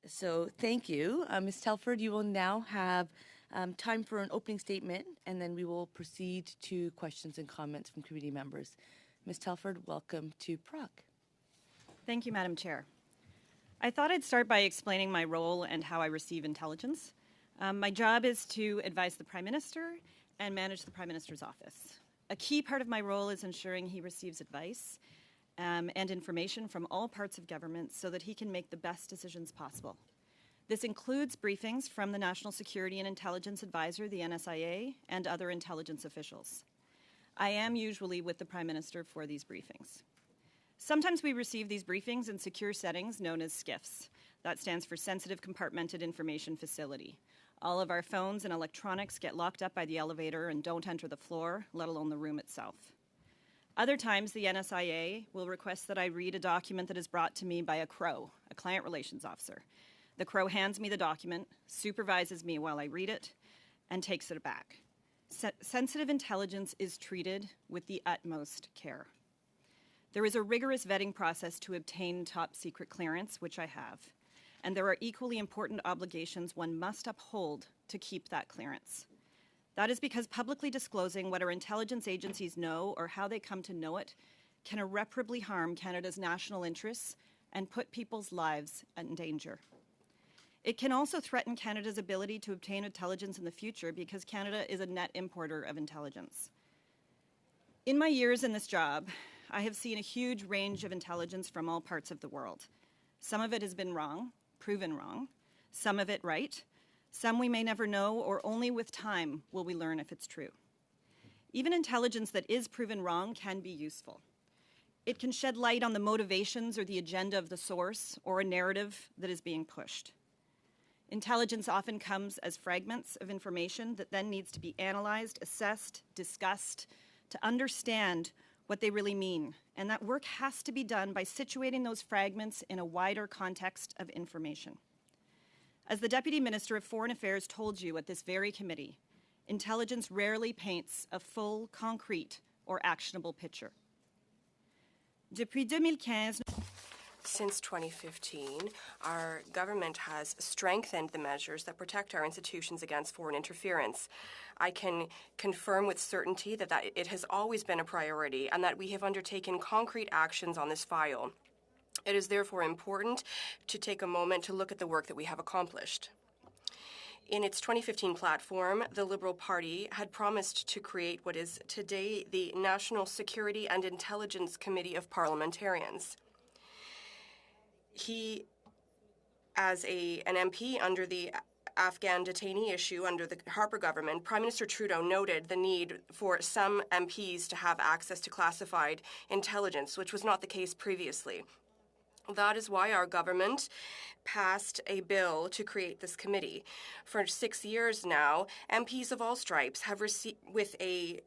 So thank you. Ms. Telford, you will now have time for an opening statement, and then we will proceed to questions and comments from committee members. Ms. Telford, welcome to Prague. Thank you, Madam Chair. I thought I'd start by explaining my role and how I receive intelligence. My job is to advise the Prime Minister and manage the Prime Minister's office. A key part of my role is ensuring he receives advice and information from all parts of government so that he can make the best decisions possible. This includes briefings from the National Security and Intelligence Advisor, the NSIA, and other intelligence officials. I am usually with the Prime Minister for these briefings. Sometimes we receive these briefings in secure settings known as SCIFs. That stands for Sensitive Compartmented Information Facility. All of our phones and electronics get locked up by the elevator and don't enter the floor, let alone the room itself. Other times, the NSIA will request that I read a document that is brought to me by a CRO, a client relations officer. The CRO hands me the document, supervises me while I read it, and takes it back. Sensitive intelligence is treated with the utmost care. There is a rigorous vetting process to obtain top secret clearance, which I have, and there are equally important obligations one must uphold to keep that clearance. That is because publicly disclosing what our intelligence agencies know or how they come to know it can irreparably harm Canada's national interests and put people's lives in danger. It can also threaten Canada's ability to obtain intelligence in the future because Canada is a net importer of intelligence. In my years in this job, I have seen a huge range of intelligence from all parts of the world. Some of it has been wrong, proven wrong, some of it right, some we may never know, or only with time will we learn if it's true. Even intelligence that is proven wrong can be useful. It can shed light on the motivations or the agenda of the source or a narrative that is being pushed. Intelligence often comes as fragments of information that then needs to be analyzed, assessed, discussed to understand what they really mean. And that work has to be done by situating those fragments in a wider context of information. As the Deputy Minister of Foreign Affairs told you at this very committee, intelligence rarely paints a full, concrete, or actionable picture. Depuis 2015, Since 2015, our government has strengthened the measures that protect our institutions against foreign interference. I can confirm with certainty that it has always been a priority and that we have undertaken concrete actions on this file. It is therefore important to take a moment to look at the work that we have accomplished. In its 2015 platform, the Liberal Party had promised to create what is today the National Security and Intelligence Committee of Parliamentarians. He, as an MP under the Afghan detainee issue under the Harper government, Prime Minister Trudeau noted the need for some MPs to have access to classified intelligence, which was not the case previously. That is why our government passed a bill to create this committee. For 6 years now, MPs of all stripes have received, with a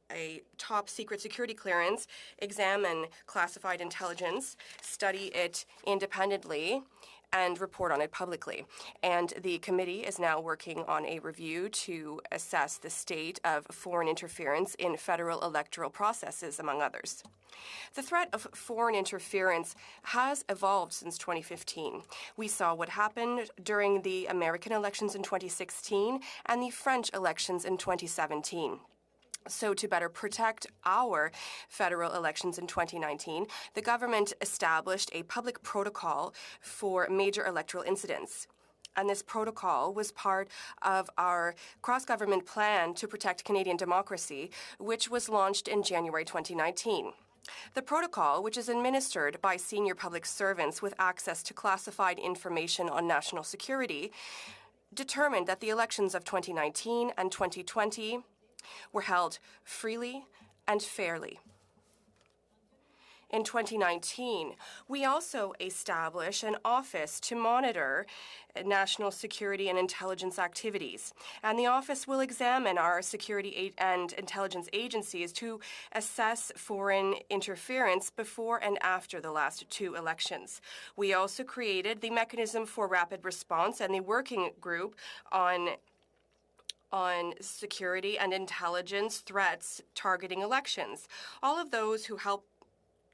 top secret security clearance, examine classified intelligence, study it independently, and report on it publicly. And the committee is now working on a review to assess the state of foreign interference in federal electoral processes, among others. The threat of foreign interference has evolved since 2015. We saw what happened during the American elections in 2016 and the French elections in 2017. So to better protect our federal elections in 2019, the government established a public protocol for major electoral incidents. And this protocol was part of our cross-government plan to protect Canadian democracy, which was launched in January 2019. The protocol, which is administered by senior public servants with access to classified information on national security, determined that the elections of 2019 and 2020 were held freely and fairly. In 2019, we also established an office to monitor national security and intelligence activities. And the office will examine our security and intelligence agencies to assess foreign interference before and after the last two elections. We also created the mechanism for rapid response and the working group on security and intelligence threats targeting elections.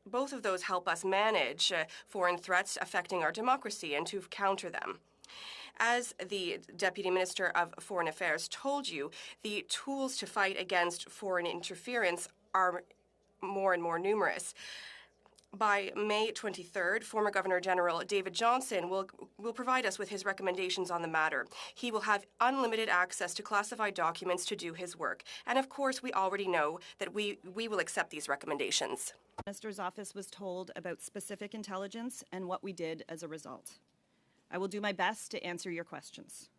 Both of those help us manage foreign threats affecting our democracy and to counter them. As the Deputy Minister of Foreign Affairs told you, the tools to fight against foreign interference are more and more numerous. By May 23rd, former Governor General David Johnston will provide us with his recommendations on the matter. He will have unlimited access to classified documents to do his work. And of course, we already know that we will accept these recommendations. The Minister's office was told about specific intelligence and what we did as a result. I will do my best to answer your questions.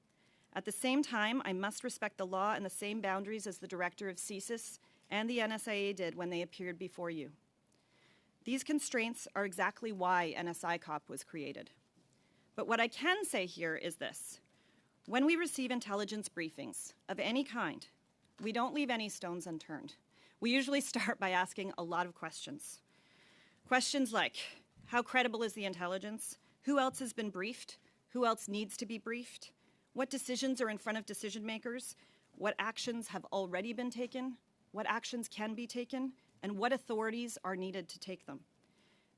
At the same time, I must respect the law and the same boundaries as the Director of CSIS and the NSIA did when they appeared before you. These constraints are exactly why NSICOP was created. But what I can say here is this. When we receive intelligence briefings of any kind, we don't leave any stones unturned. We usually start by asking a lot of questions. Questions like, how credible is the intelligence? Who else has been briefed? Who else needs to be briefed? What decisions are in front of decision makers? What actions have already been taken? What actions can be taken? And what authorities are needed to take them?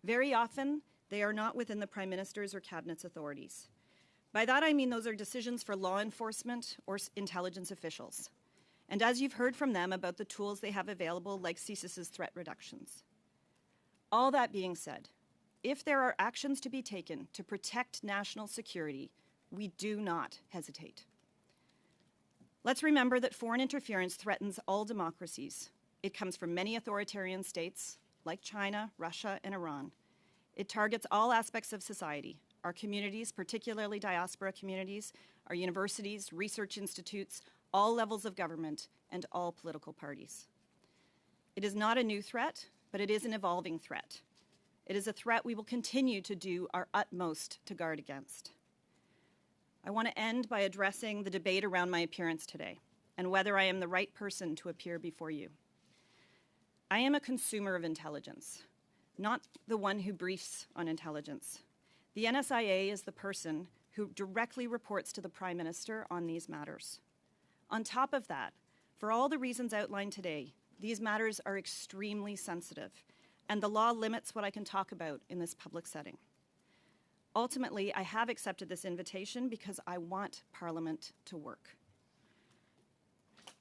Very often, they are not within the Prime Minister's or Cabinet's authorities. By that, I mean those are decisions for law enforcement or intelligence officials. And as you've heard from them about the tools they have available, like CSIS's threat reductions. All that being said, if there are actions to be taken to protect national security, we do not hesitate. Let's remember that foreign interference threatens all democracies. It comes from many authoritarian states, like China, Russia, and Iran. It targets all aspects of society, our communities, particularly diaspora communities, our universities, research institutes, all levels of government, and all political parties. It is not a new threat, but it is an evolving threat. It is a threat we will continue to do our utmost to guard against. I want to end by addressing the debate around my appearance today and whether I am the right person to appear before you. I am a consumer of intelligence, not the one who briefs on intelligence. The NSIA is the person who directly reports to the Prime Minister on these matters. On top of that, for all the reasons outlined today, these matters are extremely sensitive, and the law limits what I can talk about in this public setting. Ultimately, I have accepted this invitation because I want Parliament to work.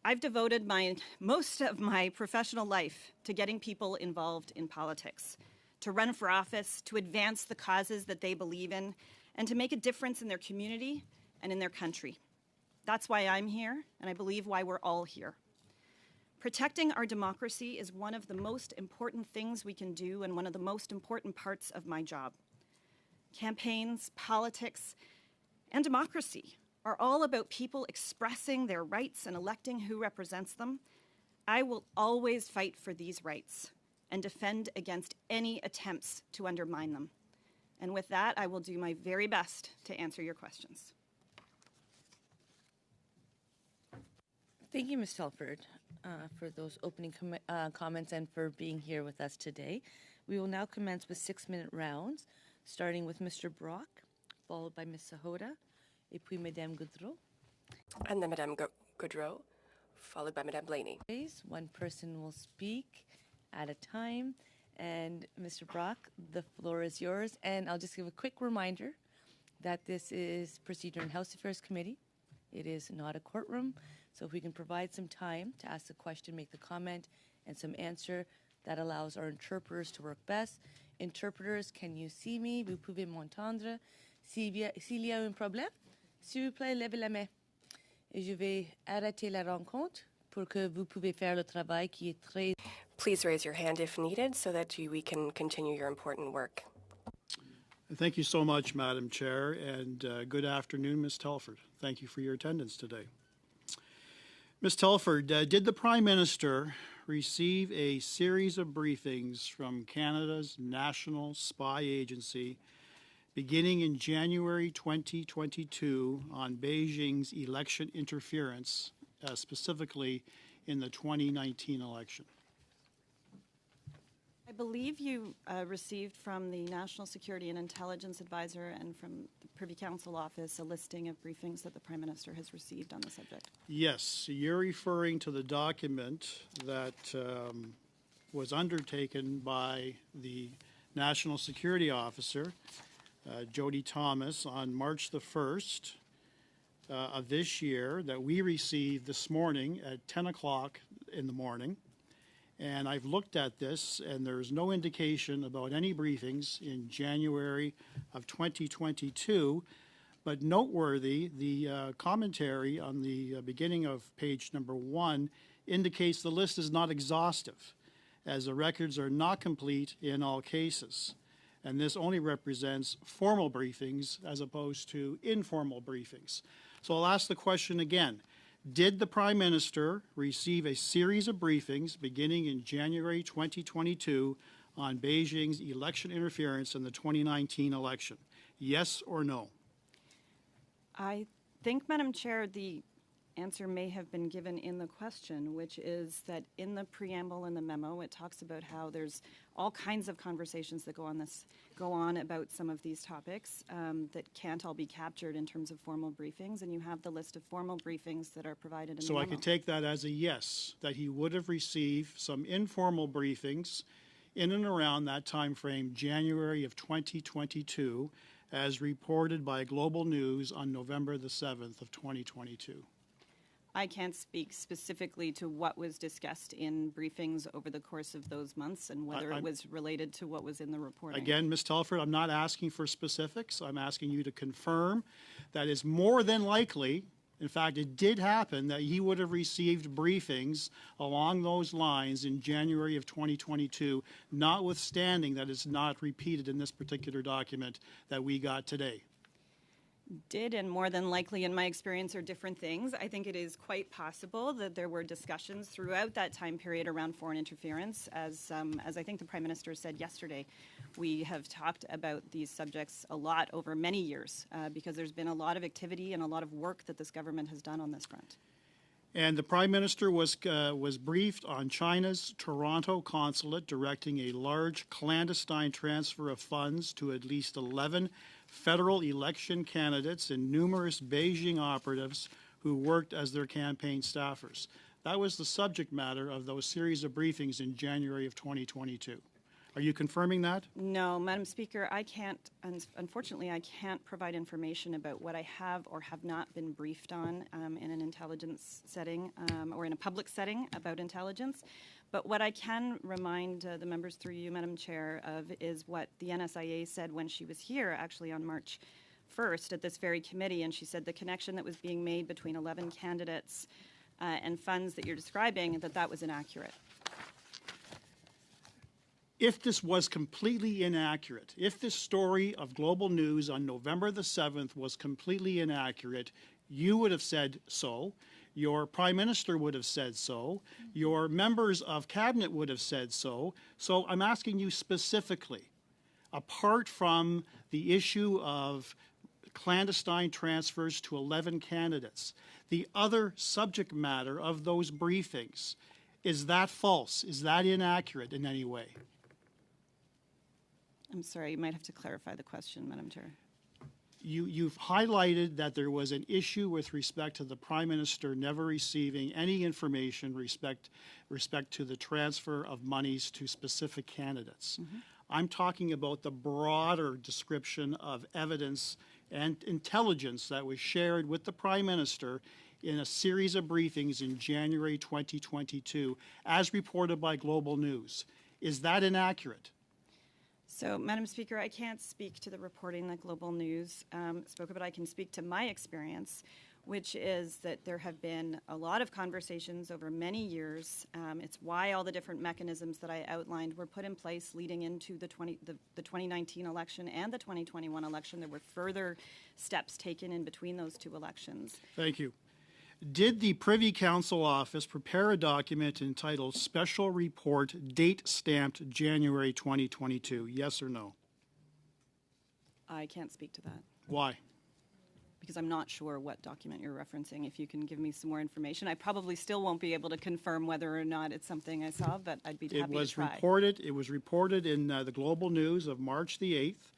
I've devoted most of my professional life to getting people involved in politics, to run for office, to advance the causes that they believe in, and to make a difference in their community and in their country. That's why I'm here, and I believe why we're all here. Protecting our democracy is one of the most important things we can do and one of the most important parts of my job. Campaigns, politics, and democracy are all about people expressing their rights and electing who represents them. I will always fight for these rights and defend against any attempts to undermine them. And with that, I will do my very best to answer your questions. Thank you, Ms. Telford, for those opening comments and for being here with us today. We will now commence with 6-minute rounds, starting with Mr. Brock, followed by Ms. Sahota, et puis Madame Goudreau. And then Madame Goudreau, followed by Madame Blaney. One person will speak at a time. And Mr. Brock, the floor is yours. And I'll just give a quick reminder that this is Procedure and House Affairs Committee. It is not a courtroom. So if we can provide some time to ask the question, make the comment, and some answer, that allows our interpreters to work best. Interpreters, can you see me? Vous pouvez m'entendre? S'il y a un problème, s'il vous plaît, levez la main. Et je vais arrêter la rencontre pour que vous pouvez faire le travail qui est très... Please raise your hand if needed so that we can continue your important work. Thank you so much, Madam Chair, and good afternoon, Ms. Telford. Thank you for your attendance today. Ms. Telford, did the Prime Minister receive a series of briefings from Canada's National Spy Agency beginning in January 2022 on Beijing's election interference, specifically in the 2019 election? I believe you received from the National Security and Intelligence Advisor and from the Privy Council Office a listing of briefings that the Prime Minister has received on the subject. Yes, you're referring to the document that was undertaken by the National Security Officer Jody Thomas, on March the 1st of this year that we received this morning at 10 o'clock in the morning. And I've looked at this, and there's no indication about any briefings in January of 2022. But noteworthy, the commentary on the beginning of page number 1 indicates the list is not exhaustive, as the records are not complete in all cases. And this only represents formal briefings as opposed to informal briefings. So I'll ask the question again. Did the Prime Minister receive a series of briefings beginning in January 2022 on Beijing's election interference in the 2019 election? Yes or no? I think, Madam Chair, the answer may have been given in the question, which is that in the preamble in the memo, it talks about how there's all kinds of conversations that go on about some of these topics that can't all be captured in terms of formal briefings, and you have the list of formal briefings that are provided in the memo. So I could take that as a yes, that he would have received some informal briefings in and around that time frame, January of 2022, as reported by Global News on November the 7th of 2022. I can't speak specifically to what was discussed in briefings over the course of those months and whether it was related to what was in the reporting. Again, Ms. Telford, I'm not asking for specifics. I'm asking you to confirm that is more than likely, in fact, it did happen, that he would have received briefings along those lines in January of 2022, notwithstanding that it's not repeated in this particular document that we got today. Did and more than likely, in my experience, are different things. I think it is quite possible that there were discussions throughout that time period around foreign interference. As I think the Prime Minister said yesterday, we have talked about these subjects a lot over many years because there's been a lot of activity and a lot of work that this government has done on this front. And the Prime Minister was briefed on China's Toronto consulate directing a large clandestine transfer of funds to at least 11 federal election candidates and numerous Beijing operatives who worked as their campaign staffers. That was the subject matter of those series of briefings in January of 2022. Are you confirming that? No, Madam Speaker, I can't, unfortunately, I can't provide information about what I have or have not been briefed on in an intelligence setting or in a public setting about intelligence. But what I can remind the members through you, Madam Chair, of is what the NSIA said when she was here, actually on March 1st at this very committee, and she said the connection that was being made between 11 candidates and funds that you're describing, that was inaccurate. If this was completely inaccurate, if this story of Global News on November the 7th was completely inaccurate, you would have said so. Your Prime Minister would have said so. Your members of Cabinet would have said so. So I'm asking you specifically, apart from the issue of clandestine transfers to 11 candidates, the other subject matter of those briefings, is that false? Is that inaccurate in any way? I'm sorry, you might have to clarify the question, Madam Chair. You've highlighted that there was an issue with respect to the Prime Minister never receiving any information respect to the transfer of monies to specific candidates. Mm-hmm. I'm talking about the broader description of evidence and intelligence that was shared with the Prime Minister in a series of briefings in January 2022, as reported by Global News. Is that inaccurate? So, Madam Speaker, I can't speak to the reporting that Global News spoke about. I can speak to my experience, which is that there have been a lot of conversations over many years. It's why all the different mechanisms that I outlined were put in place leading into the 2019 election and the 2021 election. There were further steps taken in between those two elections. Thank you. Did the Privy Council Office prepare a document entitled Special Report, date stamped January 2022? Yes or no? I can't speak to that. Why? Because I'm not sure what document you're referencing. If you can give me some more information, I probably still won't be able to confirm whether or not it's something I saw, but I'd be happy to try. It was reported in the Global News of March the 8th.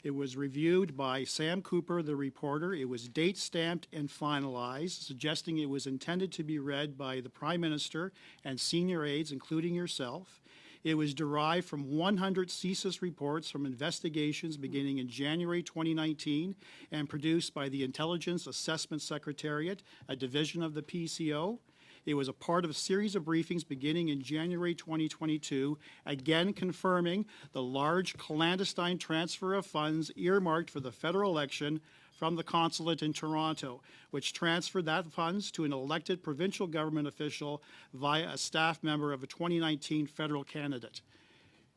It was reviewed by Sam Cooper, the reporter. It was date-stamped and finalized, suggesting it was intended to be read by the Prime Minister and senior aides, including yourself. It was derived from 100 CSIS reports from investigations beginning in January 2019 and produced by the Intelligence Assessment Secretariat, a division of the PCO. It was a part of a series of briefings beginning in January 2022, again confirming the large clandestine transfer of funds earmarked for the federal election from the consulate in Toronto, which transferred that funds to an elected provincial government official via a staff member of a 2019 federal candidate.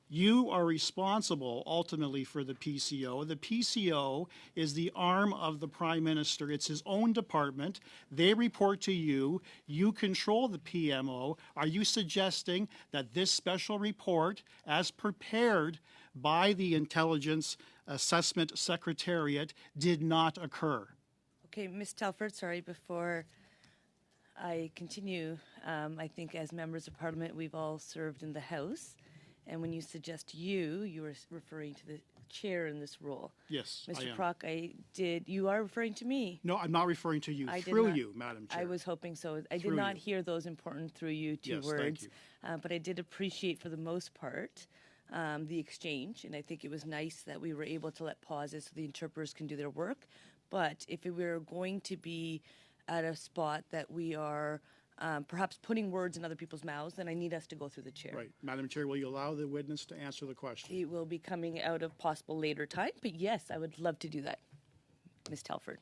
You are responsible ultimately for the PCO. The PCO is the arm of the Prime Minister. It's his own department. They report to you. You control the PMO. Are you suggesting that this special report, as prepared by the Intelligence Assessment Secretariat, did not occur? Okay, Ms. Telford, sorry, before I continue, I think as members of Parliament, we've all served in the House. And when you suggest you are referring to the chair in this role. Yes, I Mr. am. Prock, you are referring to me. No, I'm not referring to you. I did Through not- you, Madam Chair. I was hoping so. I Through did not you. hear those important through you two Yes, thank words. you. But I did appreciate for the most part the exchange. And I think it was nice that we were able to let pauses so the interpreters can do their work. But if we were going to be at a spot that we are perhaps putting words in other people's mouths, then I need us to go through the chair. Right. Madam Chair, will you allow the witness to answer the question? It will be coming out of possible later time, but yes, I would love to do that. Ms. Telford.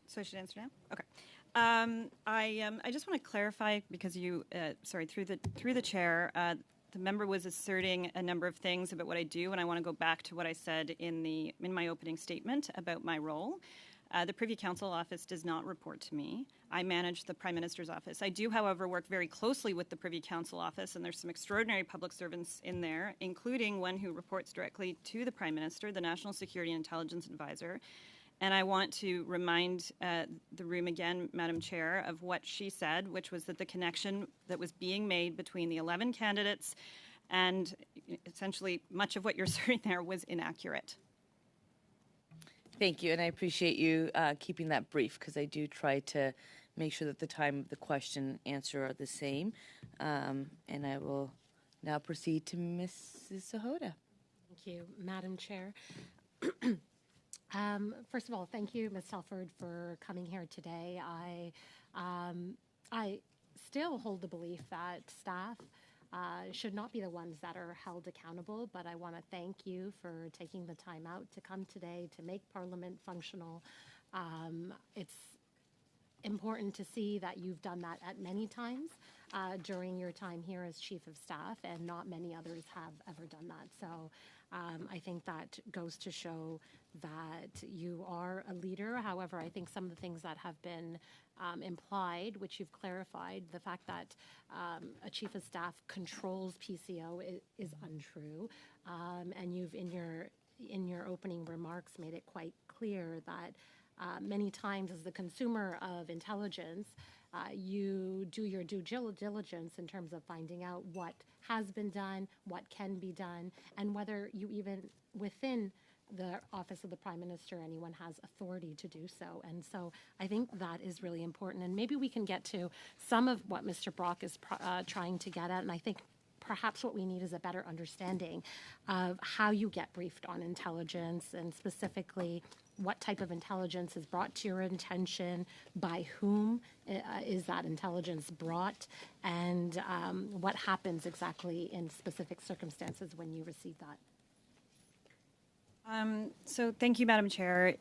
So I should answer now? Okay. I just want to clarify because you, through the chair, the member was asserting a number of things about what I do, and I want to go back to what I said in my opening statement about my role. The Privy Council office does not report to me. I manage the Prime Minister's office. I do, however, work very closely with the Privy Council office, and there's some extraordinary public servants in there, including one who reports directly to the Prime Minister, the National Security and Intelligence Advisor. And I want to remind the room again, Madam Chair, of what she said, which was that the connection that was being made between the 11 candidates and essentially much of what you're saying there was inaccurate. Thank you, and I appreciate you keeping that brief because I do try to make sure that the time of the question answer are the same. And I will now proceed to Mrs. Sahota. Thank you, Madam Chair. First of all, thank you, Ms. Telford, for coming here today. I still hold the belief that staff should not be the ones that are held accountable, but I want to thank you for taking the time out to come today to make Parliament functional. It's important to see that you've done that at many times during your time here as Chief of Staff, and not many others have ever done that. So I think that goes to show that you are a leader. However, I think some of the things that have been implied, which you've clarified, the fact that a Chief of Staff controls PCO is untrue. And you've, in your opening remarks, made it quite clear that many times as the consumer of intelligence, you do your due diligence in terms of finding out what has been done, what can be done, and whether you even within the Office of the Prime Minister, anyone has authority to do so. And so I think that is really important. And maybe we can get to some of what Mr. Brock is trying to get at. And I think perhaps what we need is a better understanding of how you get briefed on intelligence, and specifically what type of intelligence is brought to your attention, by whom is that intelligence brought, and what happens exactly in specific circumstances when you receive that. So thank you, Madam Chair.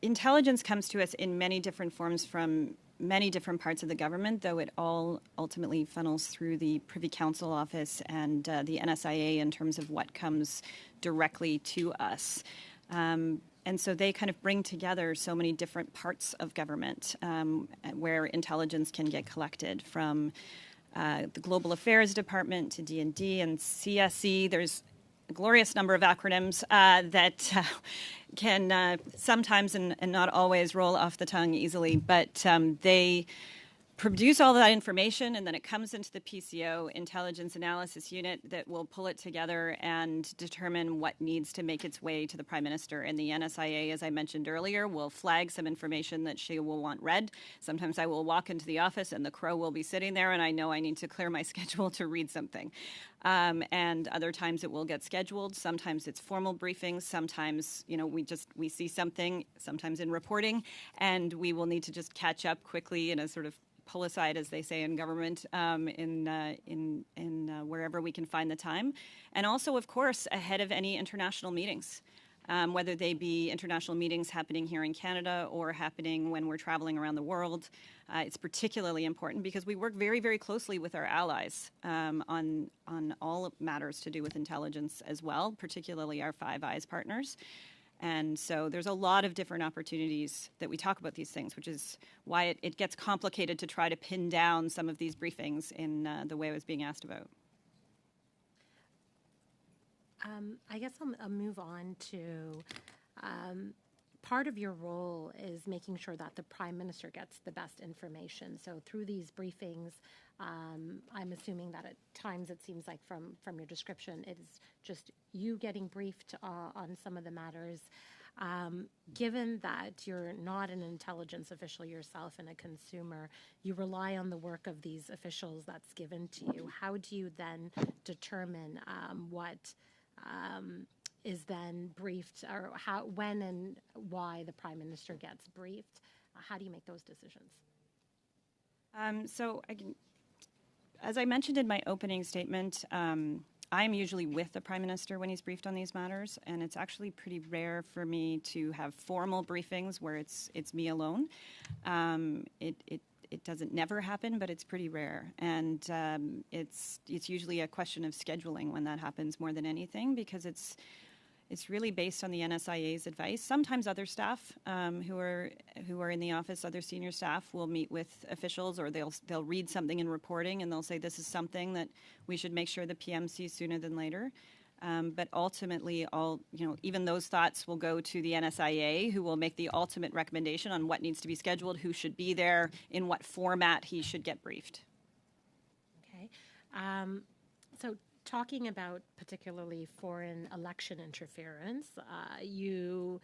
Intelligence comes to us in many different forms from many different parts of the government, though it all ultimately funnels through the Privy Council office and the NSIA in terms of what comes directly to us. And so they kind of bring together so many different parts of government where intelligence can get collected, from the Global Affairs Department to D&D and CSE. There's a glorious number of acronyms that can sometimes and not always roll off the tongue easily, but they produce all that information, and then it comes into the PCO Intelligence Analysis Unit that will pull it together and determine what needs to make its way to the Prime Minister. And the NSIA, as I mentioned earlier, will flag some information that she will want read. Sometimes I will walk into the office and the crow will be sitting there, and I know I need to clear my schedule to read something. And other times it will get scheduled. Sometimes it's formal briefings. Sometimes, we see something, sometimes in reporting, and we will need to just catch up quickly in a sort of pull aside, as they say in government, in wherever we can find the time. And also, of course, ahead of any international meetings, whether they be international meetings happening here in Canada or happening when we're traveling around the world. It's particularly important because we work very, very closely with our allies on all matters to do with intelligence as well, particularly our Five Eyes partners. And so there's a lot of different opportunities that we talk about these things, which is why it gets complicated to try to pin down some of these briefings in the way I was being asked about. I guess I'll move on to part of your role is making sure that the Prime Minister gets the best information. So through these briefings, I'm assuming that at times it seems like from your description, it is just you getting briefed on some of the matters. Given that you're not an intelligence official yourself and a consumer, you rely on the work of these officials that's given to you. How do you then determine what is then briefed, or how, when and why the Prime Minister gets briefed? How do you make those decisions? So as I mentioned in my opening statement, I'm usually with the Prime Minister when he's briefed on these matters, and it's actually pretty rare for me to have formal briefings where it's me alone. It doesn't never happen, but it's pretty rare, and it's usually a question of scheduling when that happens more than anything, because it's really based on the NSIA's advice. Sometimes other staff who are in the office, other senior staff, will meet with officials, or they'll read something in reporting and they'll say this is something that we should make sure the PM sees sooner than later. But ultimately, even those thoughts will go to the NSIA, who will make the ultimate recommendation on what needs to be scheduled, who should be there, in what format he should get briefed. Okay. So talking about particularly foreign election interference, you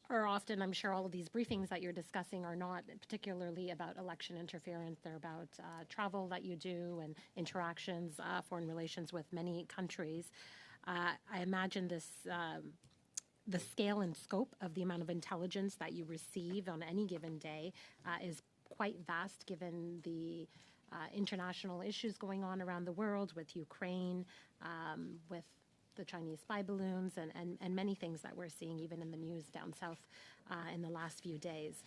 are often, I'm sure all of these briefings that you're discussing are not particularly about election interference. They're about travel that you do and interactions, foreign relations with many countries. I imagine the scale and scope of the amount of intelligence that you receive on any given day is quite vast, given the international issues going on around the world with Ukraine, with the Chinese spy balloons, and many things that we're seeing even in the news down south in the last few days.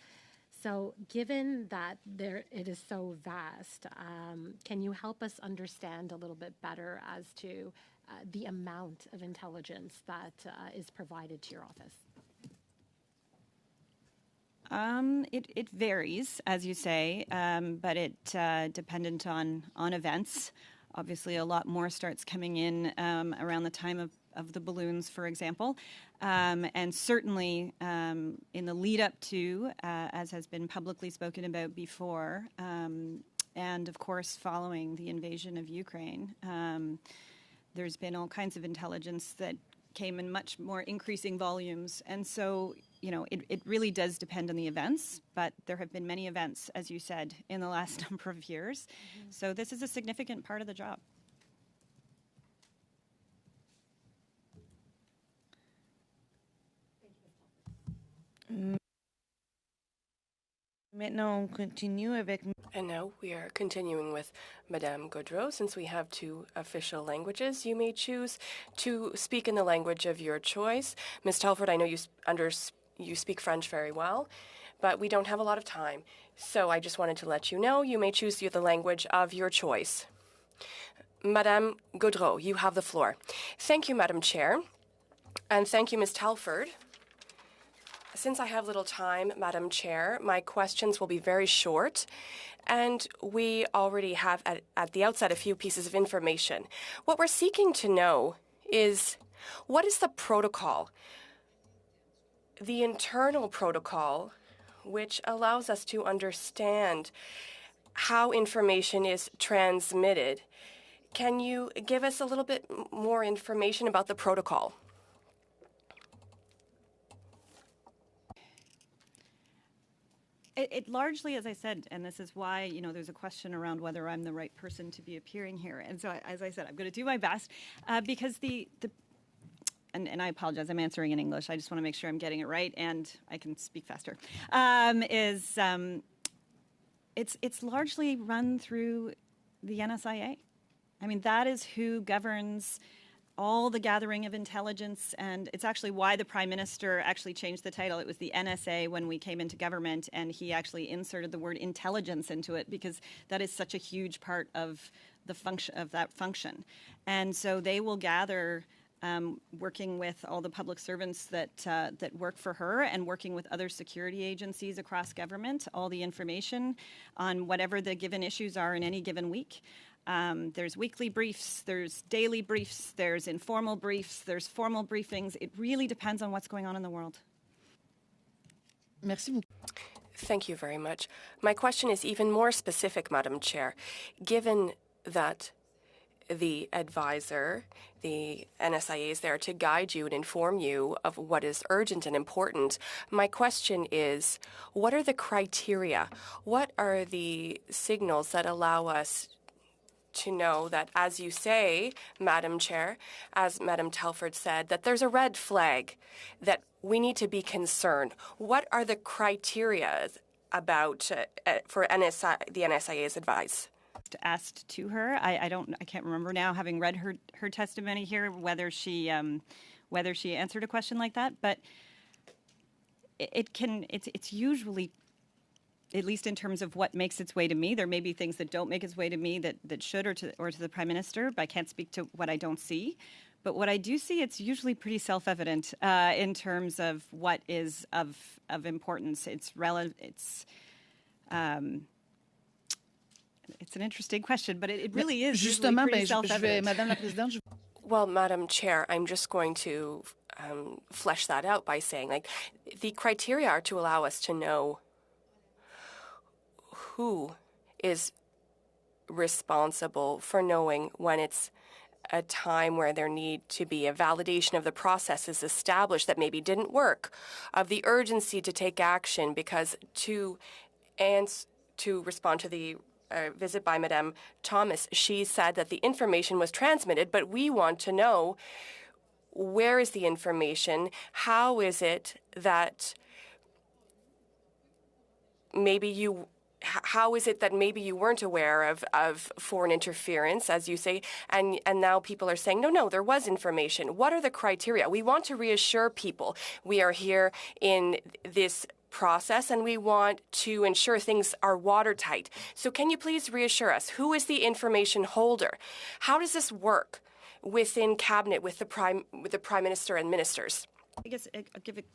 So given that it is so vast, can you help us understand a little bit better as to the amount of intelligence that is provided to your office? It varies, as you say, but it dependent on events. Obviously, a lot more starts coming in around the time of the balloons, for example. And certainly in the lead up to, as has been publicly spoken about before, and of course following the invasion of Ukraine, there's been all kinds of intelligence that came in much more increasing volumes. And so, it really does depend on the events, but there have been many events, as you said, in the last number of years. Mm-hmm. So this is a significant part of the job. Maintenant, on continue avec... And now we are continuing with Madame Gaudreau. Since we have two official languages, you may choose to speak in the language of your choice. Ms. Telford, I know you speak French very well, but we don't have a lot of time. So I just wanted to let you know you may choose the language of your choice. Madame Gaudreau, you have the floor. Thank you, Madam Chair. And thank you, Ms. Telford. Since I have little time, Madam Chair, my questions will be very short, and we already have at the outset a few pieces of information. What we're seeking to know is, what is the protocol, the internal protocol, which allows us to understand how information is transmitted. Can you give us a little bit more information about the protocol? It largely, as I said, and this is why, there's a question around whether I'm the right person to be appearing here. And so, as I said, I'm going to do my best because and I apologize, I'm answering in English. I just want to make sure I'm getting it right and I can speak faster. It's largely run through the NSIA. I mean, that is who governs all the gathering of intelligence, and it's actually why the Prime Minister actually changed the title. It was the NSA when we came into government, and he actually inserted the word intelligence into it because that is such a huge part of the function of that function. And so they will gather, working with all the public servants that work for her and working with other security agencies across government, all the information on whatever the given issues are in any given week. There's weekly briefs, there's daily briefs, there's informal briefs, there's formal briefings. It really depends on what's going on in the world. Merci beaucoup. Thank you very much. My question is even more specific, Madam Chair. Given that the advisor, the NSIA, is there to guide you and inform you of what is urgent and important, my question is, what are the criteria? What are the signals that allow us to know that, as you say, Madam Chair, as Madam Telford said, that there's a red flag, that we need to be concerned? What are the criteria about for the NSIA's advice? Asked to her, I can't remember now, having read her testimony here, whether she answered a question like that, but it's usually, at least in terms of what makes its way to me. There may be things that don't make its way to me that should, or to the Prime Minister, but I can't speak to what I don't see. But what I do see, it's usually pretty self-evident in terms of what is of importance. It's relevant. It's an interesting question, but it really is Justement, pretty self-evident. Madame la Présidente, Well, Madam Chair, I'm just going to flesh that out by saying, the criteria are to allow us to know who is responsible for knowing when it's a time where there need to be a validation of the processes established that maybe didn't work, of the urgency to take action, because to respond to the visit by Madame Thomas, she said that the information was transmitted, but we want to know, where is the information? How is it that maybe you weren't aware of foreign interference, as you say, and now people are saying, no, there was information. What are the criteria? We want to reassure people. We are here in this process, and we want to ensure things are watertight. So can you please reassure us, who is the information holder? How does this work within Cabinet with the Prime Minister and ministers? I guess I'll give it,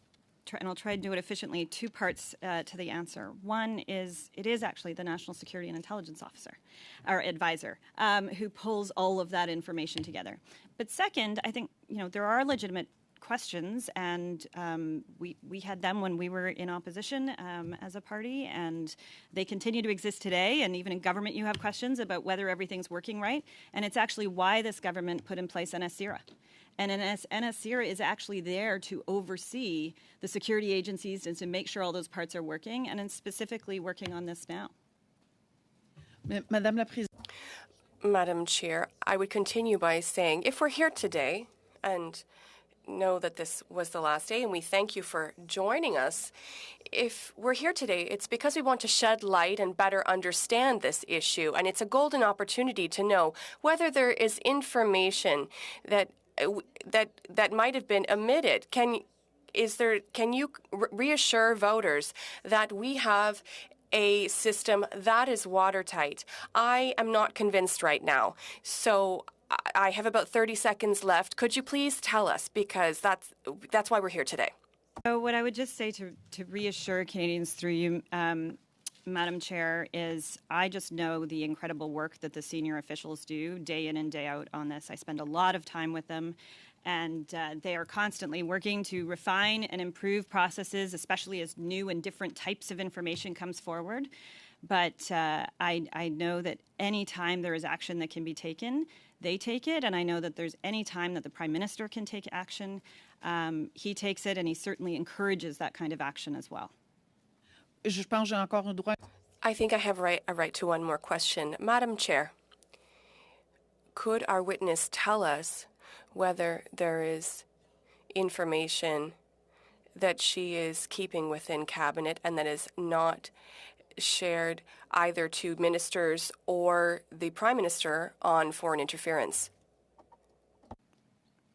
and I'll try to do it efficiently. Two parts to the answer. One is, it is actually the National Security and Intelligence Officer, or advisor, who pulls all of that information together. But second, I think, there are legitimate questions, and we had them when we were in opposition as a party, and they continue to exist today. And even in government, you have questions about whether everything's working right. And it's actually why this government put in place NSCIRA. And NSCIRA is actually there to oversee the security agencies and to make sure all those parts are working, and specifically working on this now. Madame la Présidente. Madam Chair, I would continue by saying, if we're here today and know that this was the last day, and we thank you for joining us. If we're here today, it's because we want to shed light and better understand this issue, and it's a golden opportunity to know whether there is information that might have been omitted. Can you reassure voters that we have a system that is watertight? I am not convinced right now, so I have about 30 seconds left. Could you please tell us, because that's why we're here today? So what I would just say to reassure Canadians through you, Madam Chair, is I just know the incredible work that the senior officials do day in and day out on this. I spend a lot of time with them, And they are constantly working to refine and improve processes, especially as new and different types of information comes forward. But I know that any time there is action that can be taken, they take it. And I know that there's any time that the Prime Minister can take action, he takes it, and he certainly encourages that kind of action as well. Je pense j'ai encore un droit. I think I have a right to one more question. Madam Chair, could our witness tell us whether there is information that she is keeping within Cabinet and that is not shared either to ministers or the Prime Minister on foreign interference?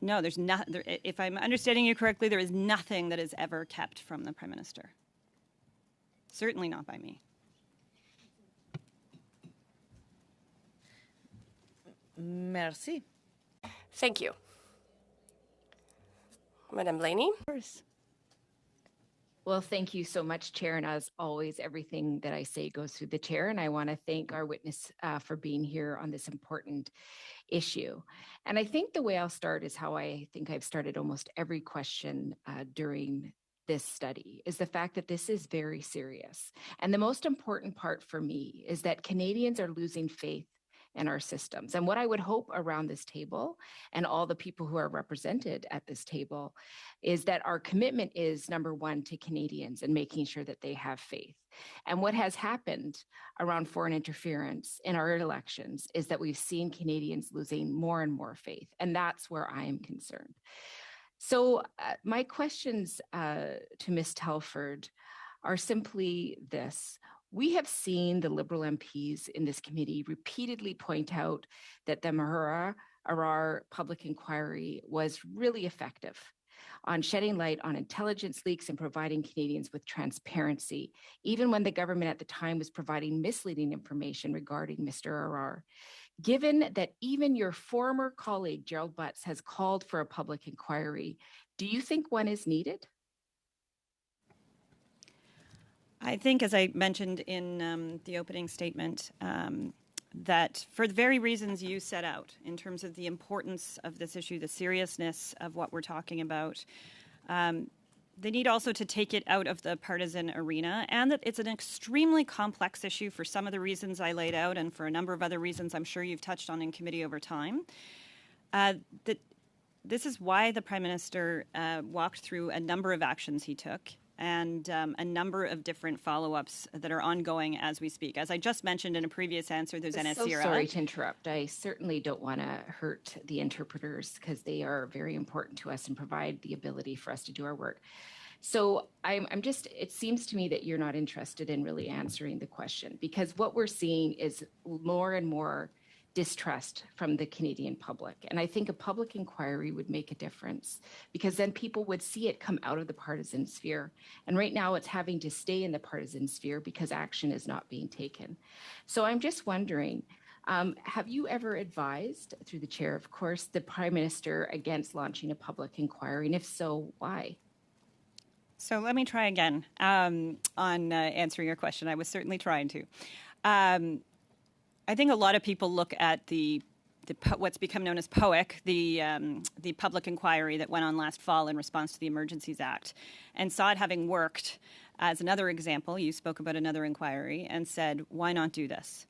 No, there's not. If I'm understanding you correctly, there is nothing that is ever kept from the Prime Minister. Certainly not by me. Merci. Thank you. Madame Blaney? First. Well, thank you so much, Chair. And as always, everything that I say goes through the Chair. And I want to thank our witness for being here on this important issue. And I think the way I'll start is how I think I've started almost every question during this study, is the fact that this is very serious. And the most important part for me is that Canadians are losing faith in our systems. And what I would hope around this table and all the people who are represented at this table is that our commitment is, number one, to Canadians and making sure that they have faith. And what has happened around foreign interference in our elections is that we've seen Canadians losing more and more faith. And that's where I am concerned. So my questions to Ms. Telford are simply this. We have seen the Liberal MPs in this committee repeatedly point out that the Mahura Arar public inquiry was really effective on shedding light on intelligence leaks and providing Canadians with transparency, even when the government at the time was providing misleading information regarding Mr. Arar. Given that even your former colleague, Gerald Butts, has called for a public inquiry, do you think one is needed? I think, as I mentioned in the opening statement, that for the very reasons you set out, in terms of the importance of this issue, the seriousness of what we're talking about, they need also to take it out of the partisan arena, and that it's an extremely complex issue for some of the reasons I laid out and for a number of other reasons I'm sure you've touched on in committee over time. That this is why the Prime Minister walked through a number of actions he took, and a number of different follow-ups that are ongoing as we speak. As I just mentioned in a previous answer, there's NSCRA. So sorry to interrupt. I certainly don't want to hurt the interpreters because they are very important to us and provide the ability for us to do our work. So I'm just, it seems to me that you're not interested in really answering the question, because what we're seeing is more and more distrust from the Canadian public. And I think a public inquiry would make a difference, because then people would see it come out of the partisan sphere. And right now it's having to stay in the partisan sphere because action is not being taken. So I'm just wondering, have you ever advised, through the chair, of course, the Prime Minister against launching a public inquiry? And if so, why? So let me try again on answering your question. I was certainly trying to. I think a lot of people look at the what's become known as POIC, the public inquiry that went on last fall in response to the Emergencies Act, and saw it having worked as another example. You spoke about another inquiry and said, why not do this?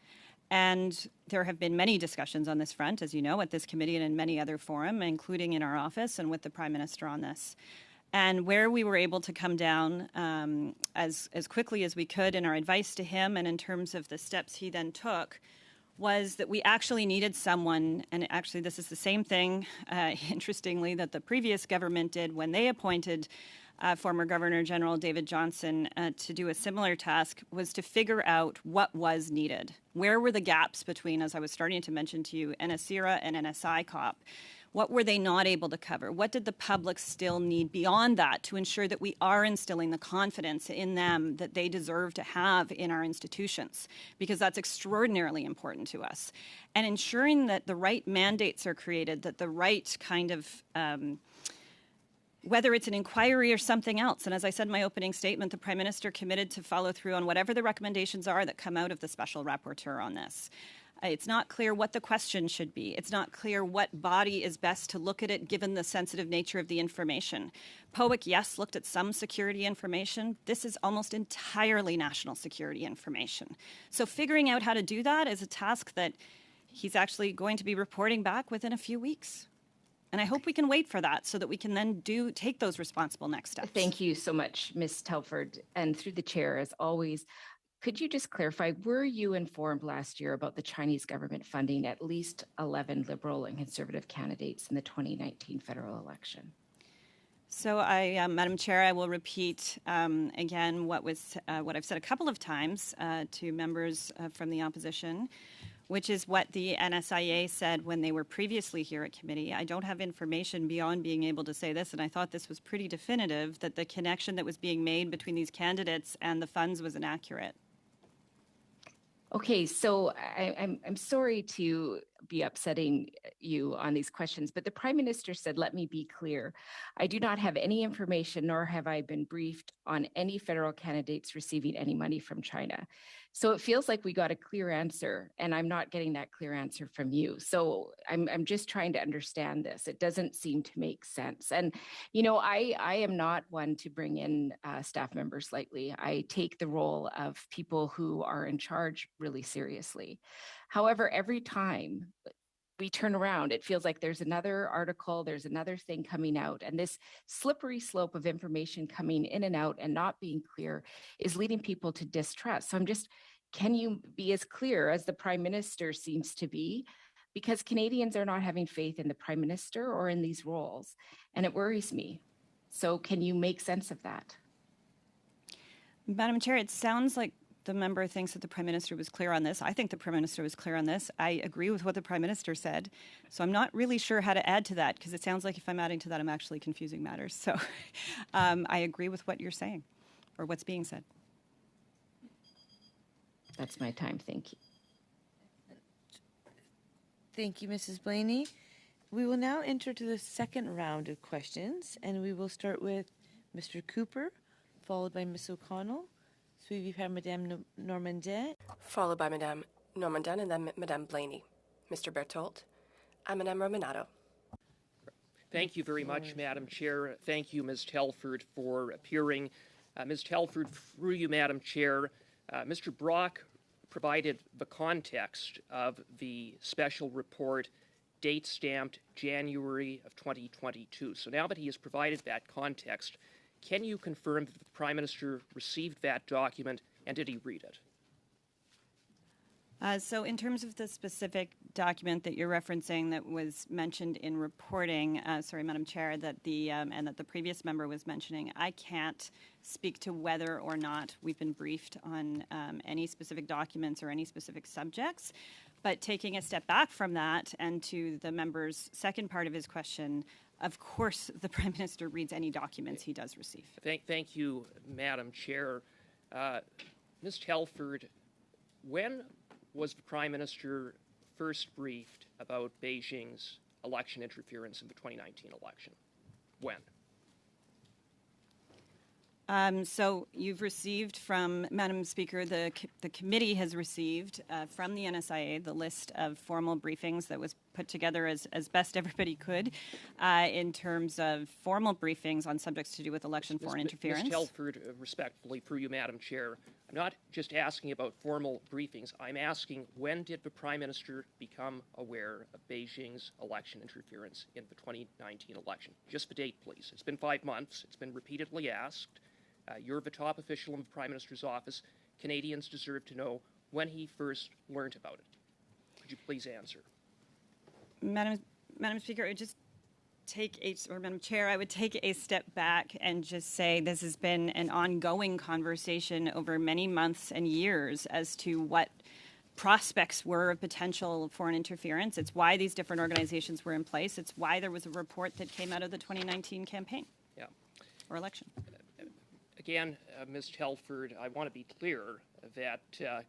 And there have been many discussions on this front, as you know, at this committee and in many other forums, including in our office and with the Prime Minister on this. And where we were able to come down as quickly as we could in our advice to him and in terms of the steps he then took was that we actually needed someone, and actually this is the same thing, interestingly, that the previous government did when they appointed former Governor General David Johnston to do a similar task, was to figure out what was needed. Where were the gaps between, as I was starting to mention to you, NSCRA and NSI COP? What were they not able to cover? What did the public still need beyond that to ensure that we are instilling the confidence in them that they deserve to have in our institutions? Because that's extraordinarily important to us. And ensuring that the right mandates are created, that the right kind of, whether it's an inquiry or something else. And as I said in my opening statement, the Prime Minister committed to follow through on whatever the recommendations are that come out of the Special Rapporteur on this. It's not clear what the question should be. It's not clear what body is best to look at it given the sensitive nature of the information. POIC, yes, looked at some security information. This is almost entirely national security information. So figuring out how to do that is a task that he's actually going to be reporting back within a few weeks. And I hope we can wait for that so that we can then take those responsible next steps. Thank you so much, Ms. Telford. And through the chair, as always, could you just clarify, were you informed last year about the Chinese government funding at least 11 Liberal and Conservative candidates in the 2019 federal election? So, Madam Chair, I will repeat again what I've said a couple of times to members from the opposition, which is what the NSIA said when they were previously here at committee. I don't have information beyond being able to say this, and I thought this was pretty definitive, that the connection that was being made between these candidates and the funds was inaccurate. Okay, so I'm sorry to be upsetting you on these questions, but the Prime Minister said, let me be clear. I do not have any information, nor have I been briefed on any federal candidates receiving any money from China. So it feels like we got a clear answer, and I'm not getting that clear answer from you. So I'm just trying to understand this. It doesn't seem to make sense. And, you know, I am not one to bring in staff members lightly. I take the role of people who are in charge really seriously. However, every time we turn around, it feels like there's another article, there's another thing coming out, and this slippery slope of information coming in and out and not being clear is leading people to distrust. So can you be as clear as the Prime Minister seems to be? Because Canadians are not having faith in the Prime Minister or in these roles, and it worries me. So can you make sense of that? Madam Chair, it sounds like the member thinks that the Prime Minister was clear on this. I think the Prime Minister was clear on this. I agree with what the Prime Minister said. So I'm not really sure how to add to that, because it sounds like if I'm adding to that, I'm actually confusing matters. So I agree with what you're saying, or what's being said. That's my time. Thank you. Thank you, Mrs. Blaney. We will now enter to the second round of questions, and we will start with Mr. Cooper, followed by Ms. O'Connell, suivi par Madame Normandin, Followed by Madame Normandin and then Madame Blaney, Mr. Berthold, and Madame Romanado. Thank you very much, Madam Chair. Thank you, Ms. Telford, for appearing. Ms. Telford, through you, Madam Chair, Mr. Brock provided the context of the special report, date stamped January of 2022. So now that he has provided that context, can you confirm that the Prime Minister received that document, and did he read it? So in terms of the specific document that you're referencing that was mentioned in reporting, sorry, Madam Chair, that and that the previous member was mentioning, I can't speak to whether or not we've been briefed on any specific documents or any specific subjects. But taking a step back from that and to the member's second part of his question, of course the Prime Minister reads any documents he does receive. Thank you, Madam Chair. Ms. Telford, when was the Prime Minister first briefed about Beijing's election interference in the 2019 election? When? So you've received from, Madam Speaker, the committee has received from the NSIA the list of formal briefings that was put together as best everybody could in terms of formal briefings on subjects to do with election foreign interference. Ms. Telford, respectfully, through you, Madam Chair, I'm not just asking about formal briefings. I'm asking, when did the Prime Minister become aware of Beijing's election interference in the 2019 election? Just the date, please. It's been 5 months. It's been repeatedly asked. You're the top official in the Prime Minister's office. Canadians deserve to know when he first learned about it. Could you please answer? Madam Speaker, I would just Madam Chair, I would take a step back and just say this has been an ongoing conversation over many months and years as to what prospects were of potential foreign interference. It's why these different organizations were in place. It's why there was a report that came out of the 2019 campaign or election. Again, Ms. Telford, I want to be clear that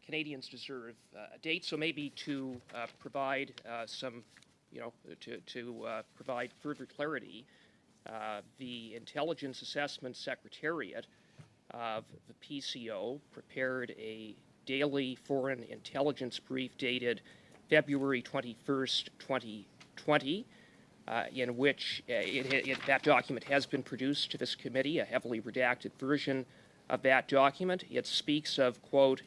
Canadians deserve a date, so maybe to provide some, provide further clarity, the Intelligence Assessment Secretariat of the PCO prepared a daily foreign intelligence brief dated February 21st, 2020, in which that document has been produced to this committee, a heavily redacted version of that document. It speaks of, quote,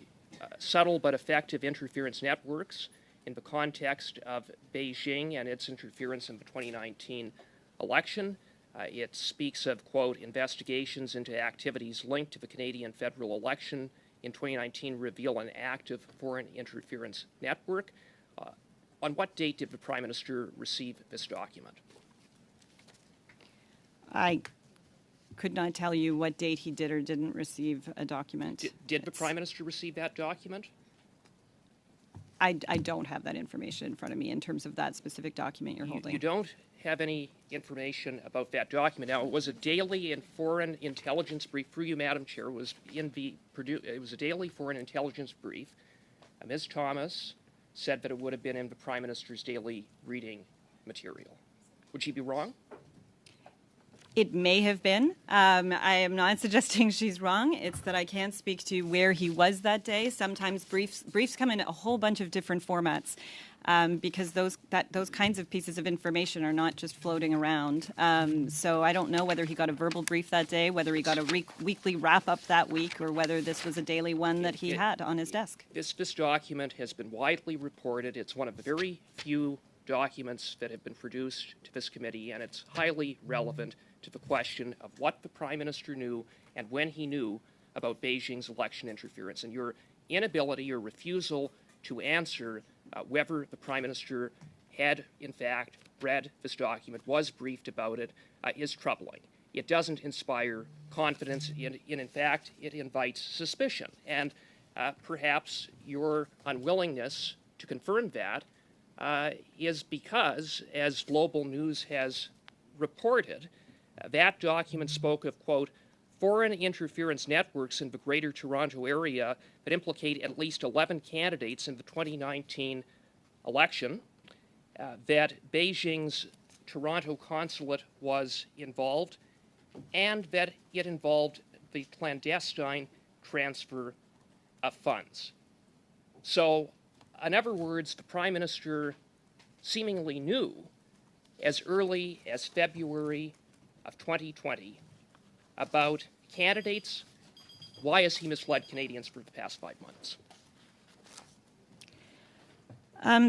subtle but effective interference networks in the context of Beijing and its interference in the 2019 election. It speaks of, quote, investigations into activities linked to the Canadian federal election in 2019 reveal an active foreign interference network. On what date did the Prime Minister receive this document? I could not tell you what date he did or didn't receive a document. Did the Prime Minister receive that document? I don't have that information in front of me in terms of that specific document you're holding. You don't have any information about that document. Now, it was a daily and foreign intelligence brief through you, Madam Chair. It was a daily foreign intelligence brief. Ms. Thomas said that it would have been in the Prime Minister's daily reading material. Would she be wrong? It may have been. I am not suggesting she's wrong. It's that I can't speak to where he was that day. Sometimes briefs come in a whole bunch of different formats because those kinds of pieces of information are not just floating around. So I don't know whether he got a verbal brief that day, whether he got a weekly wrap up that week, or whether this was a daily one that he had on his desk. This document has been widely reported. It's one of the very few documents that have been produced to this committee, and it's highly relevant to the question of what the Prime Minister knew and when he knew about Beijing's election interference. And your inability or refusal to answer whether the Prime Minister had, in fact, read this document, was briefed about it, is troubling. It doesn't inspire confidence. In fact, it invites suspicion. And perhaps your unwillingness to confirm that is because, as Global News has reported, that document spoke of, quote, foreign interference networks in the Greater Toronto Area that implicate at least 11 candidates in the 2019 election, that Beijing's Toronto consulate was involved, and that it involved the clandestine transfer of funds. So, in other words, the Prime Minister seemingly knew as early as February of 2020 about candidates. Why has he misled Canadians for the past 5 months?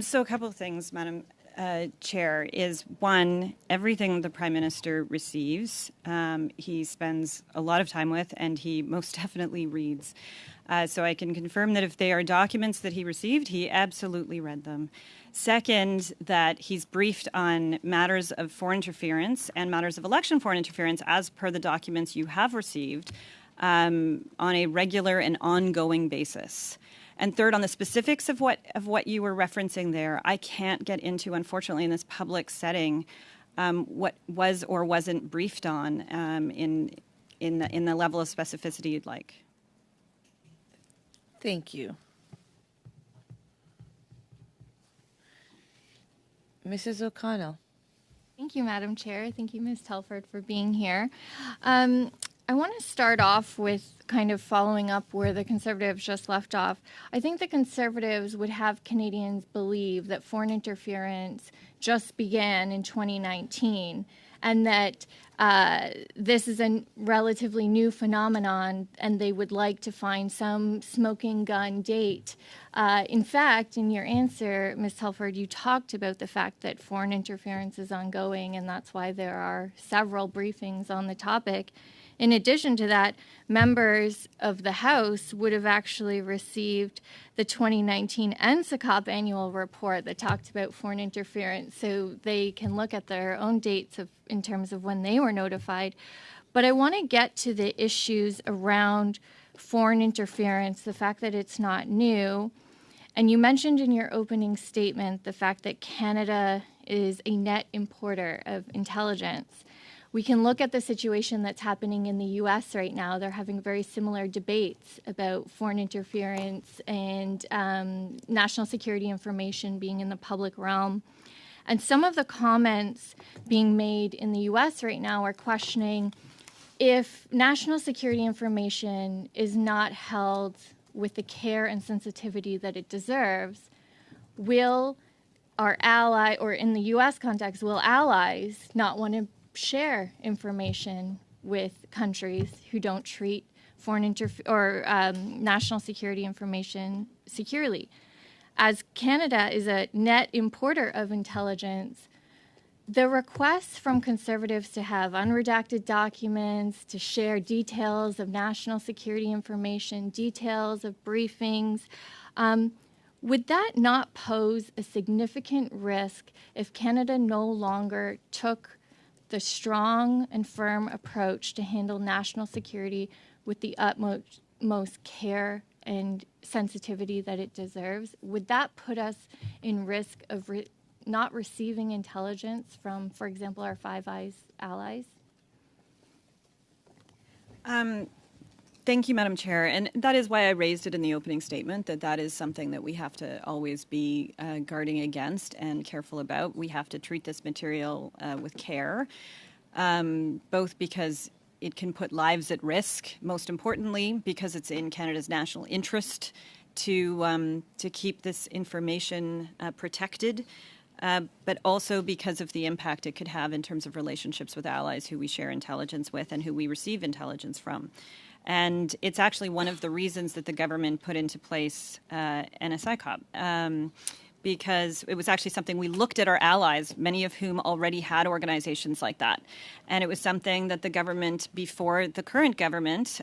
So a couple of things, Madam Chair, is one, everything the Prime Minister receives, he spends a lot of time with, and he most definitely reads. So I can confirm that if they are documents that he received, he absolutely read them. Second, that he's briefed on matters of foreign interference and matters of election foreign interference as per the documents you have received on a regular and ongoing basis. And third, on the specifics of what you were referencing there, I can't get into, unfortunately, in this public setting, what was or wasn't briefed on in the level of specificity you'd like. Thank you. Mrs. O'Connell. Thank you, Madam Chair. Thank you, Ms. Telford, for being here. I want to start off with kind of following up where the Conservatives just left off. I think the Conservatives would have Canadians believe that foreign interference just began in 2019 and that this is a relatively new phenomenon, and they would like to find some smoking gun date. In fact, in your answer, Ms. Telford, you talked about the fact that foreign interference is ongoing, and that's why there are several briefings on the topic. In addition to that, members of the House would have actually received the 2019 NSICOP annual report that talked about foreign interference, so they can look at their own dates in terms of when they were notified. But I want to get to the issues around foreign interference, the fact that it's not new. And you mentioned in your opening statement the fact that Canada is a net importer of intelligence. We can look at the situation that's happening in the U.S. right now. They're having very similar debates about foreign interference and national security information being in the public realm. And some of the comments being made in the U.S. right now are questioning if national security information is not held with the care and sensitivity that it deserves, will our ally, or in the U.S. context, will allies not want to share information with countries who don't treat foreign national security information securely? As Canada is a net importer of intelligence, the requests from Conservatives to have unredacted documents, to share details of national security information, details of briefings, would that not pose a significant risk if Canada no longer took the strong and firm approach to handle national security with the utmost care and sensitivity that it deserves? Would that put us in risk of not receiving intelligence from, for example, our Five Eyes allies? Thank you, Madam Chair. And that is why I raised it in the opening statement, that is something that we have to always be guarding against and careful about. We have to treat this material with care, both because it can put lives at risk, most importantly, because it's in Canada's national interest to keep this information protected, but also because of the impact it could have in terms of relationships with allies who we share intelligence with and who we receive intelligence from. And it's actually one of the reasons that the government put into place NSICOP, because it was actually something we looked at our allies, many of whom already had organizations like that. And it was something that the government, before the current government,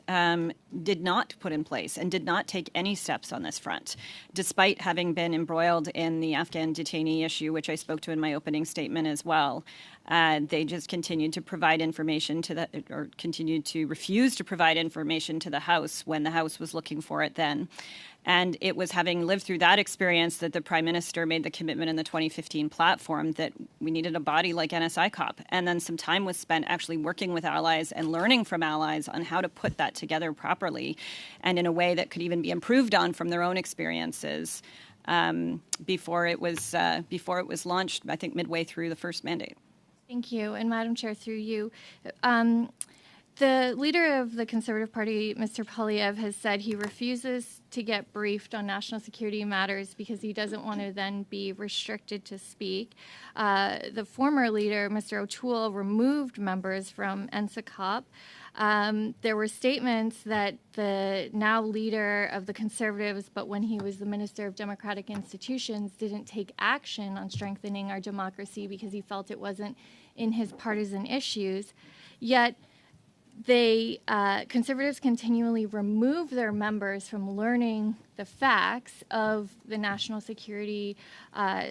did not put in place and did not take any steps on this front, despite having been embroiled in the Afghan detainee issue, which I spoke to in my opening statement as well. They just continued to provide information or continued to refuse to provide information to the House when the House was looking for it then. And it was having lived through that experience that the Prime Minister made the commitment in the 2015 platform that we needed a body like NSICOP. And then some time was spent actually working with allies and learning from allies on how to put that together properly and in a way that could even be improved on from their own experiences before it was launched, I think, midway through the first mandate. Thank you. And Madam Chair, through you, the leader of the Conservative Party, Mr. Poilievre, has said he refuses to get briefed on national security matters because he doesn't want to then be restricted to speak. The former leader, Mr. O'Toole, removed members from NSICOP. There were statements that the now leader of the Conservatives, but when he was the Minister of Democratic Institutions, didn't take action on strengthening our democracy because he felt it wasn't in his partisan issues. Yet, Conservatives continually remove their members from learning the facts of the national security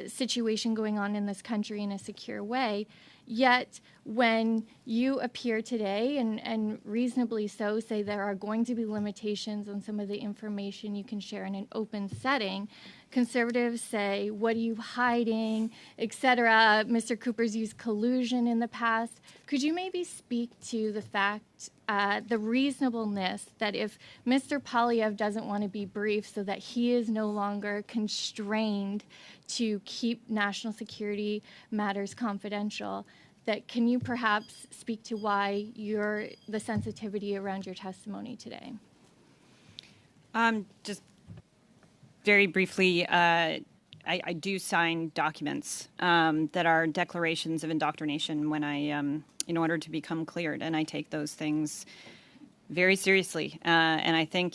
situation going on in this country in a secure way. Yet, when you appear today, and reasonably so, say there are going to be limitations on some of the information you can share in an open setting, Conservatives say, what are you hiding, etc. Mr. Cooper's used collusion in the past. Could you maybe speak to the fact, the reasonableness that if Mr. Poilievre doesn't want to be briefed so that he is no longer constrained to keep national security matters confidential, that can you perhaps speak to why the sensitivity around your testimony today? Just very briefly, I do sign documents that are declarations of indoctrination when in order to become cleared, and I take those things very seriously. And I think,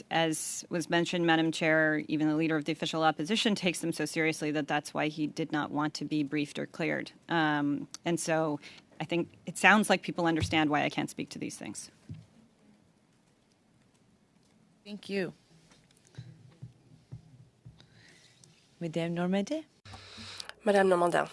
as was mentioned, Madam Chair, even the leader of the official opposition takes them so seriously that's why he did not want to be briefed or cleared. And so I think it sounds like people understand why I can't speak to these things. Thank you. Madame Normandin. Madame Normandin.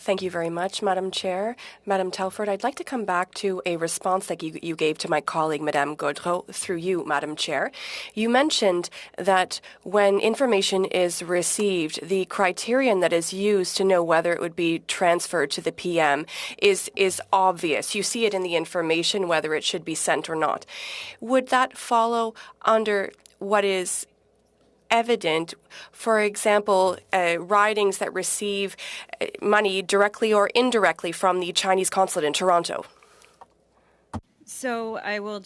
Thank you very much, Madam Chair. Madam Telford, I'd like to come back to a response that you gave to my colleague, Madame Gaudreau, through you, Madam Chair. You mentioned that when information is received, the criterion that is used to know whether it would be transferred to the PM is obvious. You see it in the information, whether it should be sent or not. Would that follow under what is evident, for example, ridings that receive money directly or indirectly from the Chinese consulate in Toronto? So I will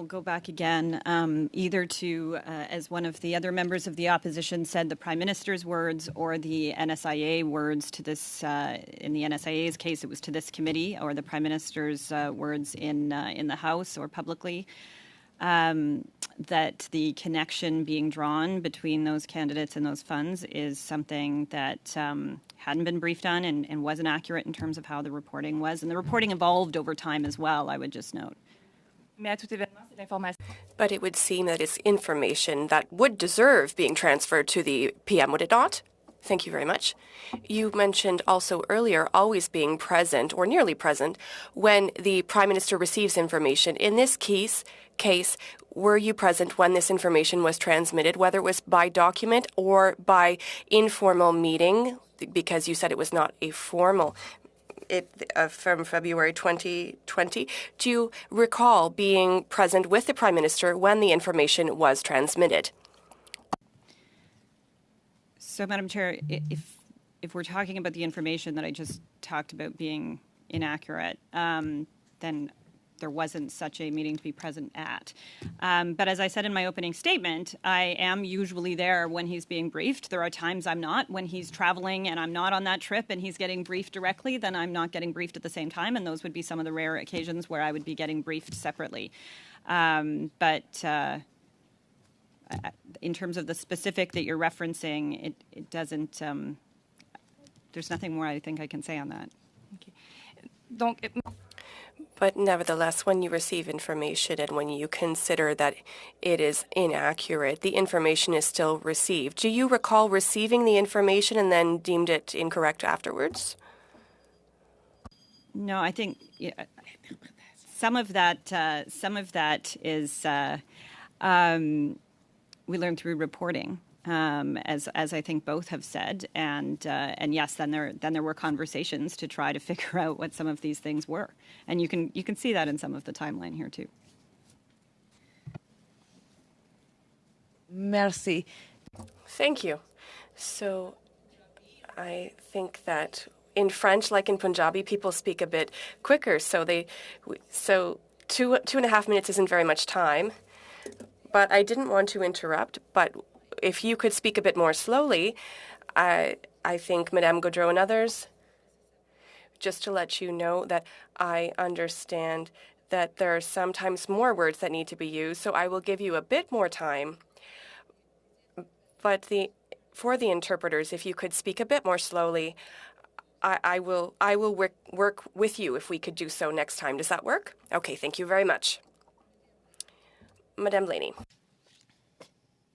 go back again, either to, as one of the other members of the opposition said, the Prime Minister's words or the NSIA words to this, in the NSIA's case, it was to this committee, or the Prime Minister's words in the House or publicly, that the connection being drawn between those candidates and those funds is something that hadn't been briefed on and wasn't accurate in terms of how the reporting was. And the reporting evolved over time as well, I would just note. But it would seem that it's information that would deserve being transferred to the PM, would it not? Thank you very much. You mentioned also earlier always being present or nearly present when the Prime Minister receives information. In this case, were you present when this information was transmitted, whether it was by document or by informal meeting, because you said it was not a formal from February 2020. Do you recall being present with the Prime Minister when the information was transmitted? So, Madam Chair, if we're talking about the information that I just talked about being inaccurate, then there wasn't such a meeting to be present at. But as I said in my opening statement, I am usually there when he's being briefed. There are times I'm not. When he's traveling and I'm not on that trip and he's getting briefed directly, then I'm not getting briefed at the same time, and those would be some of the rare occasions where I would be getting briefed separately. But in terms of the specific that you're referencing, it doesn't, there's nothing more I think I can say on that. Okay. But nevertheless, when you receive information and when you consider that it is inaccurate, the information is still received. Do you recall receiving the information and then deemed it incorrect afterwards? No, I think some of that is we learned through reporting. As I think both have said, and yes, then there were conversations to try to figure out what some of these things were, and you can see that in some of the timeline here too. Merci. Thank you. So, I think that in French, like in Punjabi, people speak a bit quicker. So 2.5 minutes isn't very much time. But I didn't want to interrupt. But if you could speak a bit more slowly, I think Madame Gaudreau and others, just to let you know that I understand that there are sometimes more words that need to be used, so I will give you a bit more time. But for the interpreters, if you could speak a bit more slowly, I will work with you if we could do so next time. Does that work? Okay, thank you very much. Madame Blaney.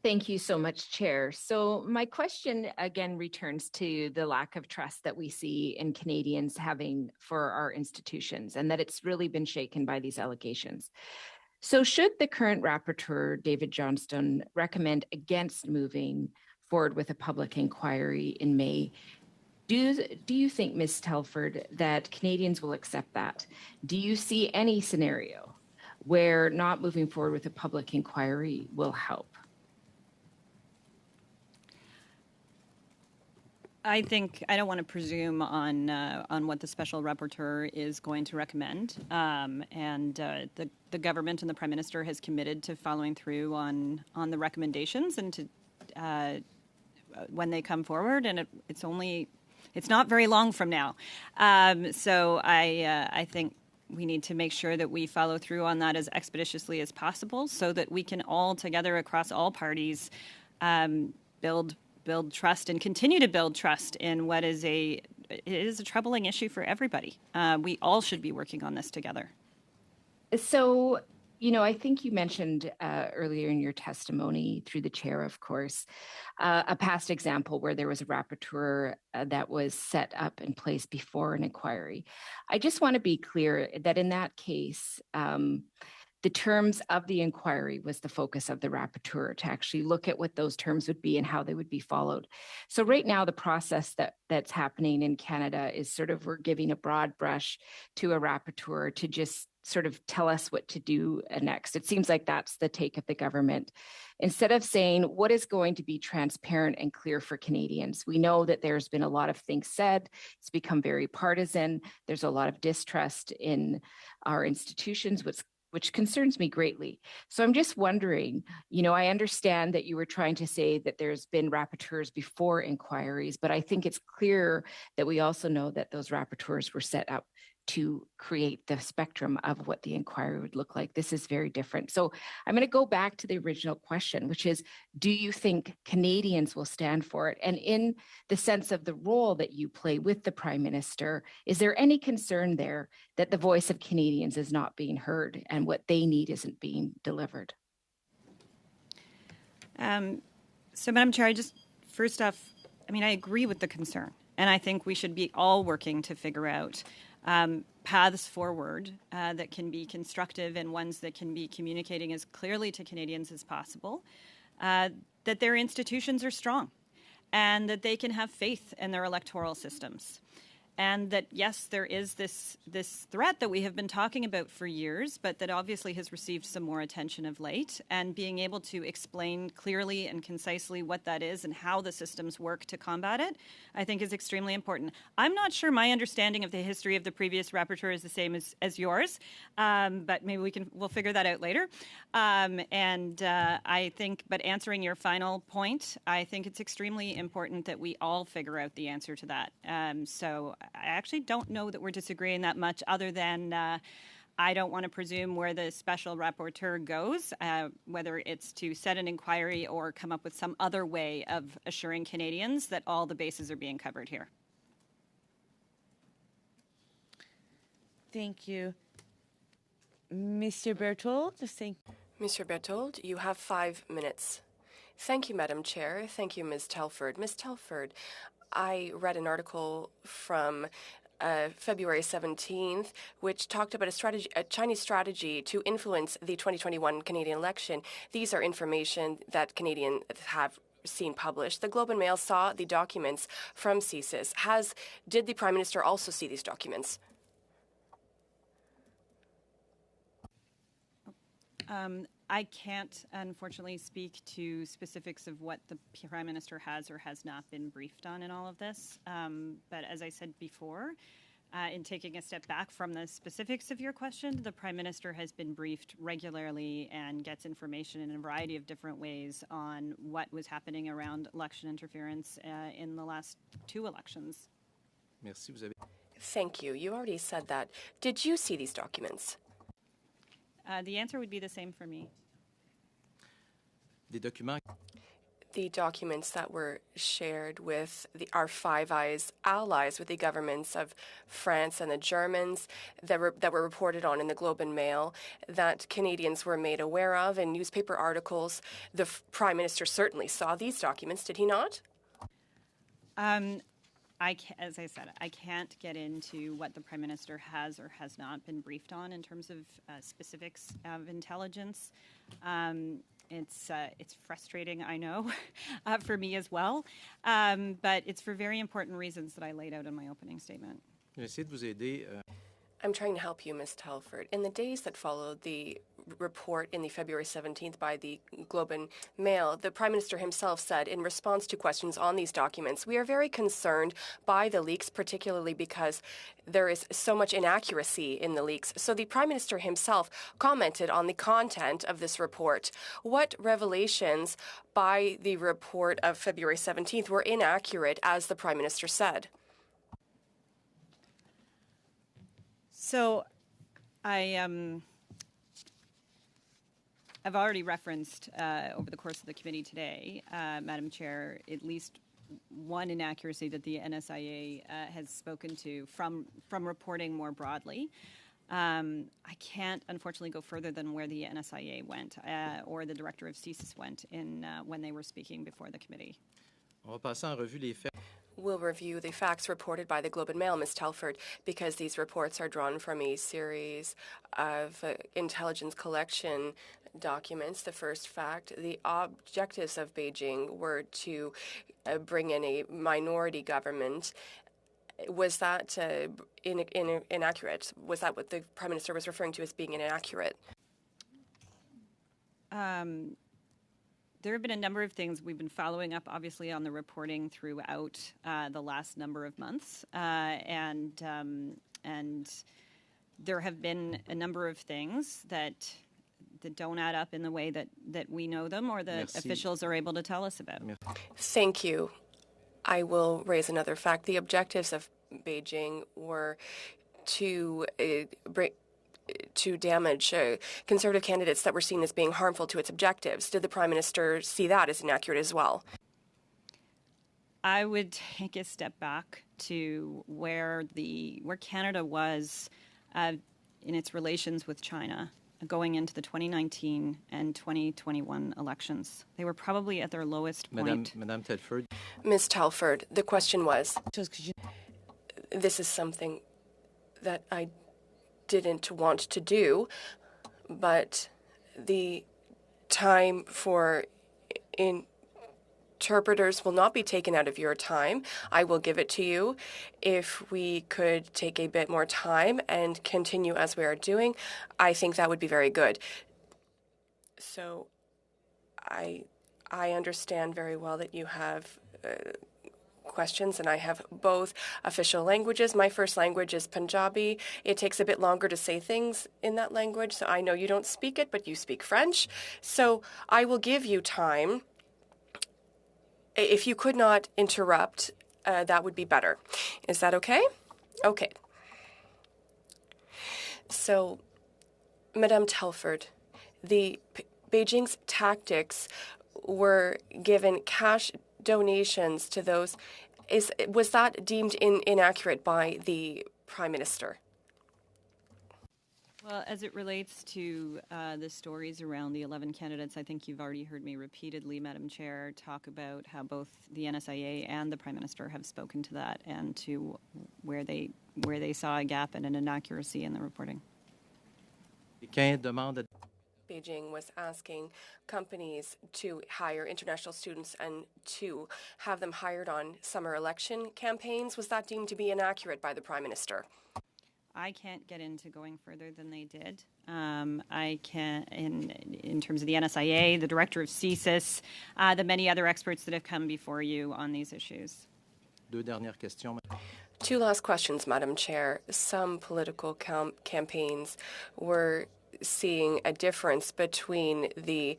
Thank you so much, Chair. So my question again returns to the lack of trust that we see in Canadians having for our institutions, and that it's really been shaken by these allegations. So should the current rapporteur, David Johnston, recommend against moving forward with a public inquiry in May, do you think, Ms. Telford, that Canadians will accept that? Do you see any scenario where not moving forward with a public inquiry will help? I think I don't want to presume on what the special rapporteur is going to recommend, and the government and the Prime Minister has committed to following through on the recommendations and to when they come forward, and it's not very long from now, so I think we need to make sure that we follow through on that as expeditiously as possible, so that we can all together across all parties build trust and continue to build trust in what is a troubling issue for everybody. We all should be working on this together. So, I think you mentioned earlier in your testimony through the chair, of course, a past example where there was a rapporteur that was set up in place before an inquiry. I just want to be clear that in that case, the terms of the inquiry was the focus of the rapporteur to actually look at what those terms would be and how they would be followed. So right now, the process that's happening in Canada is sort of we're giving a broad brush to a rapporteur to just sort of tell us what to do next. It seems like that's the take of the government. Instead of saying what is going to be transparent and clear for Canadians. We know that there's been a lot of things said. It's become very partisan. There's a lot of distrust in our institutions, which concerns me greatly. So I'm just wondering, I understand that you were trying to say that there's been rapporteurs before inquiries, but I think it's clear that we also know that those rapporteurs were set up to create the spectrum of what the inquiry would look like. This is very different. So I'm going to go back to the original question, which is, do you think Canadians will stand for it? And in the sense of the role that you play with the Prime Minister, is there any concern there that the voice of Canadians is not being heard and what they need isn't being delivered? So, Madam Chair, first off, I agree with the concern. And I think we should be all working to figure out paths forward that can be constructive and ones that can be communicating as clearly to Canadians as possible, that their institutions are strong and that they can have faith in their electoral systems. And that, yes, there is this threat that we have been talking about for years, but that obviously has received some more attention of late. And being able to explain clearly and concisely what that is and how the systems work to combat it, I think is extremely important. I'm not sure my understanding of the history of the previous rapporteur is the same as yours, but maybe we'll figure that out later. I think, but answering your final point, I think it's extremely important that we all figure out the answer to that. So I actually don't know that we're disagreeing that much, other than I don't want to presume where the special rapporteur goes, whether it's to set an inquiry or come up with some other way of assuring Canadians that all the bases are being covered here. Thank you. Mr. Berthold, Mr. Berthold, you have 5 minutes. Thank you, Madam Chair. Thank you, Ms. Telford. Ms. Telford, I read an article from February 17th, which talked about a Chinese strategy to influence the 2021 Canadian election. These are information that Canadians have seen published. The Globe and Mail saw the documents from CSIS. Did the Prime Minister also see these documents? I can't, unfortunately, speak to specifics of what the Prime Minister has or has not been briefed on in all of this. But as I said before, in taking a step back from the specifics of your question, the Prime Minister has been briefed regularly and gets information in a variety of different ways on what was happening around election interference in the last 2 elections. Merci, Thank you. You already said that. Did you see these documents? The answer would be the same for me. The documents that were shared with our Five Eyes allies, with the governments of France and the Germans, that were reported on in the Globe and Mail, that Canadians were made aware of in newspaper articles. The Prime Minister certainly saw these documents, did he not? As I said, I can't get into what the Prime Minister has or has not been briefed on in terms of specifics of intelligence. It's frustrating, I know, for me as well, but it's for very important reasons that I laid out in my opening statement. I'm trying to help you, Ms. Telford. In the days that followed the report in the February 17th by the Globe and Mail, the Prime Minister himself said in response to questions on these documents, "We are very concerned by the leaks, particularly because there is so much inaccuracy in the leaks." So the Prime Minister himself commented on the content of this report. What revelations by the report of February 17th were inaccurate, as the Prime Minister said? So I've already referenced over the course of the committee today, Madam Chair, at least one inaccuracy that the NSIA has spoken to from reporting more broadly. I can't, unfortunately, go further than where the NSIA went or the director of CSIS went when they were speaking before the committee. We'll review the facts reported by the Globe and Mail, Ms. Telford, because these reports are drawn from a series of intelligence collection documents. The first fact, the objectives of Beijing were to bring in a minority government. Was that inaccurate? Was that what the Prime Minister was referring to as being inaccurate? There have been a number of things we've been following up, obviously, on the reporting throughout the last number of months, and there have been a number of things that don't add up in the way that we know them or that Merci. officials are able to tell us about. Thank you. I will raise another fact. The objectives of Beijing were to damage Conservative candidates that were seen as being harmful to its objectives. Did the Prime Minister see that as inaccurate as well? I would take a step back to where Canada was in its relations with China going into the 2019 and 2021 elections. They were probably at their lowest point. Madame Telford. Ms. Telford, the question was, this is something that I didn't want to do, but the time for interpreters will not be taken out of your time. I will give it to you. If we could take a bit more time and continue as we are doing, I think that would be very good. So I understand very well that you have questions, and I have both official languages. My first language is Punjabi. It takes a bit longer to say things in that language, so I know you don't speak it, but you speak French. So I will give you time. If you could not interrupt, that would be better. Is that okay? Okay. So, Madame Telford, Beijing's tactics were given cash donations to those. Was that deemed inaccurate by the Prime Minister? Well, as it relates to the stories around the 11 candidates, I think you've already heard me repeatedly, Madam Chair, talk about how both the NSIA and the Prime Minister have spoken to that and to where they saw a gap and an inaccuracy in the reporting. Beijing was asking companies to hire international students and to have them hired on summer election campaigns. Was that deemed to be inaccurate by the Prime Minister? I can't get into going further than they did. I can, in terms of the NSIA, the director of CSIS, the many other experts that have come before you on these issues. Two last questions, Madam Chair. Some political campaigns were seeing a difference between the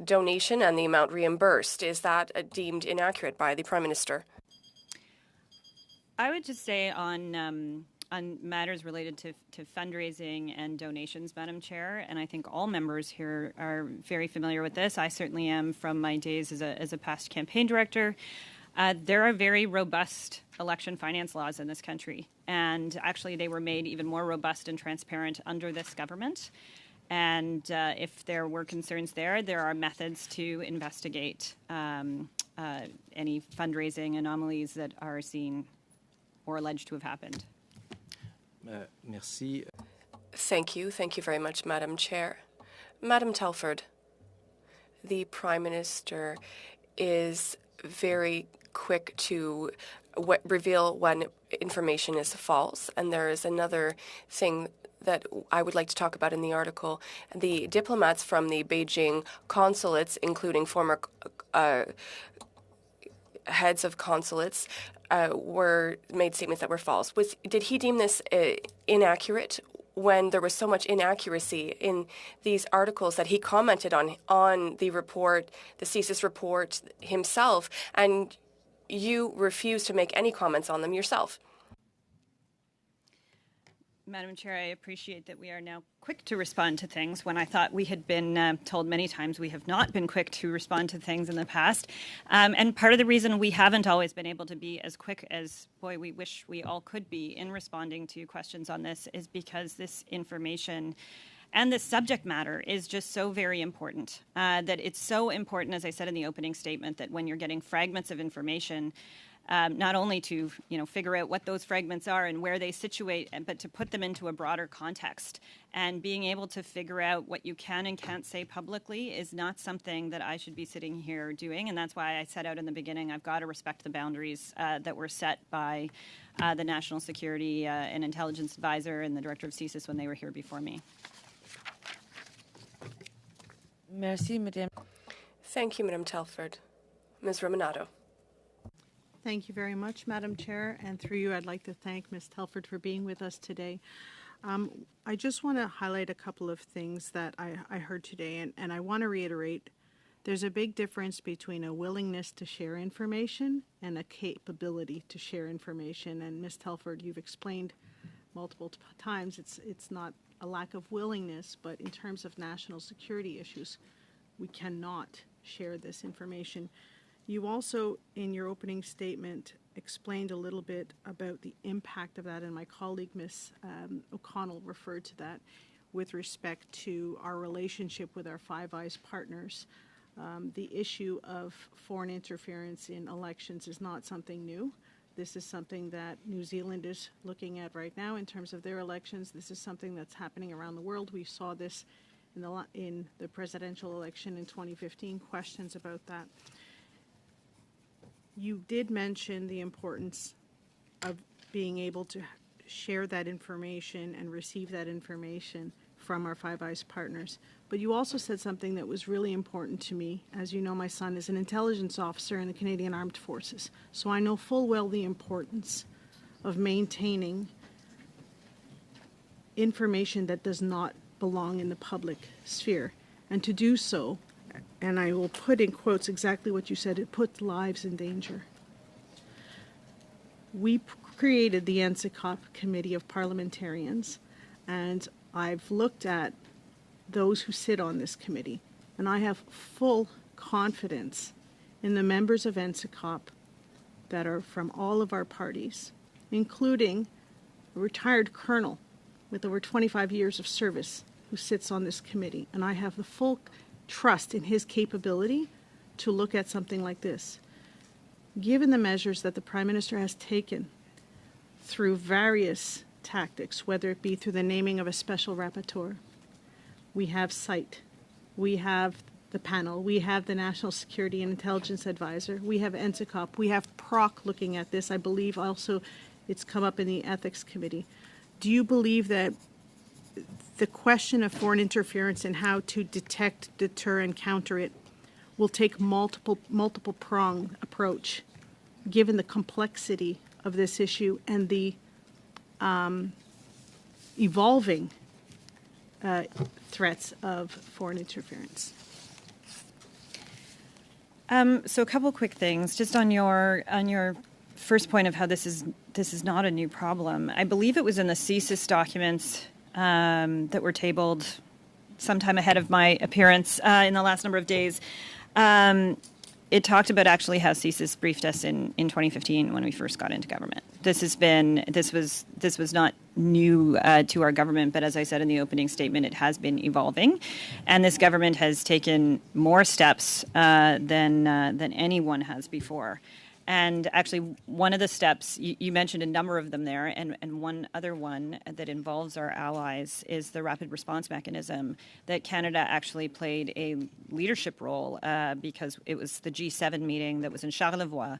donation and the amount reimbursed. Is that deemed inaccurate by the Prime Minister? I would just say on matters related to fundraising and donations, Madam Chair, and I think all members here are very familiar with this. I certainly am from my days as a past campaign director. There are very robust election finance laws in this country, and actually they were made even more robust and transparent under this government. And if there were concerns there are methods to investigate any fundraising anomalies that are seen or alleged to have happened. Merci. Thank you. Thank you very much, Madam Chair. Madam Telford, the Prime Minister is very quick to reveal when information is false. And there is another thing that I would like to talk about in the article. The diplomats from the Beijing consulates, including former heads of consulates, were made statements that were false. Did he deem this inaccurate when there was so much inaccuracy in these articles that he commented on the report, the CSIS report himself, and you refused to make any comments on them yourself? Madam Chair, I appreciate that we are now quick to respond to things when I thought we had been told many times we have not been quick to respond to things in the past. And part of the reason we haven't always been able to be as quick as, boy, we wish we all could be in responding to questions on this is because this information and this subject matter is just so very important, that it's so important, as I said in the opening statement, that when you're getting fragments of information, not only to figure out what those fragments are and where they situate, but to put them into a broader context. And being able to figure out what you can and can't say publicly is not something that I should be sitting here doing. And that's why I set out in the beginning, I've got to respect the boundaries that were set by the National Security and Intelligence Advisor and the Director of CSIS when they were here before me. Merci, Madame. Thank you, Madame Telford. Ms. Romanado. Thank you very much, Madam Chair, and through you, I'd like to thank Ms. Telford for being with us today. I just want to highlight a couple of things that I heard today, and I want to reiterate there's a big difference between a willingness to share information and a capability to share information. And Ms. Telford, you've explained multiple times it's not a lack of willingness, but in terms of national security issues, we cannot share this information. You also, in your opening statement, explained a little bit about the impact of that, and my colleague, Ms. O'Connell, referred to that with respect to our relationship with our Five Eyes partners. The issue of foreign interference in elections is not something new. This is something that New Zealand is looking at right now in terms of their elections. This is something that's happening around the world. We saw this in the presidential election in 2015, questions about that. You did mention the importance of being able to share that information and receive that information from our Five Eyes partners. But you also said something that was really important to me. As you know, my son is an intelligence officer in the Canadian Armed Forces. So I know full well the importance of maintaining information that does not belong in the public sphere. And to do so, and I will put in quotes exactly what you said, it puts lives in danger. We created the NSICOP Committee of Parliamentarians, and I've looked at those who sit on this committee, and I have full confidence in the members of NSICOP that are from all of our parties, including a retired colonel with over 25 years of service who sits on this committee, and I have the full trust in his capability to look at something like this. Given the measures that the Prime Minister has taken through various tactics, whether it be through the naming of a special rapporteur, we have SITE, we have the panel, we have the National Security and Intelligence Advisor, we have NSICOP, we have PROC looking at this. I believe also it's come up in the Ethics Committee. Do you believe that the question of foreign interference and how to detect, deter, and counter it will take multiple prong approach, given the complexity of this issue and the evolving threats of foreign interference? So a couple quick things, just on your first point of how this is not a new problem. I believe it was in the CSIS documents that were tabled sometime ahead of my appearance in the last number of days. It talked about actually how CSIS briefed us in 2015 when we first got into government. This was not new to our government, but as I said in the opening statement, it has been evolving, and this government has taken more steps than anyone has before. And actually, one of the steps, you mentioned a number of them there, and one other one that involves our allies is the rapid response mechanism that Canada actually played a leadership role because it was the G7 meeting that was in Charlevoix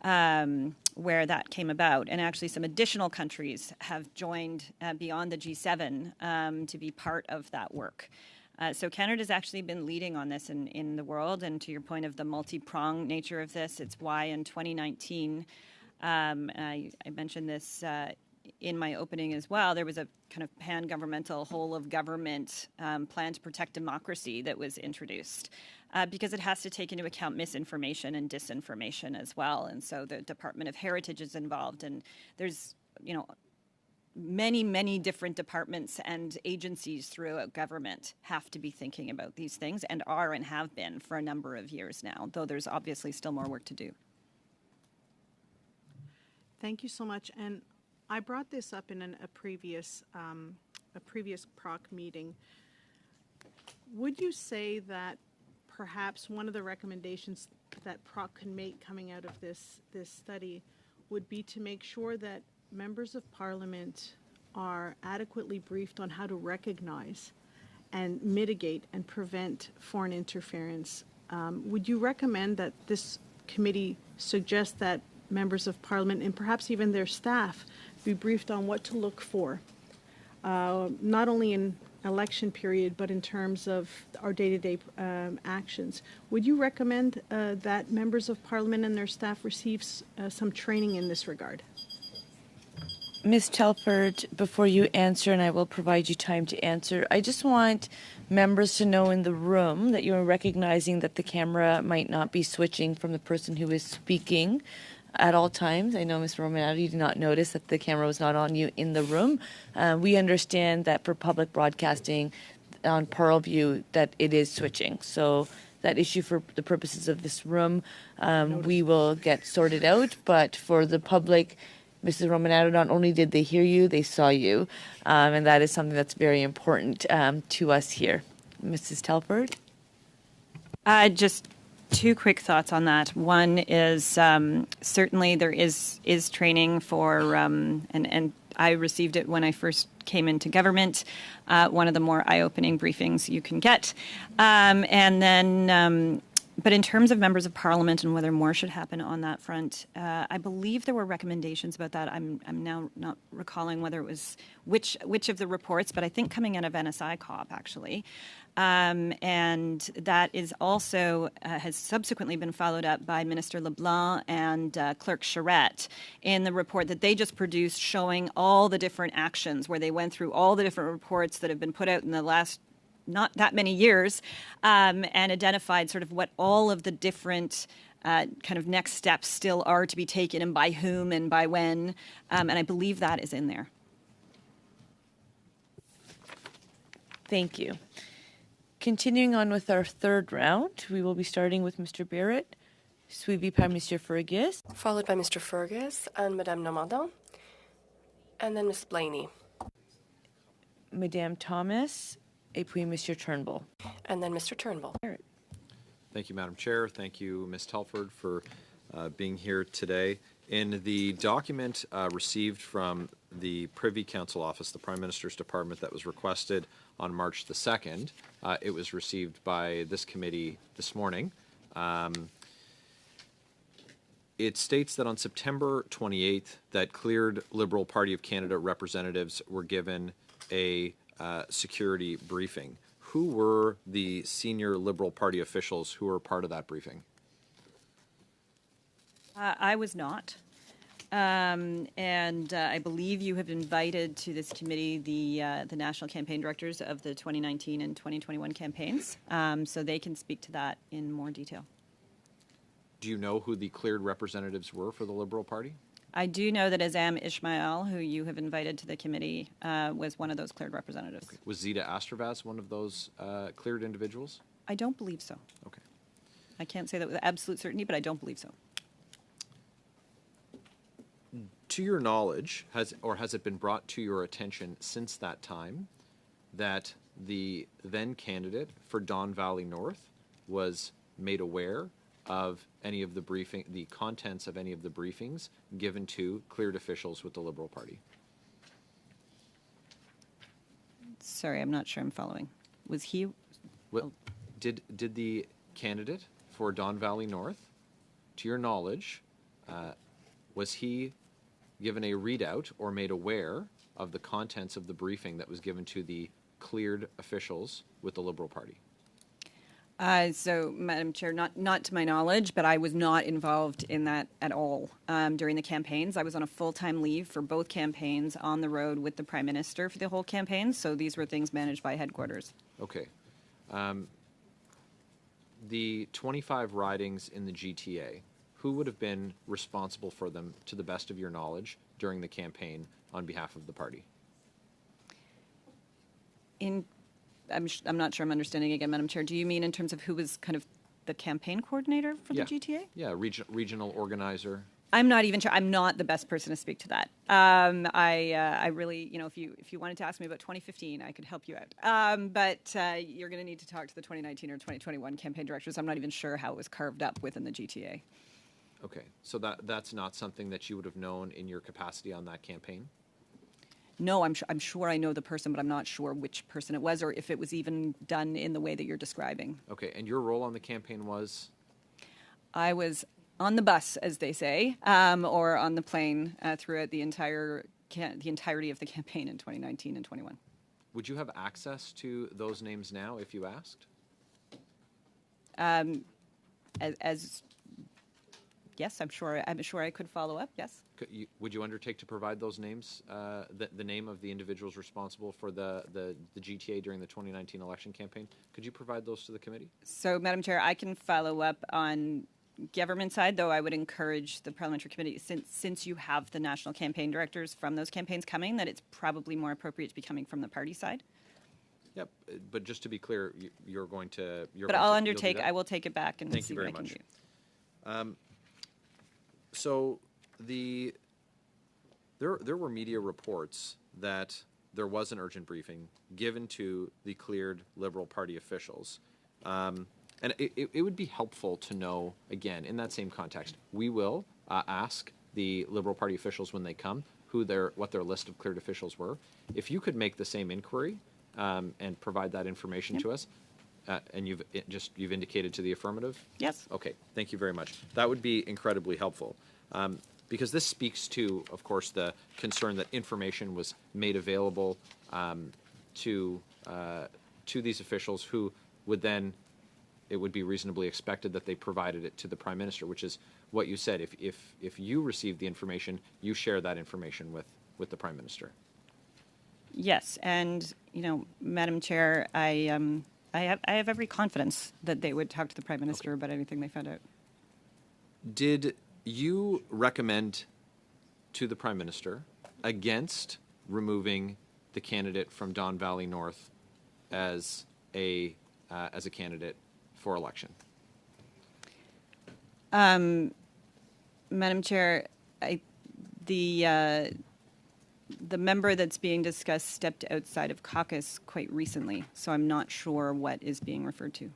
where that came about. And actually some additional countries have joined beyond the G7 to be part of that work. So Canada's actually been leading on this in the world, and to your point of the multi-pronged nature of this, it's why in 2019, I mentioned this in my opening as well, there was a kind of pan-governmental, whole-of-government plan to protect democracy that was introduced because it has to take into account misinformation and disinformation as well. And so the Department of Heritage is involved, and there's, many different departments and agencies throughout government have to be thinking about these things and are and have been for a number of years now, though there's obviously still more work to do. Thank you so much. And I brought this up in a previous PROC meeting. Would you say that perhaps one of the recommendations that PROC can make coming out of this study would be to make sure that members of Parliament are adequately briefed on how to recognize and mitigate and prevent foreign interference? Would you recommend that this committee suggest that members of Parliament and perhaps even their staff be briefed on what to look for, not only in election period, but in terms of our day-to-day actions? Would you recommend that members of Parliament and their staff receive some training in this regard? Ms. Telford, before you answer, and I will provide you time to answer, I just want members to know in the room that you are recognizing that the camera might not be switching from the person who is speaking at all times. I know, Ms. Romano, you did not notice that the camera was not on you in the room. We understand that for public broadcasting on Parleview that it is switching. So that issue for the purposes of this room, we will get sorted out. But for the public, Mrs. Romano, not only did they hear you, they saw you. And that is something that's very important to us here. Mrs. Telford? Just two quick thoughts on that. One is certainly there is training for, and I received it when I first came into government, one of the more eye-opening briefings you can get. And then, but in terms of members of parliament and whether more should happen on that front, I believe there were recommendations about that. I'm now not recalling whether it was which of the reports, but I think coming out of NSI COP actually. And that is also has subsequently been followed up by Minister LeBlanc and Clerk Charette in the report that they just produced showing all the different actions where they went through all the different reports that have been put out in the last not that many years and identified sort of what all of the different kind of next steps still are to be taken and by whom and by when. And I believe that is in there. Thank you. Continuing on with our third round, we will be starting with Mr. Barrett, suivi par Monsieur Fergus. Followed by Mr. Fergus and Madame Normandin, and then Ms. Blaney. Madame Thomas, et puis Monsieur Turnbull. And then Mr. Turnbull. Thank you, Madam Chair. Thank you, Ms. Telford, for being here today. In the document received from the Privy Council Office, the Prime Minister's Department, that was requested on March the 2nd, it was received by this committee this morning. It states that on September 28th, that cleared Liberal Party of Canada representatives were given a security briefing. Who were the senior Liberal Party officials who were part of that briefing? I was not. And I believe you have invited to this committee the national campaign directors of the 2019 and 2021 campaigns, so they can speak to that in more detail. Do you know who the cleared representatives were for the Liberal Party? I do know that Azam Ismail, who you have invited to the committee, was one of those cleared representatives. Okay. Was Zita Astravaz one of those cleared individuals? I don't believe so. Okay. I can't say that with absolute certainty, but I don't believe so. To your knowledge, has it been brought to your attention since that time that the then candidate for Don Valley North was made aware of any of the contents of any of the briefings given to cleared officials with the Liberal Party? Sorry, I'm not sure I'm following. Was he? What, did the candidate for Don Valley North, to your knowledge, was he given a readout or made aware of the contents of the briefing that was given to the cleared officials with the Liberal Party? So, Madam Chair, not to my knowledge, but I was not involved in that at all during the campaigns. I was on a full-time leave for both campaigns on the road with the Prime Minister for the whole campaign, so these were things managed by headquarters. Okay. The 25 ridings in the GTA, who would have been responsible for them, to the best of your knowledge, during the campaign on behalf of the party? I'm not sure I'm understanding again, Madam Chair. Do you mean in terms of who was kind of the campaign coordinator for the GTA? Yeah, regional organizer. I'm not even sure. I'm not the best person to speak to that. I really, if you wanted to ask me about 2015, I could help you out. But you're going to need to talk to the 2019 or 2021 campaign directors. I'm not even sure how it was carved up within the GTA. Okay, so that's not something that you would have known in your capacity on that campaign? No, I'm sure I know the person, but I'm not sure which person it was or if it was even done in the way that you're describing. Okay, and your role on the campaign was? I was on the bus, as they say, or on the plane throughout the entirety of the campaign in 2019 and 21. Would you have access to those names now if you asked? As Yes, I'm sure I could follow up. Yes. Would you undertake to provide those names, the name of the individuals responsible for the GTA during the 2019 election campaign? Could you provide those to the committee? So, Madam Chair, I can follow up on government side, though I would encourage the parliamentary committee, since you have the national campaign directors from those campaigns coming, that it's probably more appropriate to be coming from the party side. Yep, but just to be clear, you're going to... But I'll undertake, I will take it back and Thank see you very what I can much. do. So there were media reports that there was an urgent briefing given to the cleared Liberal Party officials. And it would be helpful to know, again, in that same context, we will ask the Liberal Party officials when they come what their list of cleared officials were. If you could make the same inquiry and provide that information to us, and you've indicated to the affirmative? Yes. Okay, thank you very much. That would be incredibly helpful. Because this speaks to, of course, the concern that information was made available to these officials who would then, it would be reasonably expected that they provided it to the Prime Minister, which is what you said. If you receive the information, you share that information with the Prime Minister. Yes, and, Madam Chair, I have every confidence that they would talk to the Prime Minister about anything they found out. Did you recommend to the Prime Minister against removing the candidate from Don Valley North as a candidate for election? Madam Chair, the member that's being discussed stepped outside of caucus quite recently, so I'm not sure what is being referred to.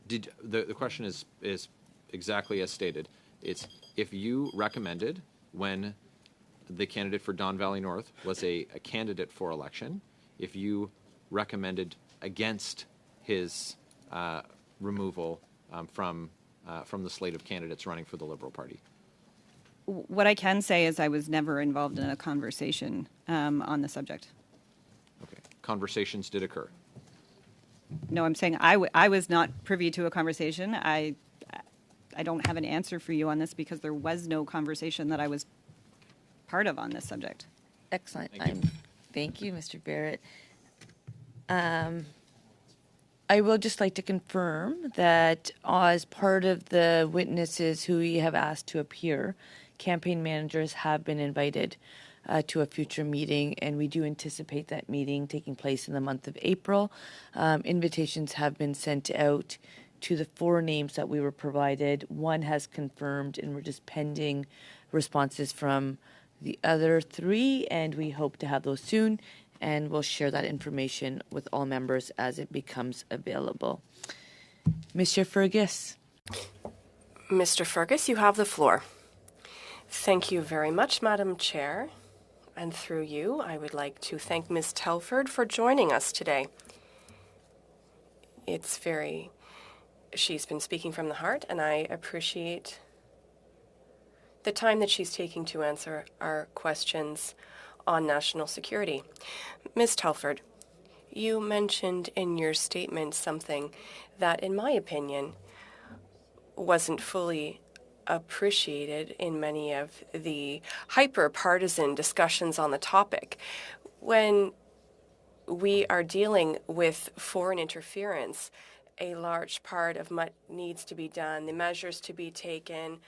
The question is exactly as stated. It's if you recommended when the candidate for Don Valley North was a candidate for election, if you recommended against his removal from the slate of candidates running for the Liberal Party. What I can say is I was never involved in a conversation on the subject. Okay. Conversations did occur. No, I'm saying I was not privy to a conversation. I don't have an answer for you on this because there was no conversation that I was part of on this subject. Excellent. Thank you. Thank you, Mr. Barrett. I will just like to confirm that as part of the witnesses who we have asked to appear, campaign managers have been invited to a future meeting, and we do anticipate that meeting taking place in the month of April. Invitations have been sent out to the 4 names that we were provided. 1 has confirmed, and we're just pending responses from the other 3, and we hope to have those soon, and we'll share that information with all members as it becomes available. Mr. Fergus. Mr. Fergus, you have the floor. Thank you very much, Madam Chair. And through you, I would like to thank Ms. Telford for joining us today. She's been speaking from the heart, and I appreciate the time that she's taking to answer our questions on national security. Ms. Telford, you mentioned in your statement something that, in my opinion, wasn't fully appreciated in many of the hyper-partisan discussions on the topic. When we are dealing with foreign interference, a large part of what needs to be done, the measures to be taken,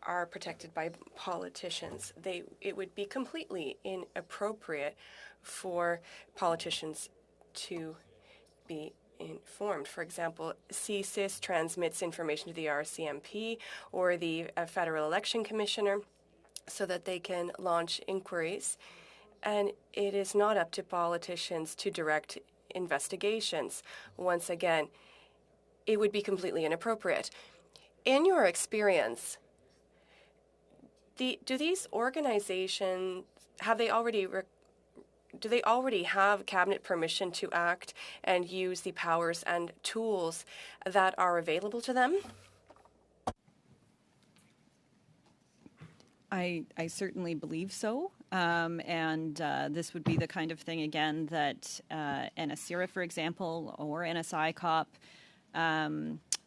are protected by politicians. It would be completely inappropriate for politicians to be informed. For example, CSIS transmits information to the RCMP or the Federal Election Commissioner so that they can launch inquiries. And it is not up to politicians to direct investigations. Once again, it would be completely inappropriate. In your experience, do these organizations, do they already have cabinet permission to act and use the powers and tools that are available to them? I certainly believe so. And this would be the kind of thing, again, that NSIRA, for example, or NSI COP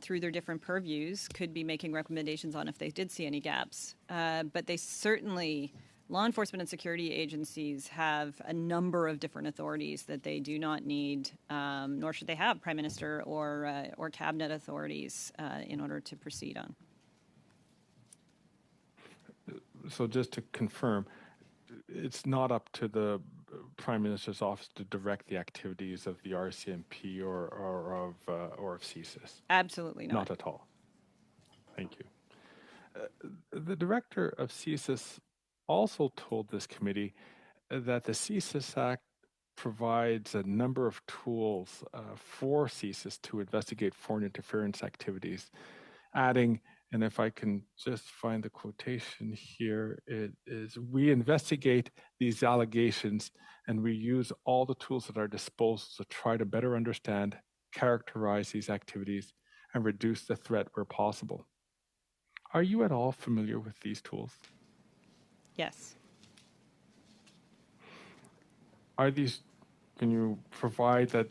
through their different purviews, could be making recommendations on if they did see any gaps. But they certainly, law enforcement and security agencies have a number of different authorities that they do not need, nor should they have Prime Minister or cabinet authorities in order to proceed on. So just to confirm, it's not up to the Prime Minister's office to direct the activities of the RCMP or of CSIS? Absolutely not. Not at all. Thank you. The director of CSIS also told this committee that the CSIS Act provides a number of tools for CSIS to investigate foreign interference activities, adding, and if I can just find the quotation here, it is, we investigate these allegations and we use all the tools at our disposal to try to better understand, characterize these activities, and reduce the threat where possible. Are you at all familiar with these tools? Yes. Are these, can you provide that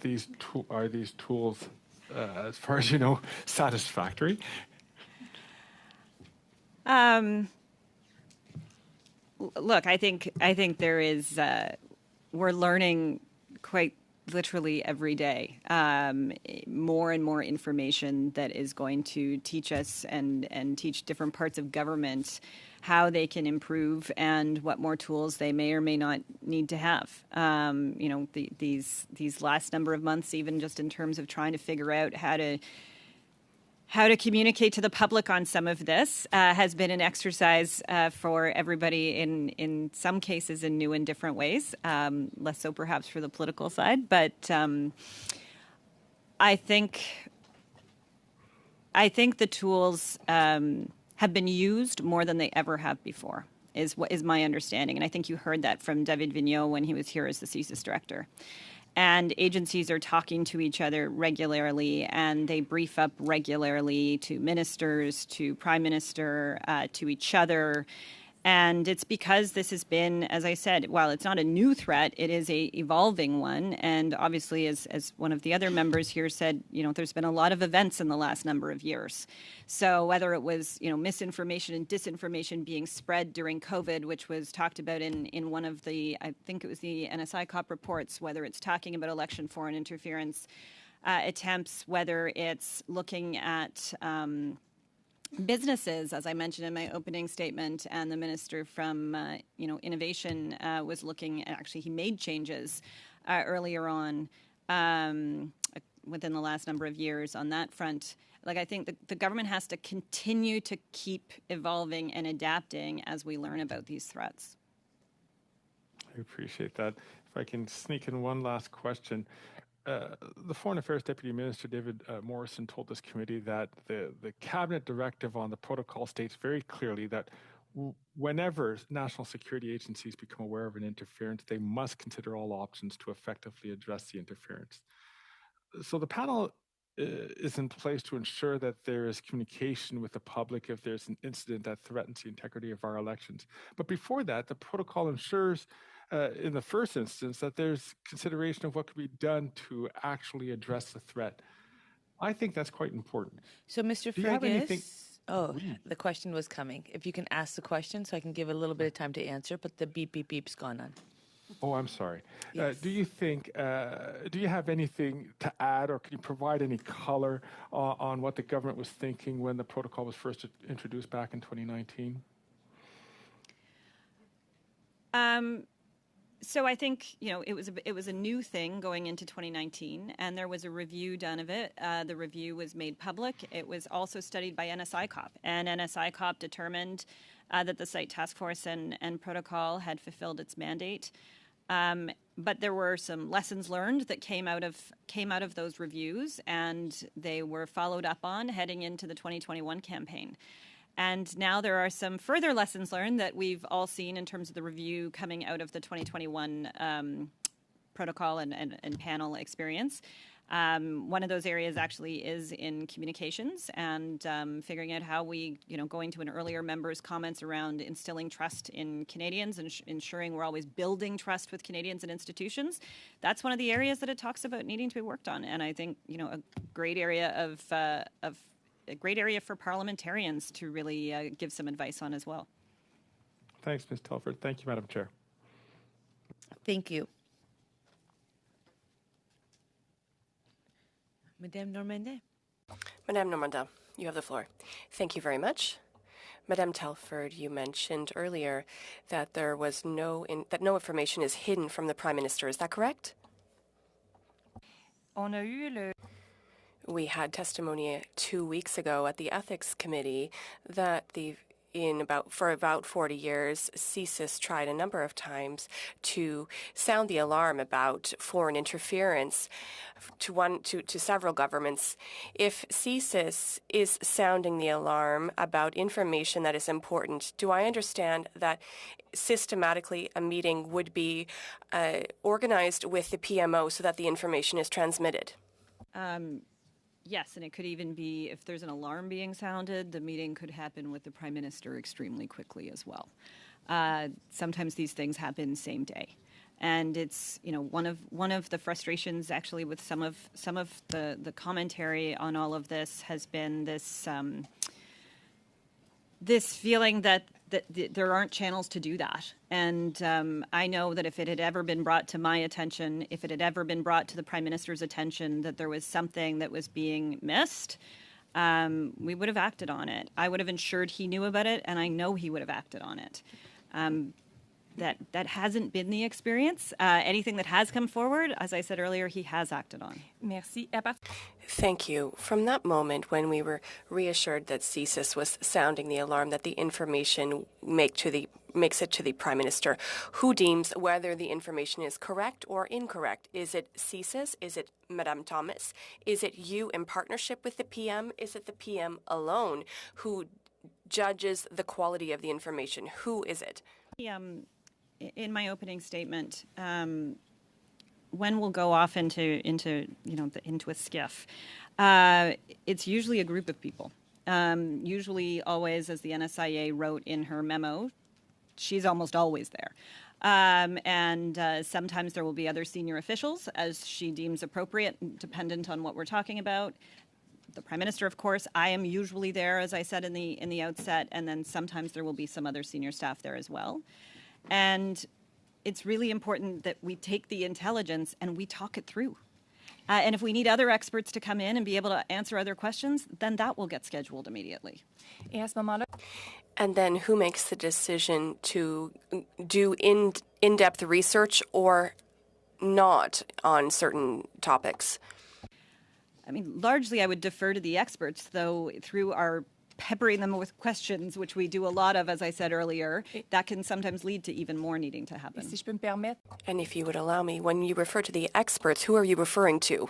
are these tools, as far as you know, satisfactory? Look, I think there is. We're learning quite literally every day more and more information that is going to teach us and teach different parts of government how they can improve and what more tools they may or may not need to have. These last number of months, even just in terms of trying to figure out how to communicate to the public on some of this has been an exercise for everybody in some cases in new and different ways, less so perhaps for the political side. But I think the tools have been used more than they ever have before, is my understanding. And I think you heard that from David Vigneault when he was here as the CSIS director. And agencies are talking to each other regularly, and they brief up regularly to ministers, to Prime Minister, to each other. And it's because this has been, as I said, while it's not a new threat, it is a evolving one. And obviously, as one of the other members here said, there's been a lot of events in the last number of years. So whether it was, misinformation and disinformation being spread during COVID, which was talked about in one of the, I think it was the NSI COP reports, whether it's talking about election foreign interference attempts, whether it's looking at businesses, as I mentioned in my opening statement, and the minister from innovation was looking at, actually he made changes earlier on within the last number of years on that front. Like, I think the government has to continue to keep evolving and adapting as we learn about these threats. I appreciate that. If I can sneak in one last question. The Foreign Affairs Deputy Minister, David Morrison, told this committee that the cabinet directive on the protocol states very clearly that whenever national security agencies become aware of an interference, they must consider all options to effectively address the interference. So the panel is in place to ensure that there is communication with the public if there's an incident that threatens the integrity of our elections. But before that, the protocol ensures in the first instance that there's consideration of what could be done to actually address the threat. I think that's quite important. So, Mr. Fergus, the question was coming. If you can ask the question so I can give a little bit of time to answer, but the beep, beep, beep's gone on. Oh, I'm sorry. Yes. Do you have anything to add, or can you provide any color on what the government was thinking when the protocol was first introduced back in 2019? So I think, it was a new thing going into 2019, and there was a review done of it. The review was made public. It was also studied by NSI COP, and NSI COP determined that the Site Task Force and protocol had fulfilled its mandate. But there were some lessons learned that came out of those reviews, and they were followed up on heading into the 2021 campaign. And now there are some further lessons learned that we've all seen in terms of the review coming out of the 2021 protocol and panel experience. One of those areas actually is in communications and figuring out how we, going to an earlier member's comments around instilling trust in Canadians and ensuring we're always building trust with Canadians and institutions. That's one of the areas that it talks about needing to be worked on. And I think, a great area of great area for parliamentarians to really give some advice on as well. Thanks, Ms. Telford. Thank you, Madam Chair. Thank you. Madame Normandin. Madame Normandin, you have the floor. Thank you very much. Madame Telford, you mentioned earlier that there was no information is hidden from the Prime Minister. Is that correct? We had testimony 2 weeks ago at the Ethics Committee that for about 40 years, CSIS tried a number of times to sound the alarm about foreign interference to several governments. If CSIS is sounding the alarm about information that is important, do I understand that systematically a meeting would be organized with the PMO so that the information is transmitted? Yes, and it could even be, if there's an alarm being sounded, the meeting could happen with the Prime Minister extremely quickly as well. Sometimes these things happen same day. And it's, one of the frustrations actually with some of the commentary on all of this has been this this feeling that there aren't channels to do that. And I know that if it had ever been brought to my attention, if it had ever been brought to the Prime Minister's attention that there was something that was being missed, we would have acted on it. I would have ensured he knew about it, and I know he would have acted on it. That hasn't been the experience. Anything that has come forward, as I said earlier, he has acted on. Merci. Thank you. From that moment when we were reassured that CSIS was sounding the alarm that the information makes it to the Prime Minister, who deems whether the information is correct or incorrect? Is it CSIS? Is it Madame Thomas? Is it you in partnership with the PM? Is it the PM alone who judges the quality of the information? Who is it? In my opening statement, when we'll go off into a skiff, it's usually a group of people. Usually, always, as the NSIA wrote in her memo, she's almost always there. And sometimes there will be other senior officials, as she deems appropriate, dependent on what we're talking about. The Prime Minister, of course. I am usually there, as I said in the outset, and then sometimes there will be some other senior staff there as well. And it's really important that we take the intelligence and we talk it through. And if we need other experts to come in and be able to answer other questions, then that will get scheduled immediately. And then who makes the decision to do in-depth research or not on certain topics? I mean, largely I would defer to the experts, though, through our peppering them with questions, which we do a lot of, as I said earlier, that can sometimes lead to even more needing to happen. And if you would allow me, when you refer to the experts, who are you referring to?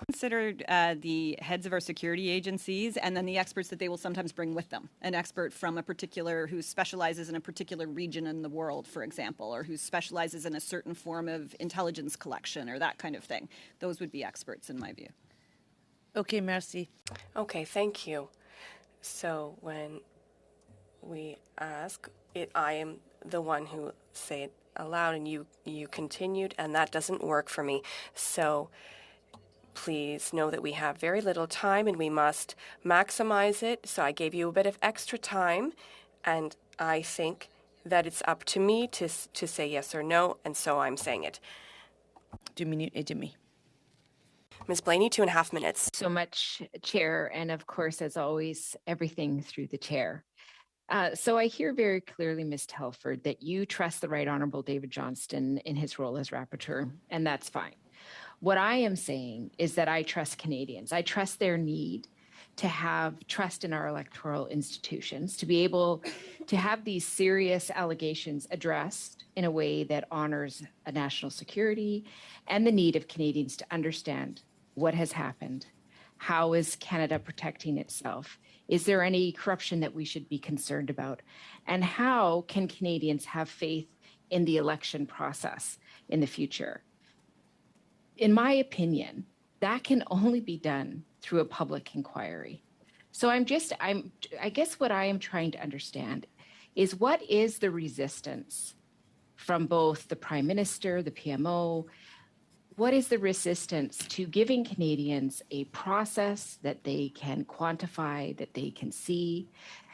Considered the heads of our security agencies and then the experts that they will sometimes bring with them. An expert from a particular, who specializes in a particular region in the world, for example, or who specializes in a certain form of intelligence collection or that kind of thing. Those would be experts in my view. Okay, merci. Okay, thank you. So when we ask it, I am the one who say it aloud, and you continued, and that doesn't work for me. So please know that we have very little time, and we must maximize it. So I gave you a bit of extra time, and I think that it's up to me to say yes or no, and so I'm saying it. 2 minutes et demi. Ms. Blaney, 2.5 minutes. So much, Chair, and of course, as always, everything through the Chair. So I hear very clearly, Ms. Telford, that you trust the Right Honourable David Johnston in his role as rapporteur, and that's fine. What I am saying is that I trust Canadians. I trust their need to have trust in our electoral institutions, to be able to have these serious allegations addressed in a way that honors a national security and the need of Canadians to understand what has happened. How is Canada protecting itself? Is there any corruption that we should be concerned about? And how can Canadians have faith in the election process in the future? In my opinion, that can only be done through a public inquiry. So I guess what I am trying to understand is, what is the resistance from both the Prime Minister, the PMO? what is the resistance to giving Canadians a process that they can quantify, that they can see,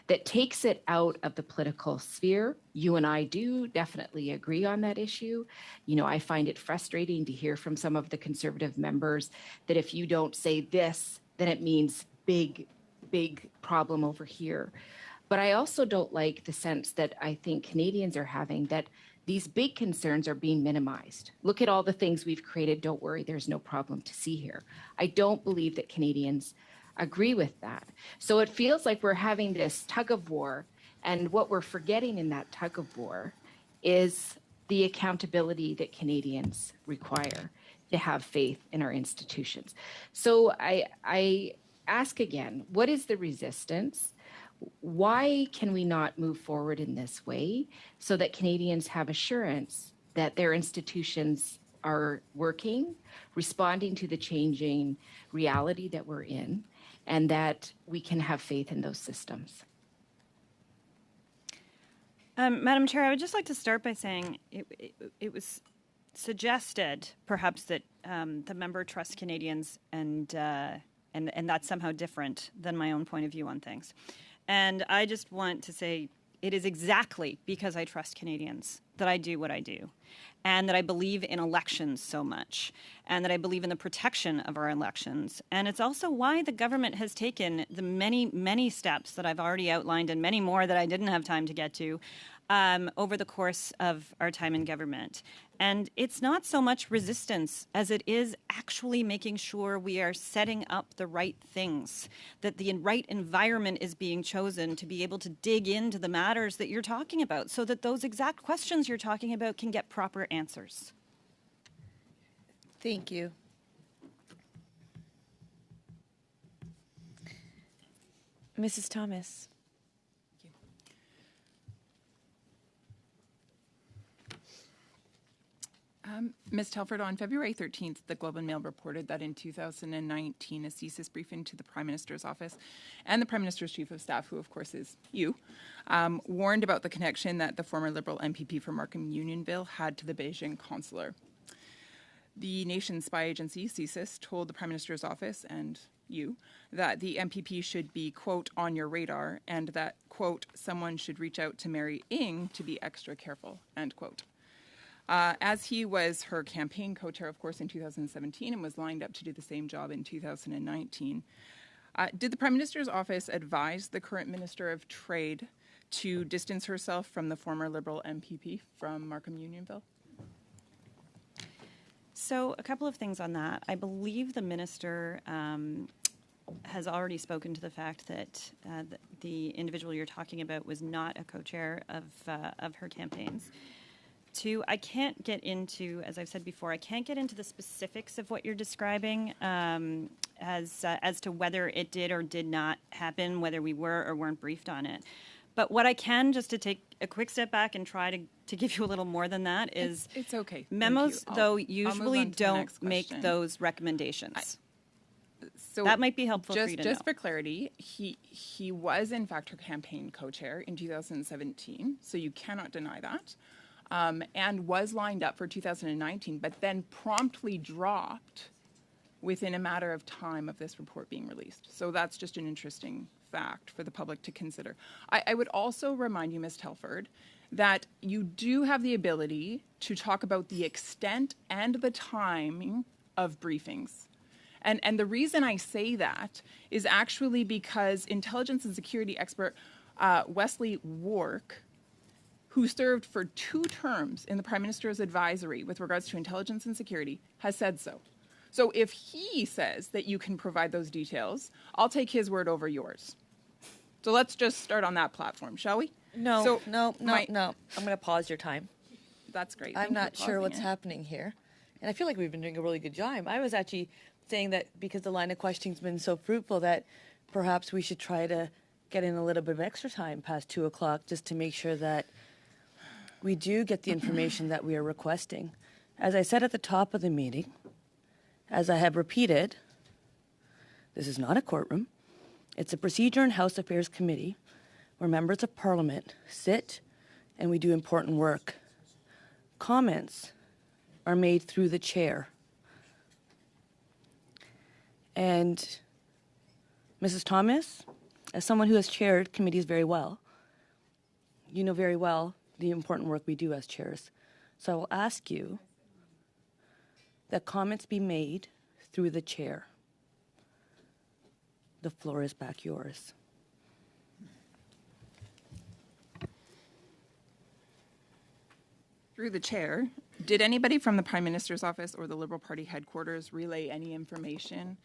that takes it out of the political sphere? You and I do definitely agree on that issue. You know, I find it frustrating to hear from some of the Conservative members that if you don't say this, then it means big problem over here. But I also don't like the sense that I think Canadians are having that these big concerns are being minimized. Look at all the things we've created. Don't worry, there's no problem to see here. I don't believe that Canadians agree with that. So it feels like we're having this tug of war, and what we're forgetting in that tug of war is the accountability that Canadians require to have faith in our institutions. So I ask again, what is the resistance? Why can we not move forward in this way so that Canadians have assurance that their institutions are working, responding to the changing reality that we're in, and that we can have faith in those systems? Madam Chair, I would just like to start by saying it was suggested, perhaps, that the member trusts Canadians, and that's somehow different than my own point of view on things. And I just want to say it is exactly because I trust Canadians that I do what I do, and that I believe in elections so much, and that I believe in the protection of our elections. And it's also why the government has taken the many, many steps that I've already outlined, and many more that I didn't have time to get to, over the course of our time in government. And it's not so much resistance as it is actually making sure we are setting up the right things, that the right environment is being chosen to be able to dig into the matters that you're talking about, so that those exact questions you're talking about can get proper answers. Thank you. Mrs. Thomas. Ms. Telford, on February 13th, the Globe and Mail reported that in 2019, a CSIS briefing to the Prime Minister's office and the Prime Minister's Chief of Staff, who of course is you, warned about the connection that the former Liberal MPP from Markham Unionville had to the Beijing consular. The nation's spy agency, CSIS, told the Prime Minister's office and you that the MPP should be, quote, on your radar, and that, quote, someone should reach out to Mary Ng to be extra careful, end quote. As he was her campaign co-chair, of course, in 2017 and was lined up to do the same job in 2019, did the Prime Minister's office advise the current Minister of Trade to distance herself from the former Liberal MPP from Markham Unionville? So a couple of things on that. I believe the Minister has already spoken to the fact that the individual you're talking about was not a co-chair of her campaigns. Two, I can't get into, as I've said before, I can't get into the specifics of what you're describing as to whether it did or did not happen, whether we were or weren't briefed on it. But what I can, just to take a quick step back and try to give you a little more than that, is it's okay. Memos, though, usually don't make those recommendations. So that might be helpful for you to know. Just for clarity, he was in fact her campaign co-chair in 2017, so you cannot deny that. And was lined up for 2019, but then promptly dropped within a matter of time of this report being released. So that's just an interesting fact for the public to consider. I would also remind you, Ms. Telford, that you do have the ability to talk about the extent and the timing of briefings. And the reason I say that is actually because intelligence and security expert Wesley Wark, who served for 2 terms in the Prime Minister's advisory with regards to intelligence and security, has said so. So if he says that you can provide those details, I'll take his word over yours. So let's just start on that platform, shall we? No. I'm going to pause your time. That's great. I'm not sure what's happening here. And I feel like we've been doing a really good job. I was actually saying that because the line of questioning's been so fruitful that perhaps we should try to get in a little bit of extra time past 2 o'clock just to make sure that we do get the information that we are requesting. As I said at the top of the meeting, as I have repeated, this is not a courtroom. It's a Procedure and House Affairs Committee where members of Parliament sit and we do important work. Comments are made through the chair And Mrs. Thomas, as someone who has chaired committees very well, you know very well the important work we do as chairs. So I will ask you that comments be made through the chair. The floor is back yours. Through the chair, did anybody from the Prime Minister's office or the Liberal Party headquarters relay any information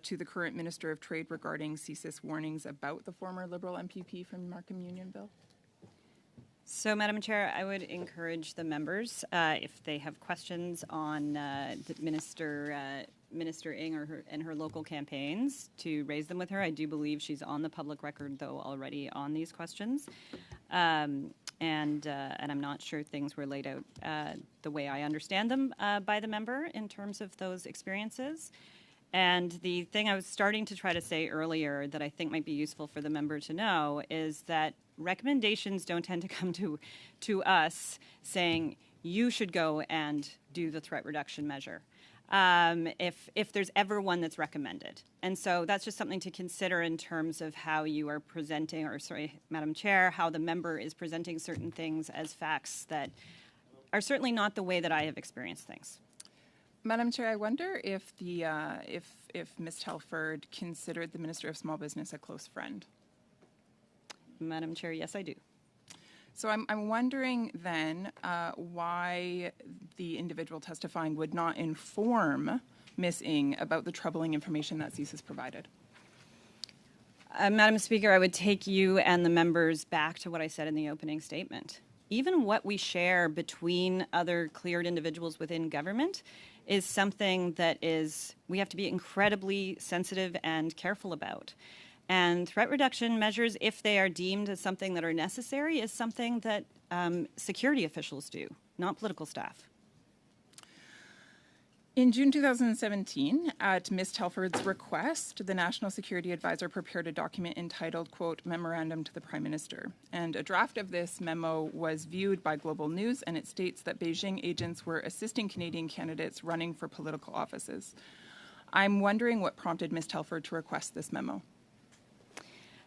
to the current Minister of Trade regarding CSIS warnings about the former Liberal MPP from Markham Unionville? So, Madam Chair, I would encourage the members, if they have questions on Minister Ng and her local campaigns, to raise them with her. I do believe she's on the public record, though, already on these questions. And I'm not sure things were laid out the way I understand them by the member in terms of those experiences. And the thing I was starting to try to say earlier that I think might be useful for the member to know is that recommendations don't tend to come to us saying you should go and do the threat reduction measure if there's ever one that's recommended. And so that's just something to consider in terms of how you are presenting, or sorry, Madam Chair, how the member is presenting certain things as facts that are certainly not the way that I have experienced things. Madam Chair, I wonder if the if Ms. Telford considered the Minister of Small Business a close friend. Madam Chair, yes, I do. So I'm wondering then why the individual testifying would not inform Ms. Ng about the troubling information that CSIS provided. Madam Speaker, I would take you and the members back to what I said in the opening statement. Even what we share between other cleared individuals within government is something that we have to be incredibly sensitive and careful about. And threat reduction measures, if they are deemed as something that are necessary, is something that security officials do, not political staff. In June 2017, at Ms. Telford's request, the National Security Advisor prepared a document entitled, quote, Memorandum to the Prime Minister. And a draft of this memo was viewed by Global News, and it states that Beijing agents were assisting Canadian candidates running for political offices. I'm wondering what prompted Ms. Telford to request this memo.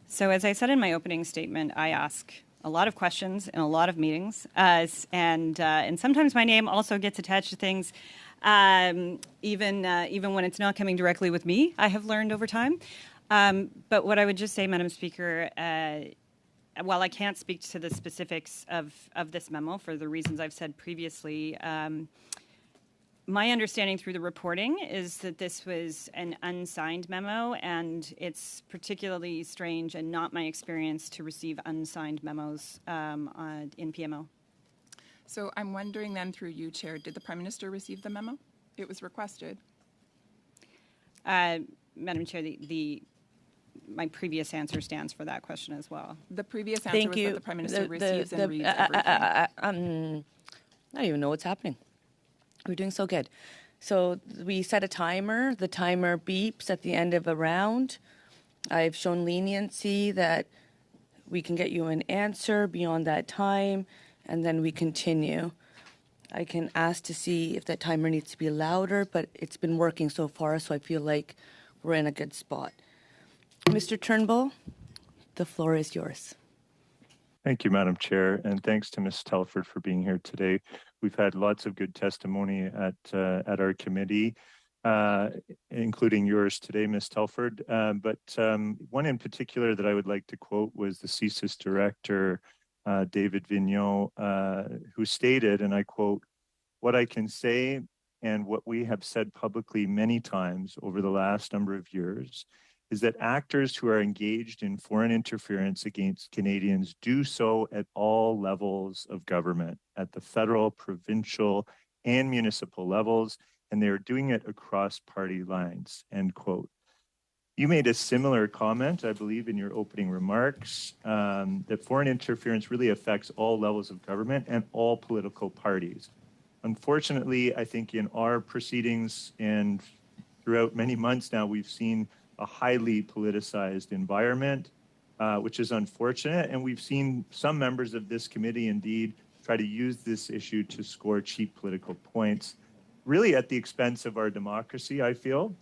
So as I said in my opening statement, I ask a lot of questions in a lot of meetings, and sometimes my name also gets attached to things, even when it's not coming directly with me, I have learned over time. But what I would just say, Madam Speaker, while I can't speak to the specifics of this memo for the reasons I've said previously, my understanding through the reporting is that this was an unsigned memo, and it's particularly strange and not my experience to receive unsigned memos in PMO. So I'm wondering then, through you, Chair, did the Prime Minister receive the memo? It was requested. Madam Chair, my previous answer stands for that question as well. The previous answer was that the Prime Minister receives and reads everything. I don't even know what's happening. We're doing so good. So we set a timer. The timer beeps at the end of a round. I've shown leniency that we can get you an answer beyond that time, and then we continue. I can ask to see if that timer needs to be louder, but it's been working so far, so I feel like we're in a good spot. Mr. Turnbull, the floor is yours. Thank you, Madam Chair, and thanks to Ms. Telford for being here today. We've had lots of good testimony at our committee, including yours today, Ms. Telford. But one in particular that I would like to quote was the CSIS director, David Vigneault, who stated, and I quote, "What I can say and what we have said publicly many times over the last number of years is that actors who are engaged in foreign interference against Canadians do so at all levels of government, at the federal, provincial, and municipal levels, and they are doing it across party lines," end quote. You made a similar comment, I believe, in your opening remarks, that foreign interference really affects all levels of government and all political parties. Unfortunately, I think in our proceedings and throughout many months now, we've seen a highly politicized environment, which is unfortunate. And we've seen some members of this committee indeed try to use this issue to score cheap political points, really at the expense of our democracy, I feel.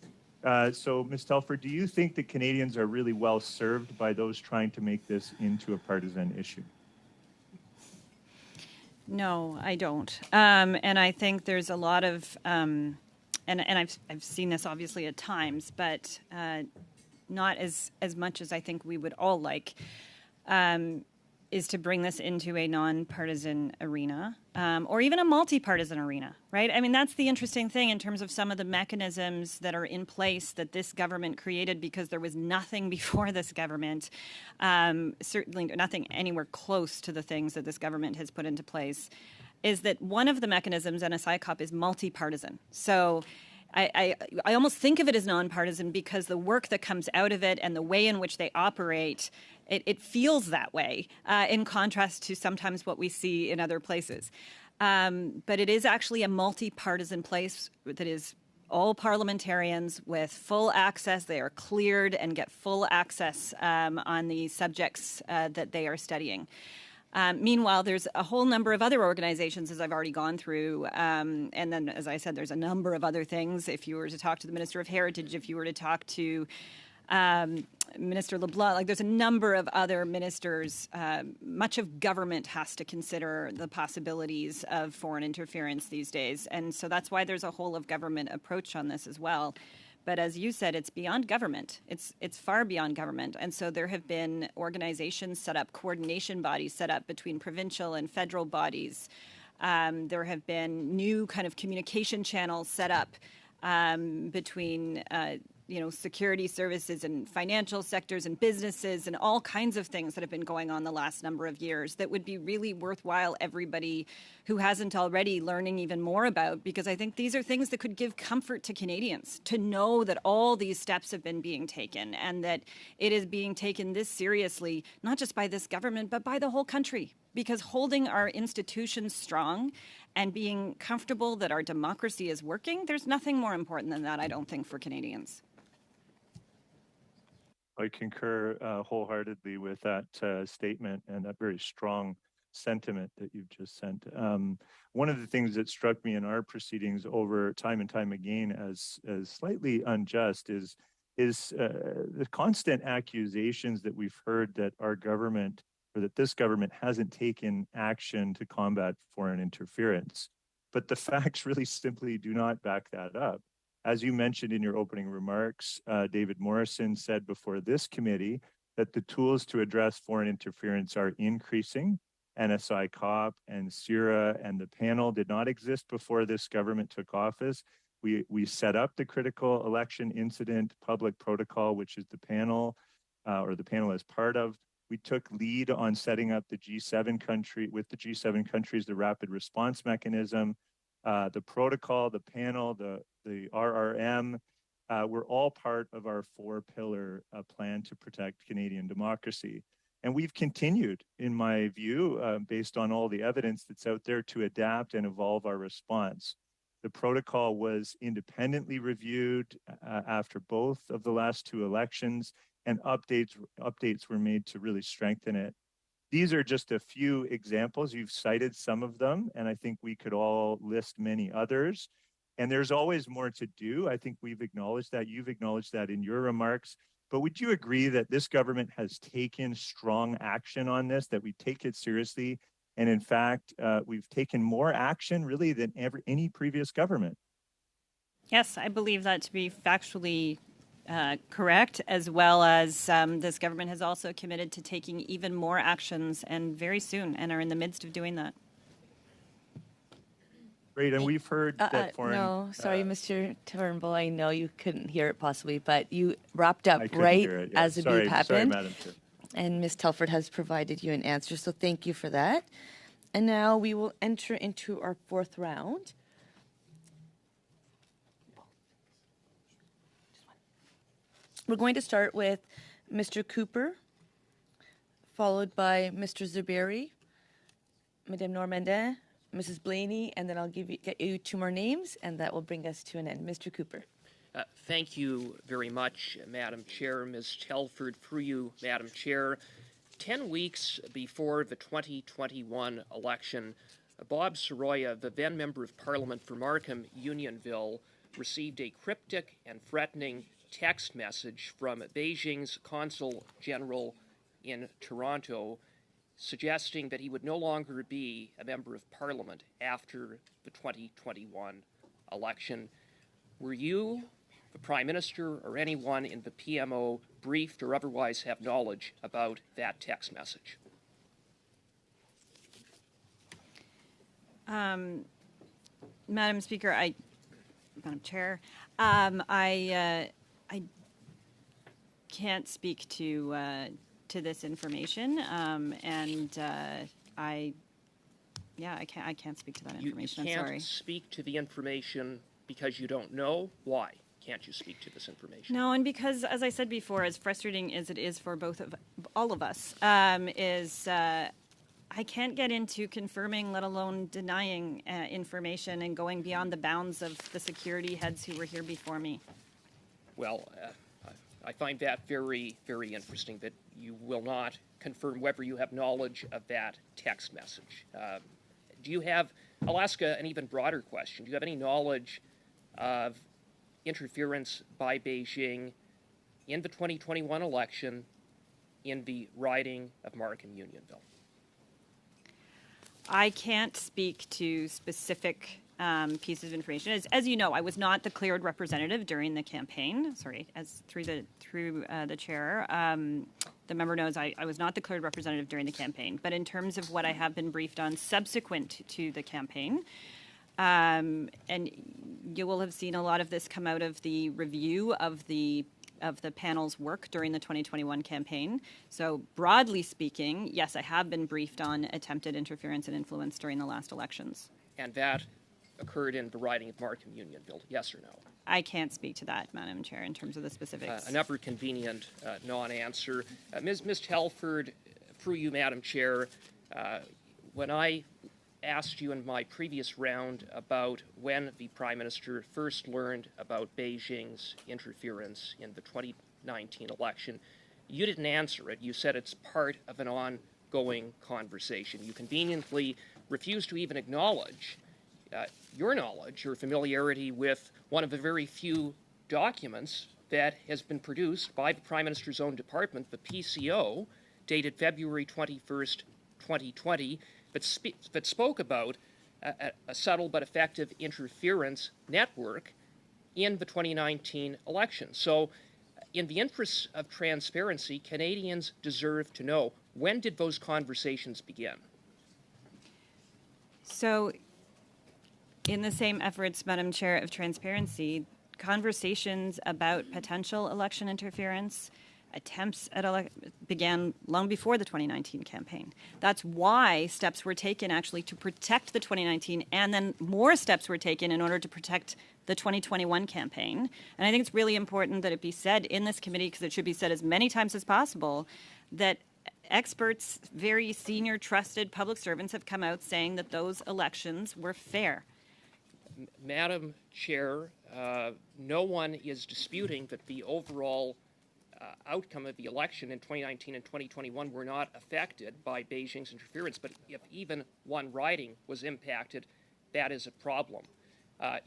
So, Ms. Telford, do you think that Canadians are really well served by those trying to make this into a partisan issue? No, I don't. And I think there's a lot of, and I've seen this obviously at times, but not as much as I think we would all like, is to bring this into a nonpartisan arena, or even a multi-partisan arena, right? I mean, that's the interesting thing in terms of some of the mechanisms that are in place that this government created because there was nothing before this government, certainly nothing anywhere close to the things that this government has put into place, is that one of the mechanisms, NSICOP, is multi-partisan. So I almost think of it as nonpartisan because the work that comes out of it and the way in which they operate, it feels that way in contrast to sometimes what we see in other places. But it is actually a multi-partisan place that is all parliamentarians with full access. They are cleared and get full access on the subjects that they are studying. Meanwhile, there's a whole number of other organizations, as I've already gone through. And then, as I said, there's a number of other things. If you were to talk to the Minister of Heritage, if you were to talk to Minister LeBlanc, like there's a number of other ministers. Much of government has to consider the possibilities of foreign interference these days. And so that's why there's a whole of government approach on this as well. But as you said, it's beyond government. It's far beyond government. And so there have been organizations set up, coordination bodies set up between provincial and federal bodies. There have been new kind of communication channels set up between security services and financial sectors and businesses and all kinds of things that have been going on the last number of years that would be really worthwhile everybody who hasn't already learning even more about, because I think these are things that could give comfort to Canadians to know that all these steps have been being taken and that it is being taken this seriously, not just by this government, but by the whole country. Because holding our institutions strong and being comfortable that our democracy is working, there's nothing more important than that, I don't think, for Canadians. I concur wholeheartedly with that statement and that very strong sentiment that you've just sent. One of the things that struck me in our proceedings over time and time again as slightly unjust is the constant accusations that we've heard that our government or that this government hasn't taken action to combat foreign interference. But the facts really simply do not back that up. As you mentioned in your opening remarks, David Morrison said before this committee that the tools to address foreign interference are increasing. NSICOP and CIRA and the panel did not exist before this government took office. We set up the critical election incident public protocol, which is the panel, or the panel is part of. We took lead on setting up the G7 countries, the rapid response mechanism, the protocol, the panel, the RRM, were all part of our 4-pillar plan to protect Canadian democracy. And we've continued, in my view, based on all the evidence that's out there, to adapt and evolve our response. The protocol was independently reviewed after both of the last 2 elections, and updates were made to really strengthen it. These are just a few examples. You've cited some of them, and I think we could all list many others. And there's always more to do. I think we've acknowledged that. You've acknowledged that in your remarks. But would you agree that this government has taken strong action on this, that we take it seriously? And in fact, we've taken more action really than any previous government. Yes, I believe that to be factually correct, as well as this government has also committed to taking even more actions and very soon, and are in the midst of doing that. Great, and we've heard that foreign... No, sorry, Mr. Turnbull, I know you couldn't hear it possibly, but you wrapped up right as the beep happened. Sorry, Madam Chair. And Ms. Telford has provided you an answer, so thank you for that. And now we will enter into our 4th round. We're going to start with Mr. Cooper, followed by Mr. Zuberi, Madame Normandin, Mrs. Blaney, and then I'll get you 2 more names, and that will bring us to an end. Mr. Cooper. Thank you very much, Madam Chair. Ms. Telford, through you, Madam Chair. 10 weeks before the 2021 election, Bob Soroya, the then Member of Parliament for Markham Unionville, received a cryptic and threatening text message from Beijing's Consul General in Toronto suggesting that he would no longer be a member of Parliament after the 2021 election. Were you, the Prime Minister, or anyone in the PMO briefed or otherwise have knowledge about that text message? Madam Speaker, Madam Chair, I can't speak to this information, and I can't speak to that information. You I'm sorry. can't speak to the information because you don't know? Why can't you speak to this information? No, and because, as I said before, as frustrating as it is for all of us, I can't get into confirming, let alone denying information and going beyond the bounds of the security heads who were here before me. Well, I find that very, very interesting that you will not confirm whether you have knowledge of that text message. Do you have, I'll ask an even broader question. Do you have any knowledge of interference by Beijing in the 2021 election in the riding of Markham-Unionville? I can't speak to specific pieces of information. As you know, I was not declared representative during the campaign. Sorry, as through the chair, the member knows I was not declared representative during the campaign. But in terms of what I have been briefed on subsequent to the campaign, and you will have seen a lot of this come out of the review of the panel's work during the 2021 campaign. So broadly speaking, yes, I have been briefed on attempted interference and influence during the last elections. And that occurred in the riding of Markham-Unionville, yes or no? I can't speak to that, Madam Chair, in terms of the specifics. Another convenient non-answer. Ms. Telford, through you, Madam Chair, when I asked you in my previous round about when the Prime Minister first learned about Beijing's interference in the 2019 election, you didn't answer it. You said it's part of an ongoing conversation. You conveniently refused to even acknowledge your knowledge or familiarity with one of the very few documents that has been produced by the Prime Minister's own department, the PCO, dated February 21st, 2020, that spoke about a subtle but effective interference network in the 2019 election. So in the interests of transparency, Canadians deserve to know, when did those conversations begin? So in the same efforts, Madam Chair, of transparency, conversations about potential election interference, attempts at began long before the 2019 campaign. That's why steps were taken actually to protect the 2019, and then more steps were taken in order to protect the 2021 campaign. And I think it's really important that it be said in this committee, because it should be said as many times as possible, that experts, very senior, trusted public servants have come out saying that those elections were fair. Madam Chair, no one is disputing that the overall outcome of the election in 2019 and 2021 were not affected by Beijing's interference, but if even one riding was impacted, that is a problem.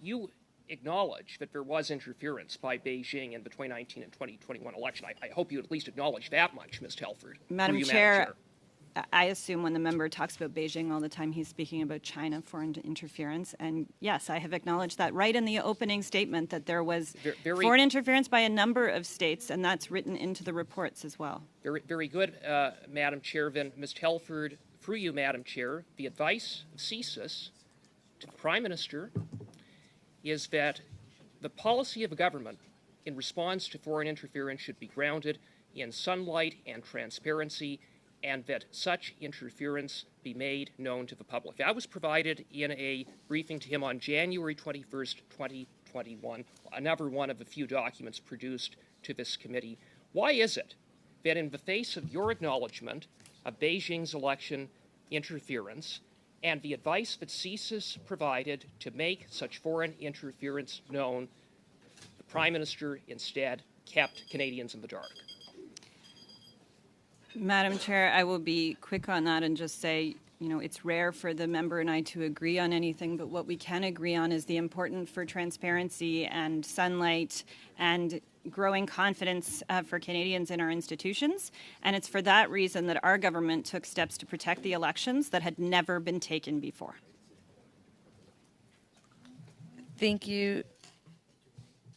You acknowledge that there was interference by Beijing in the 2019 and 2021 election. I hope you at least acknowledge that much, Ms. Telford. Madam Chair, I assume when the member talks about Beijing all the time, he's speaking about China foreign interference. And yes, I have acknowledged that right in the opening statement that there was foreign interference by a number of states, and that's written into the reports as well. Very, very good, Madam Chair. Then, Ms. Telford, through you, Madam Chair, the advice of CSIS to the Prime Minister is that the policy of a government in response to foreign interference should be grounded in sunlight and transparency, and that such interference be made known to the public. That was provided in a briefing to him on January 21st, 2021, another one of the few documents produced to this committee. Why is it that in the face of your acknowledgement of Beijing's election interference and the advice that CSIS provided to make such foreign interference known, the Prime Minister instead kept Canadians in the dark? Madam Chair, I will be quick on that and just say, you know, it's rare for the member and I to agree on anything, but what we can agree on is the importance for transparency and sunlight and growing confidence for Canadians in our institutions. And it's for that reason that our government took steps to protect the elections that had never been taken before. Thank you,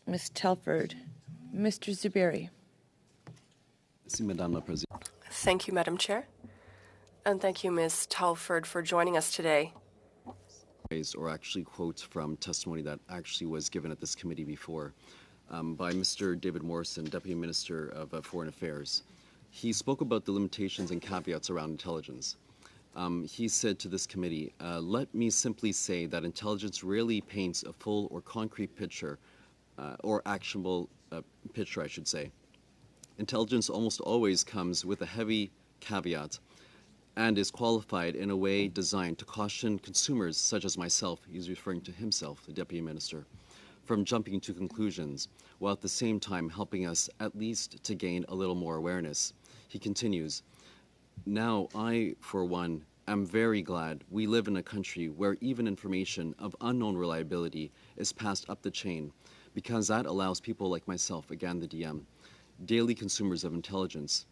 Ms. Telford. Mr. Zuberi. Thank you, Madam Chair. And thank you, Ms. Telford, for joining us today. Or actually quotes from testimony that actually was given at this committee before by Mr. David Morrison, Deputy Minister of Foreign Affairs. He spoke about the limitations and caveats around intelligence. He said to this committee, let me simply say that intelligence rarely paints a full or concrete picture, or actionable picture, I should say. Intelligence almost always comes with a heavy caveat and is qualified in a way designed to caution consumers, such as myself, he's referring to himself, the Deputy Minister, from jumping to conclusions, while at the same time helping us at least to gain a little more awareness. He continues, now I, for one, am very glad we live in a country where even information of unknown reliability is passed up the chain, because that allows people like myself, again the DM, daily consumers of intelligence,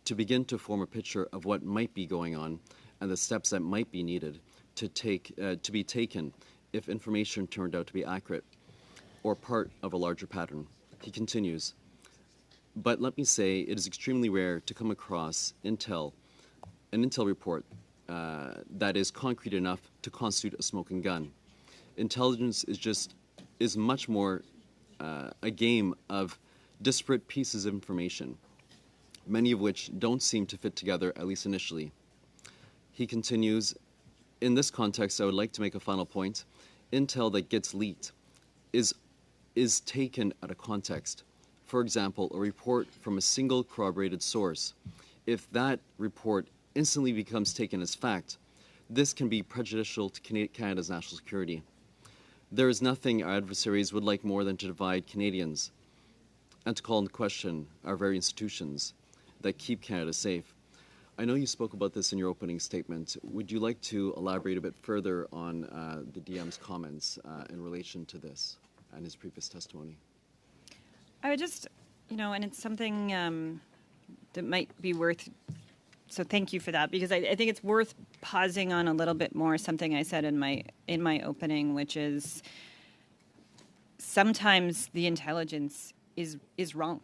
to begin to form a picture of what might be going on and the steps that might be needed to be taken if information turned out to be accurate or part of a larger pattern. He continues, but let me say it is extremely rare to come across an intel report that is concrete enough to constitute a smoking gun. Intelligence is much more a game of disparate pieces of information, many of which don't seem to fit together, at least initially. He continues, in this context, I would like to make a final point. Intel that gets leaked is taken out of context. For example, a report from a single corroborated source. If that report instantly becomes taken as fact, this can be prejudicial to Canada's national security. There is nothing our adversaries would like more than to divide Canadians and to call into question our very institutions that keep Canada safe. I know you spoke about this in your opening statement. Would you like to elaborate a bit further on the DM's comments in relation to this and his previous testimony? I would just, and it's something that might be worth, so thank you for that, because I think it's worth pausing on a little bit more something I said in my opening, which is sometimes the intelligence is wrong.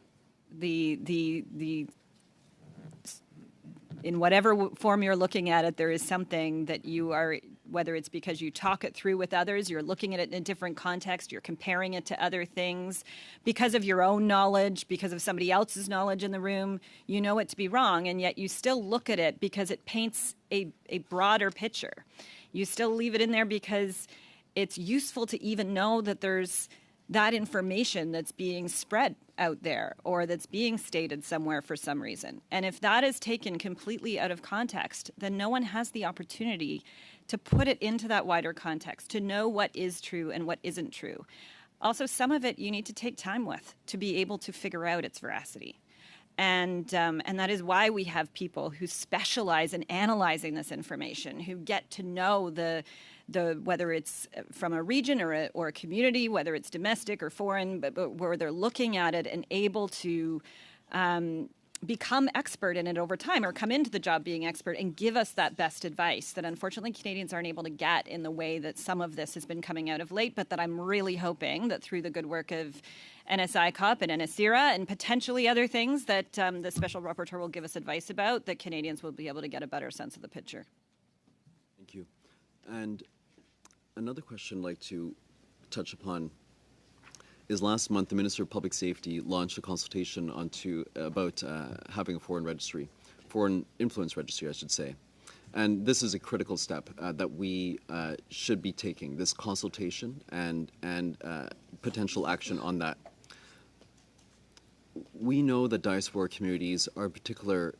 In whatever form you're looking at it, there is something that you are, whether it's because you talk it through with others, you're looking at it in a different context, you're comparing it to other things, because of your own knowledge, because of somebody else's knowledge in the room, you know it to be wrong, and yet you still look at it because it paints a broader picture. You still leave it in there because it's useful to even know that there's that information that's being spread out there or that's being stated somewhere for some reason. And if that is taken completely out of context, then no one has the opportunity to put it into that wider context, to know what is true and what isn't true. Also, some of it you need to take time with to be able to figure out its veracity. And that is why we have people who specialize in analyzing this information, who get to know the whether it's from a region or a community, whether it's domestic or foreign, but where they're looking at it and able to become expert in it over time, or come into the job being expert and give us that best advice that unfortunately Canadians aren't able to get in the way that some of this has been coming out of late, but that I'm really hoping that through the good work of NSI COP and NSIRA and potentially other things that the Special Rapporteur will give us advice about, that Canadians will be able to get a better sense of the picture. Thank you. And another question I'd like to touch upon is last month the Minister of Public Safety launched a consultation about having a foreign influence registry, I should say. And this is a critical step that we should be taking, this consultation and potential action on that. We know that diaspora communities are particular.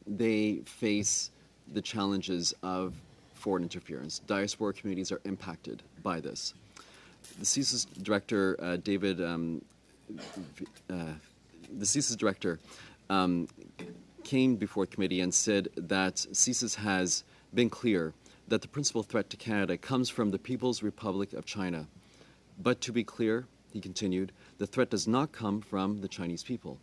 They face the challenges of foreign interference. Diaspora communities are impacted by this. The CSIS director, the CSIS director came before committee and said that CSIS has been clear that the principal threat to Canada comes from the People's Republic of China. But to be clear, he continued, the threat does not come from the Chinese people,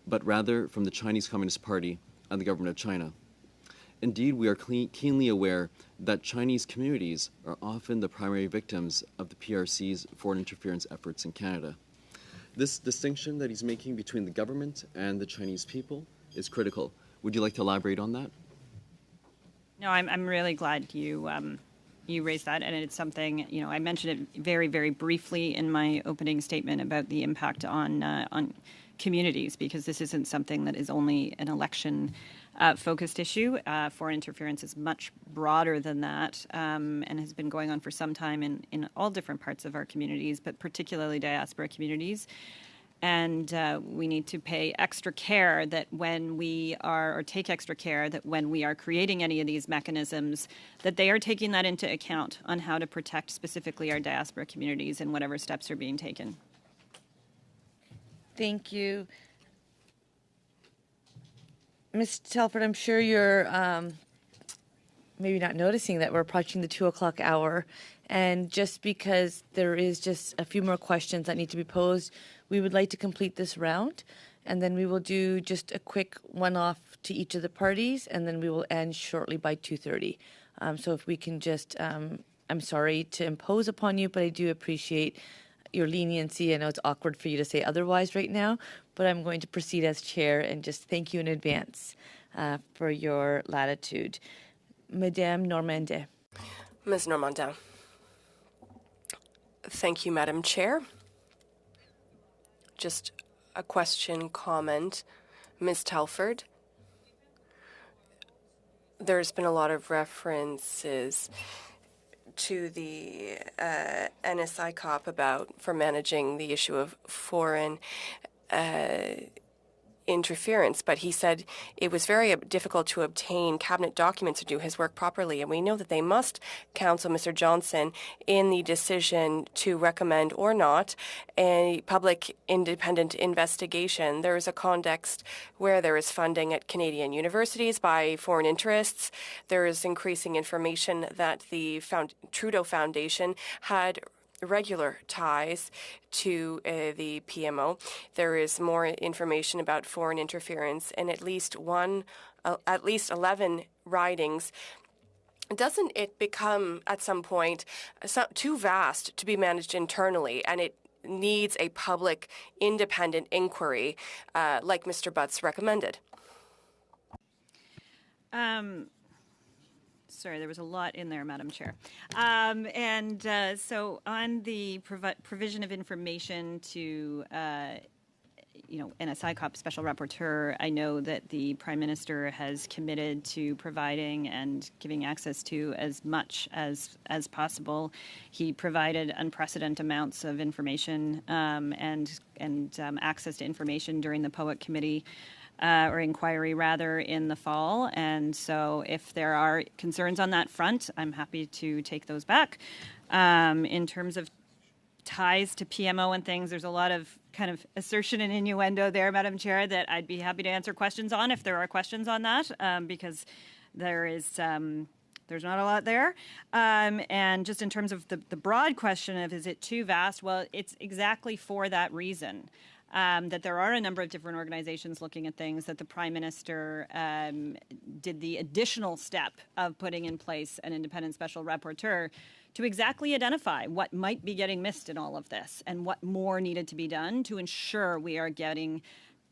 but rather from the Chinese Communist Party and the government of China. Indeed, we are keenly aware that Chinese communities are often the primary victims of the PRC's foreign interference efforts in Canada. This distinction that he's making between the government and the Chinese people is critical. Would you like to elaborate on that? No, I'm really glad you raised that, and it's something, I mentioned it very, very briefly in my opening statement about the impact on communities, because this isn't something that is only an election focused issue. Foreign interference is much broader than that, and has been going on for some time in all different parts of our communities, but particularly diaspora communities. And we need to pay extra care that when we are, or take extra care that when we are creating any of these mechanisms, that they are taking that into account on how to protect specifically our diaspora communities and whatever steps are being taken. Thank you. Ms. Telford, I'm sure you're maybe not noticing that we're approaching the 2 o'clock hour. And just because there is just a few more questions that need to be posed, we would like to complete this round. And then we will do just a quick one-off to each of the parties, and then we will end shortly by 2:30. So if we can just, I'm sorry to impose upon you, but I do appreciate your leniency. I know it's awkward for you to say otherwise right now, but I'm going to proceed as chair and just thank you in advance for your latitude. Madame Normandin. Ms. Normandin. Thank you, Madam Chair. Just a question, comment. Ms. Telford, there's been a lot of references to the NSI COP for managing the issue of foreign interference, but he said it was very difficult to obtain cabinet documents to do his work properly, and we know that they must counsel Mr. Johnson in the decision to recommend or not a public independent investigation. There is a context where there is funding at Canadian universities by foreign interests. There is increasing information that the Trudeau Foundation had regular ties to the PMO. There is more information about foreign interference in at least 11 ridings. Doesn't it become at some point too vast to be managed internally, and it needs a public independent inquiry like Mr. Butts recommended? Sorry, there was a lot in there, Madam Chair. So on the provision of information to, NSI COP Special Rapporteur, I know that the Prime Minister has committed to providing and giving access to as much as possible. He provided unprecedented amounts of information and access to information during the POEC committee. Or inquiry, rather, in the fall. And so if there are concerns on that front, I'm happy to take those back. In terms of ties to PMO and things, there's a lot of kind of assertion and innuendo there, Madam Chair, that I'd be happy to answer questions on if there are questions on that, because there's not a lot there. And just in terms of the broad question of is it too vast, well, it's exactly for that reason. That there are a number of different organizations looking at things, that the Prime Minister did the additional step of putting in place an independent special rapporteur to exactly identify what might be getting missed in all of this and what more needed to be done to ensure we are getting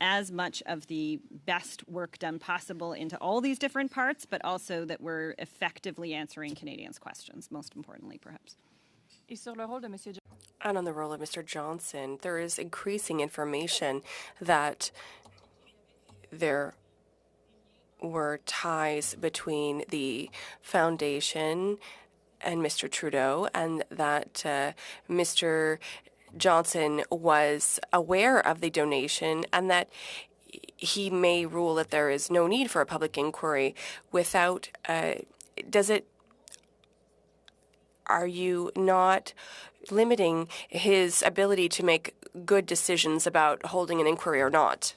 as much of the best work done possible into all these different parts, but also that we're effectively answering Canadians' questions, most importantly, perhaps. And on the role of Mr. Johnson, there is increasing information that there were ties between the foundation and Mr. Trudeau, and that Mr. Johnson was aware of the donation, and that he may rule that there is no need for a public inquiry without, are you not limiting his ability to make good decisions about holding an inquiry or not?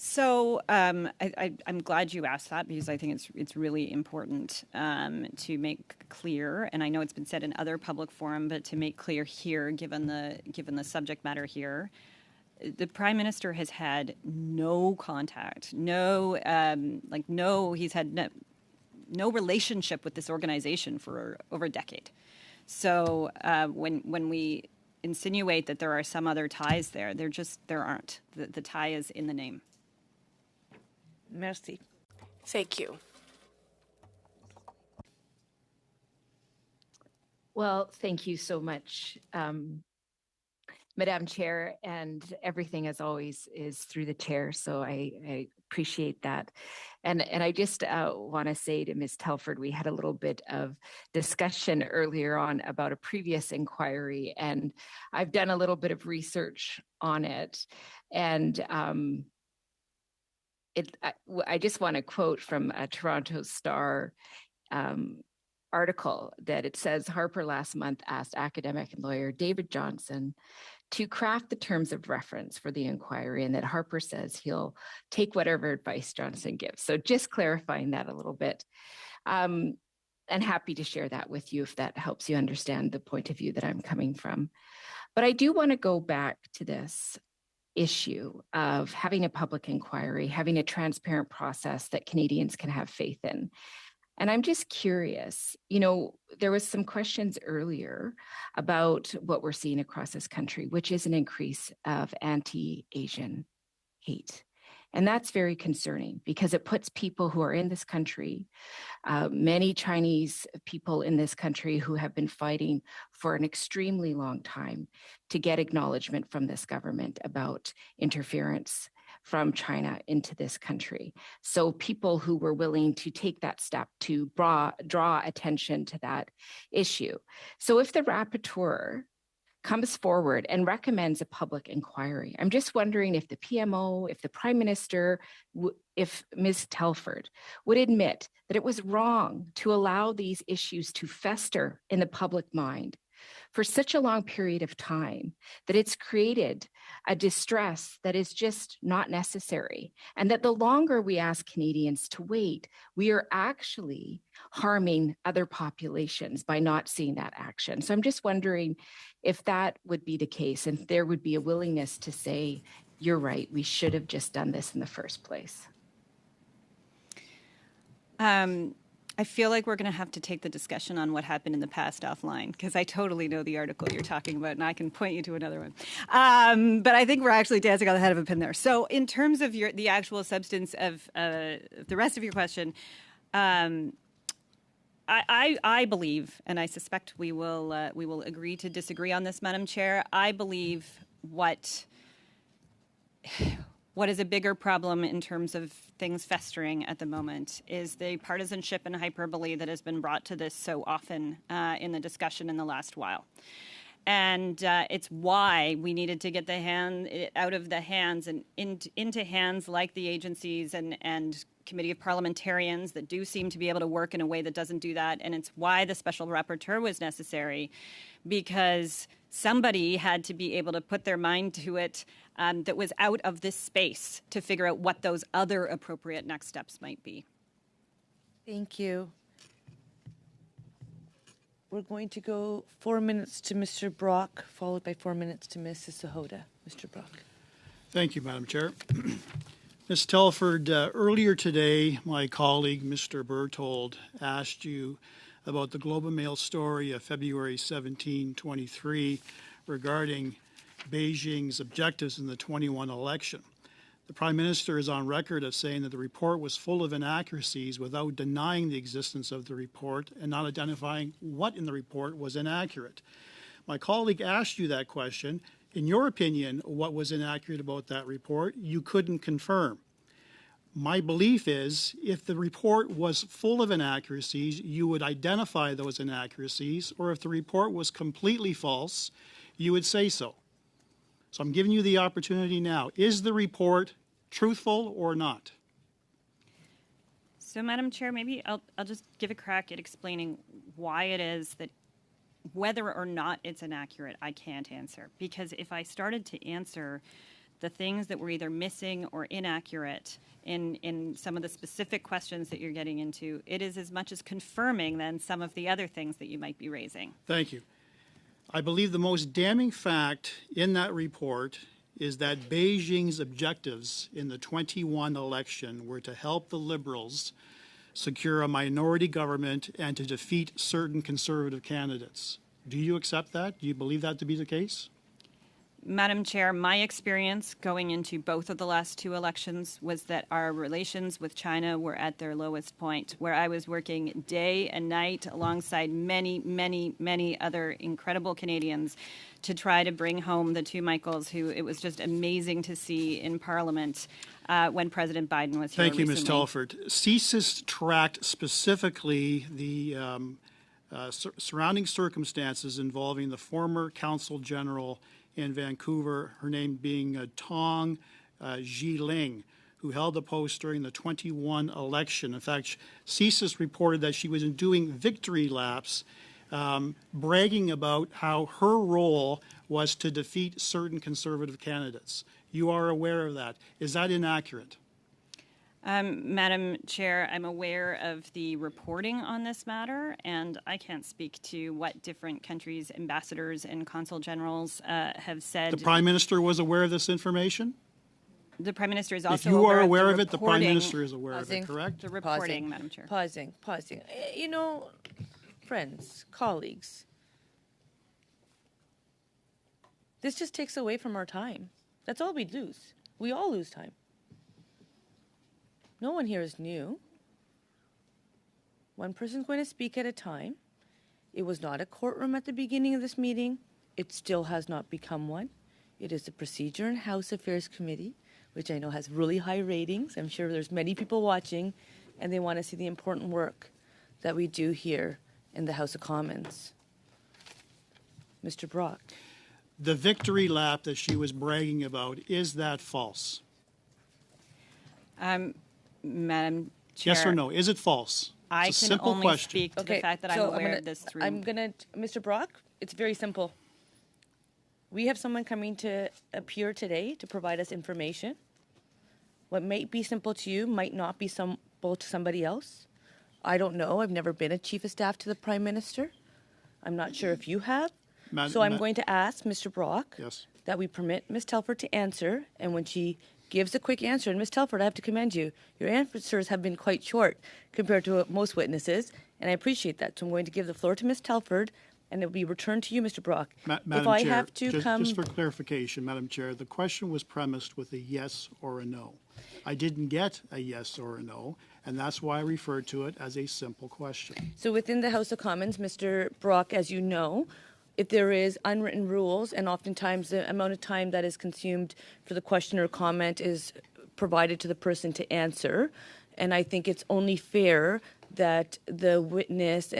So I'm glad you asked that, because I think it's really important to make clear, and I know it's been said in other public forum, but to make clear here, given the subject matter here, the Prime Minister has had no contact, he's had no relationship with this organization for over a decade. So when we insinuate that there are some other ties there, there aren't. The tie is in the name. Merci. Thank you. Well, thank you so much, Madam Chair, and everything, as always, is through the chair. So I appreciate that. And I just want to say to Ms. Telford, we had a little bit of discussion earlier on about a previous inquiry, and I've done a little bit of research on it. And I just want to quote from a Toronto Star article that it says, Harper last month asked academic and lawyer David Johnson to craft the terms of reference for the inquiry, and that Harper says he'll take whatever advice Johnson gives. So just clarifying that a little bit. And happy to share that with you if that helps you understand the point of view that I'm coming from. But I do want to go back to this issue of having a public inquiry, having a transparent process that Canadians can have faith in. And I'm just curious, there was some questions earlier about what we're seeing across this country, which is an increase of anti-Asian hate. And that's very concerning, because it puts people who are in this country, many Chinese people in this country who have been fighting for an extremely long time to get acknowledgement from this government about interference from China into this country. So people who were willing to take that step to draw attention to that issue. So if the rapporteur comes forward and recommends a public inquiry, I'm just wondering if the PMO, if the Prime Minister, if Ms. Telford would admit that it was wrong to allow these issues to fester in the public mind for such a long period of time, that it's created a distress that is just not necessary. And that the longer we ask Canadians to wait, we are actually harming other populations by not seeing that action. So I'm just wondering if that would be the case, and if there would be a willingness to say, you're right, we should have just done this in the first place. I feel like we're going to have to take the discussion on what happened in the past offline, because I totally know the article you're talking about, and I can point you to another one. But I think we're actually dancing on the head of a pin there. So in terms of the actual substance of the rest of your question, I believe, and I suspect we will agree to disagree on this, Madam Chair. I believe what is a bigger problem in terms of things festering at the moment is the partisanship and hyperbole that has been brought to this so often in the discussion in the last while. And it's why we needed to get out of the hands and into hands like the agencies and Committee of Parliamentarians that do seem to be able to work in a way that doesn't do that. And it's why the special rapporteur was necessary, because somebody had to be able to put their mind to it that was out of this space to figure out what those other appropriate next steps might be. Thank you. We're going to go 4 minutes to Mr. Brock, followed by 4 minutes to Mrs. Sahota. Mr. Brock. Thank you, Madam Chair. Ms. Telford, earlier today, my colleague, Mr. Berthold, asked you about the Globe and Mail story of February 17, 23, regarding Beijing's objectives in the 21 election. The Prime Minister is on record as saying that the report was full of inaccuracies without denying the existence of the report and not identifying what in the report was inaccurate. My colleague asked you that question. In your opinion, what was inaccurate about that report? You couldn't confirm. My belief is if the report was full of inaccuracies, you would identify those inaccuracies, or if the report was completely false, you would say so. So I'm giving you the opportunity now. Is the report truthful or not? So, Madam Chair, maybe I'll just give a crack at explaining why it is that whether or not it's inaccurate, I can't answer. Because if I started to answer the things that were either missing or inaccurate in some of the specific questions that you're getting into, it is as much as confirming than some of the other things that you might be raising. Thank you. I believe the most damning fact in that report is that Beijing's objectives in the 21 election were to help the Liberals secure a minority government and to defeat certain Conservative candidates. Do you accept that? Do you believe that to be the case? Madam Chair, my experience going into both of the last two elections was that our relations with China were at their lowest point, where I was working day and night alongside many, many, many other incredible Canadians to try to bring home the two Michaels, who it was just amazing to see in Parliament when President Biden was here Thank you, recently. Ms. Telford. CSIS tracked specifically the surrounding circumstances involving the former Consul General in Vancouver, her name being Tong Zhiling, who held the post during the 21 election. In fact, CSIS reported that she was doing victory laps, bragging about how her role was to defeat certain Conservative candidates. You are aware of that. Is that inaccurate? Madam Chair, I'm aware of the reporting on this matter, and I can't speak to what different countries' ambassadors and consul generals have said. The Prime Minister was aware of this information? The Prime Minister is also if you are aware of of it, the Prime Minister is aware Pausing. of it, correct? The reporting, Madam Chair. Pausing. You know, friends, colleagues, this just takes away from our time. That's all we lose. We all lose time. No one here is new. One person's going to speak at a time. It was not a courtroom at the beginning of this meeting. It still has not become one. It is the Procedure and House Affairs Committee, which I know has really high ratings. I'm sure there's many people watching, and they want to see the important work that we do here in the House of Commons. Mr. Brock. The victory lap that she was bragging about, is that false? Madam Chair. Yes or no? Is it false? I It's a can simple only question. speak to the fact that I'm aware of this through. Mr. Brock, it's very simple. We have someone coming to appear today to provide us information. What might be simple to you might not be simple to somebody else. I don't know. I've never been a chief of staff to the Prime Minister. I'm not sure if you have. So I'm going to ask Mr. Brock that we permit Ms. Telford to answer, and when she gives a quick answer, and Ms. Telford, I have to commend you. Your answers have been quite short compared to most witnesses, and I appreciate that. So I'm going to give the floor to Ms. Telford, and it will be returned to you, Mr. Brock. Madam Chair, just for clarification, Madam Chair, the question was premised with a yes or a no. I didn't get a yes or a no, and that's why I referred to it as a simple question. So within the House of Commons, Mr. Brock, as you know, if there is unwritten rules, and oftentimes the amount of time that is consumed for the question or comment is provided to the person to answer, and I think it's only fair that the witness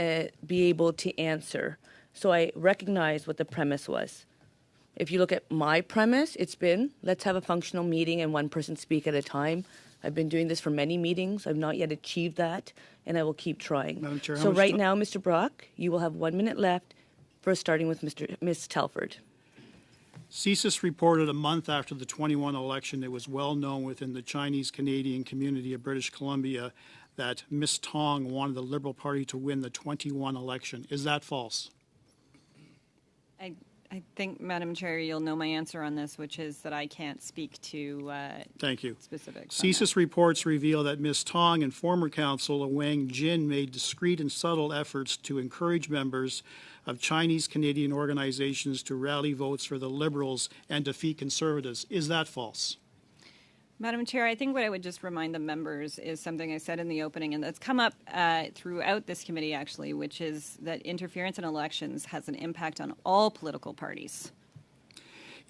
be able to answer. So I recognize what the premise was. If you look at my premise, it's been, let's have a functional meeting and one person speak at a time. I've been doing this for many meetings. I've not yet achieved that, and I will keep trying. Madam Chair, so right now, Mr. Brock, you will have 1 minute left. First, starting with Ms. Telford. CSIS reported a month after the 21 election, it was well known within the Chinese-Canadian community of British Columbia that Ms. Tong wanted the Liberal Party to win the 21 election. Is that false? I think, Madam Chair, you'll know my answer on this, which is that I can't speak to Thank you. specifics. CSIS reports reveal that Ms. Tong and former counsel Wang Jin made discreet and subtle efforts to encourage members of Chinese-Canadian organizations to rally votes for the Liberals and defeat Conservatives. Is that false? Madam Chair, I think what I would just remind the members is something I said in the opening, and that's come up throughout this committee, actually, which is that interference in elections has an impact on all political parties.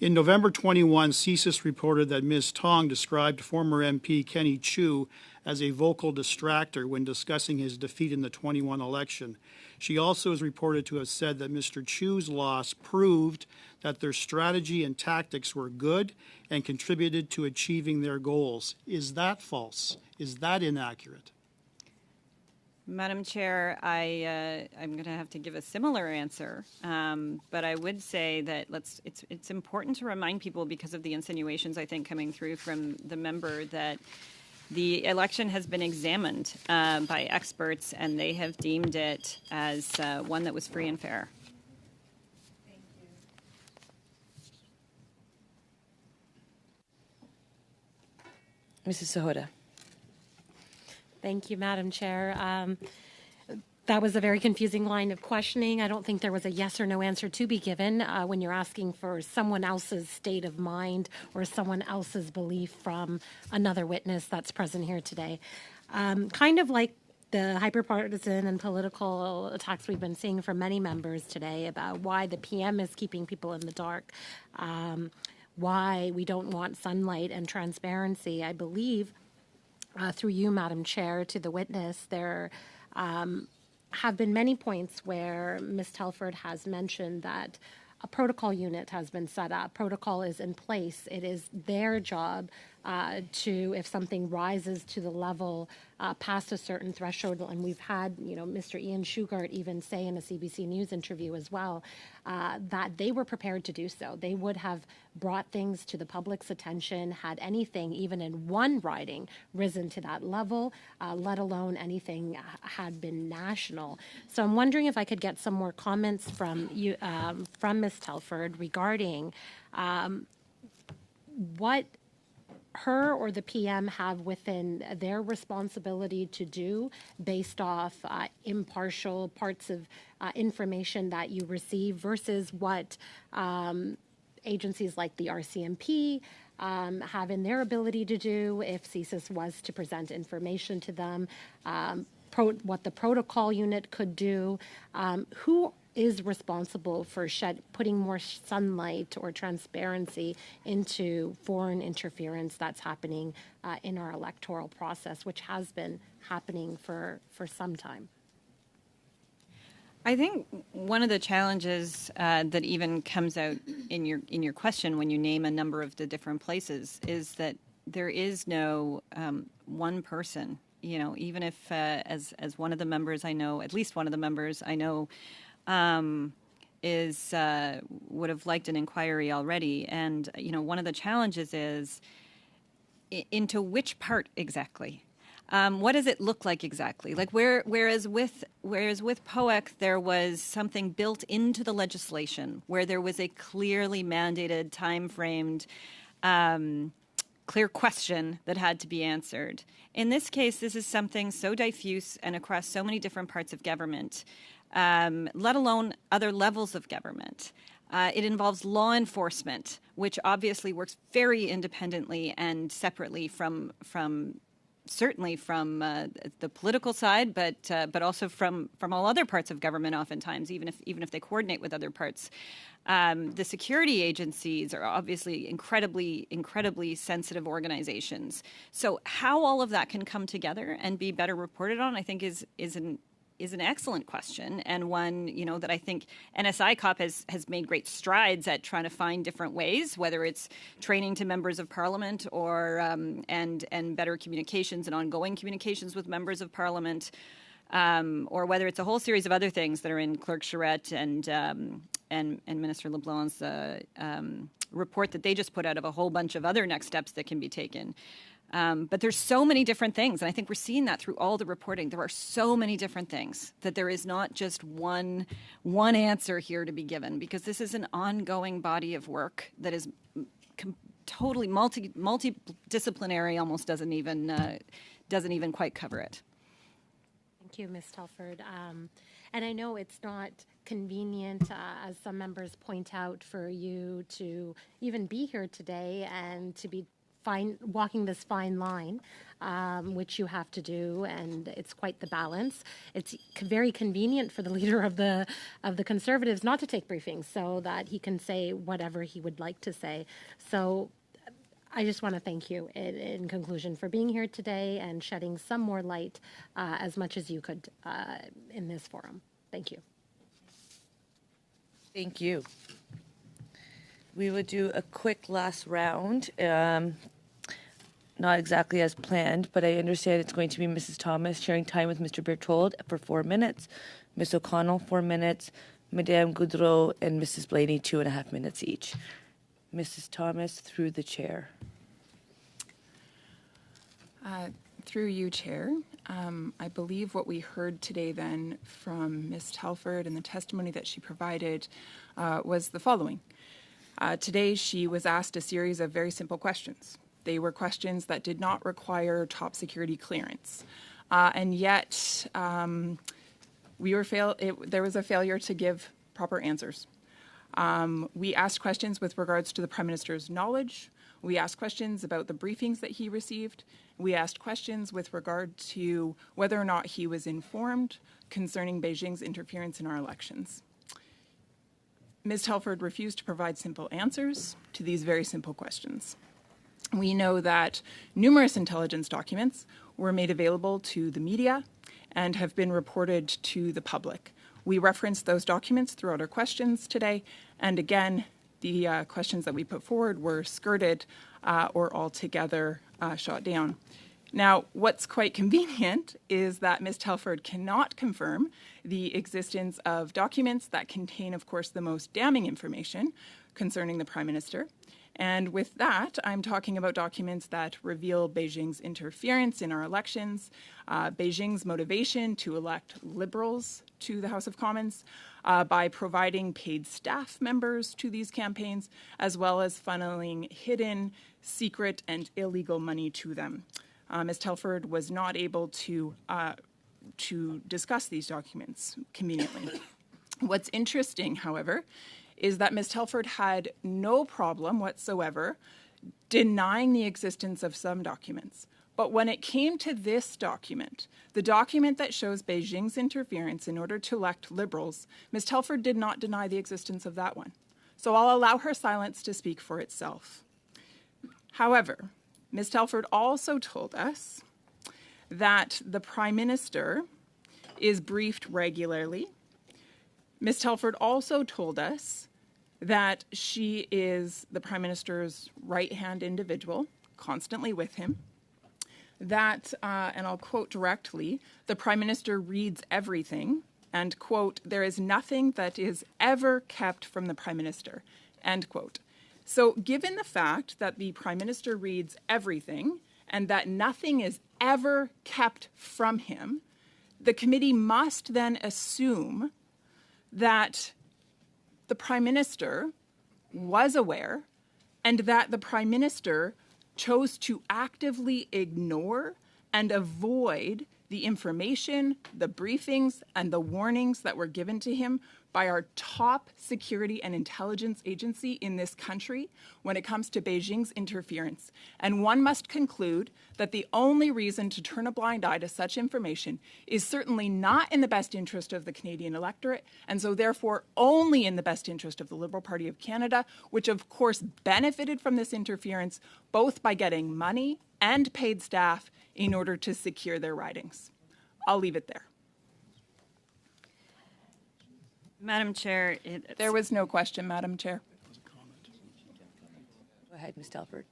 In November 21, CSIS reported that Ms. Tong described former MP Kenny Chiu as a vocal distractor when discussing his defeat in the 21 election. She also is reported to have said that Mr. Chiu's loss proved that their strategy and tactics were good and contributed to achieving their goals. Is that false? Is that inaccurate? Madam Chair, I'm going to have to give a similar answer, but I would say that it's important to remind people, because of the insinuations I think coming through from the member, that the election has been examined by experts, and they have deemed it as one that was free and fair. Mrs. Sahota. Thank you, Madam Chair. That was a very confusing line of questioning. I don't think there was a yes or no answer to be given when you're asking for someone else's state of mind or someone else's belief from another witness that's present here today. Kind of like the hyperpartisan and political attacks we've been seeing from many members today about why the PM is keeping people in the dark, why we don't want sunlight and transparency. I believe through you, Madam Chair, to the witness, there have been many points where Ms. Telford has mentioned that a protocol unit has been set up. Protocol is in place. It is their job to, if something rises to the level past a certain threshold, and we've had, Mr. Ian Shugart even say in a CBC News interview as well, that they were prepared to do so. They would have brought things to the public's attention had anything, even in one riding, risen to that level, let alone anything had been national. So I'm wondering if I could get some more comments from you, from Ms. Telford, regarding what her or the PM have within their responsibility to do based off impartial parts of information that you receive versus what agencies like the RCMP have in their ability to do if CSIS was to present information to them, what the protocol unit could do, who is responsible for putting more sunlight or transparency into foreign interference that's happening in our electoral process, which has been happening for some time. I think one of the challenges that even comes out in your question when you name a number of the different places is that there is no one person. Even if as one of the members I know, at least one of the members I know, would have liked an inquiry already, and one of the challenges is into which part exactly. What does it look like exactly? Like whereas with POEC there was something built into the legislation where there was a clearly mandated, time-framed, clear question that had to be answered. In this case, this is something so diffuse and across so many different parts of government. Let alone other levels of government. It involves law enforcement, which obviously works very independently and separately from certainly from the political side, but also from all other parts of government. Oftentimes, even if they coordinate with other parts, the security agencies are obviously incredibly sensitive organizations. So how all of that can come together and be better reported on, I think, is an excellent question, and one that I think NSICOP has made great strides at trying to find different ways, whether it's training to members of Parliament or and better communications and ongoing communications with members of Parliament, or whether it's a whole series of other things that are in Clerk Charette and Minister LeBlanc's report that they just put out of a whole bunch of other next steps that can be taken. But there's so many different things, and I think we're seeing that through all the reporting. There are so many different things that there is not just one answer here to be given, because this is an ongoing body of work that is totally multidisciplinary. Almost doesn't even quite cover it. Thank you, Ms. Telford. And I know it's not convenient, as some members point out, for you to even be here today and to be walking this fine line, which you have to do, and it's quite the balance. It's very convenient for the leader of the Conservatives not to take briefings so that he can say whatever he would like to say. So I just want to thank you in conclusion for being here today and shedding some more light as much as you could in this forum. Thank you. Thank you. We will do a quick last round. not exactly as planned, but I understand it's going to be Mrs. Thomas sharing time with Mr. Berthold for 4 minutes, Ms. O'Connell 4 minutes, Madame Goudreau and Mrs. Blaney 2.5 minutes each. Mrs. Thomas, through the chair. Through you, Chair. I believe what we heard today then from Ms. Telford and the testimony that she provided was the following. Today she was asked a series of very simple questions. They were questions that did not require top security clearance. And yet there was a failure to give proper answers. We asked questions with regards to the Prime Minister's knowledge. We asked questions about the briefings that he received. We asked questions with regard to whether or not he was informed concerning Beijing's interference in our elections. Ms. Telford refused to provide simple answers to these very simple questions. We know that numerous intelligence documents were made available to the media and have been reported to the public. We referenced those documents throughout our questions today, and again, the questions that we put forward were skirted or altogether shot down. Now, what's quite convenient is that Ms. Telford cannot confirm the existence of documents that contain, of course, the most damning information concerning the Prime Minister. And with that, I'm talking about documents that reveal Beijing's interference in our elections, Beijing's motivation to elect Liberals to the House of Commons by providing paid staff members to these campaigns, as well as funneling hidden, secret, and illegal money to them. Ms. Telford was not able to discuss these documents conveniently. What's interesting, however, is that Ms. Telford had no problem whatsoever denying the existence of some documents. But when it came to this document, the document that shows Beijing's interference in order to elect Liberals, Ms. Telford did not deny the existence of that one. So I'll allow her silence to speak for itself. However, Ms. Telford also told us that the Prime Minister is briefed regularly. Ms. Telford also told us that she is the Prime Minister's right-hand individual, constantly with him. That, and I'll quote directly, the Prime Minister reads everything, and, quote, there is nothing that is ever kept from the Prime Minister, end quote. So given the fact that the Prime Minister reads everything and that nothing is ever kept from him, the committee must then assume that the Prime Minister was aware and that the Prime Minister chose to actively ignore and avoid the information, the briefings, and the warnings that were given to him by our top security and intelligence agency in this country when it comes to Beijing's interference. And one must conclude that the only reason to turn a blind eye to such information is certainly not in the best interest of the Canadian electorate, and so therefore only in the best interest of the Liberal Party of Canada, which of course benefited from this interference both by getting money and paid staff in order to secure their ridings. I'll leave it there. Madam Chair, there was no question, Madam Chair. Go ahead, Ms. Telford.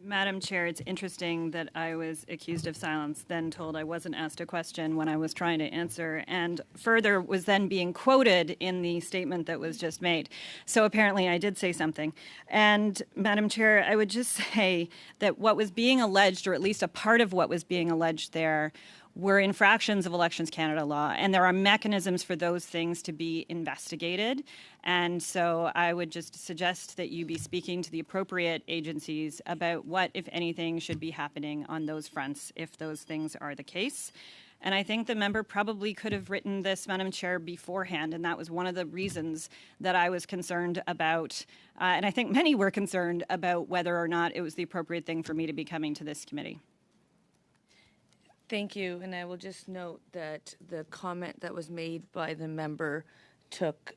Madam Chair, it's interesting that I was accused of silence, then told I wasn't asked a question when I was trying to answer, and further was then being quoted in the statement that was just made. So apparently I did say something. And Madam Chair, I would just say that what was being alleged, or at least a part of what was being alleged there, were infractions of Elections Canada law, and there are mechanisms for those things to be investigated. And so I would just suggest that you be speaking to the appropriate agencies about what, if anything, should be happening on those fronts if those things are the case. And I think the member probably could have written this, Madam Chair, beforehand, and that was one of the reasons that I was concerned about, and I think many were concerned about whether or not it was the appropriate thing for me to be coming to this committee. Thank you, and I will just note that the comment that was made by the member took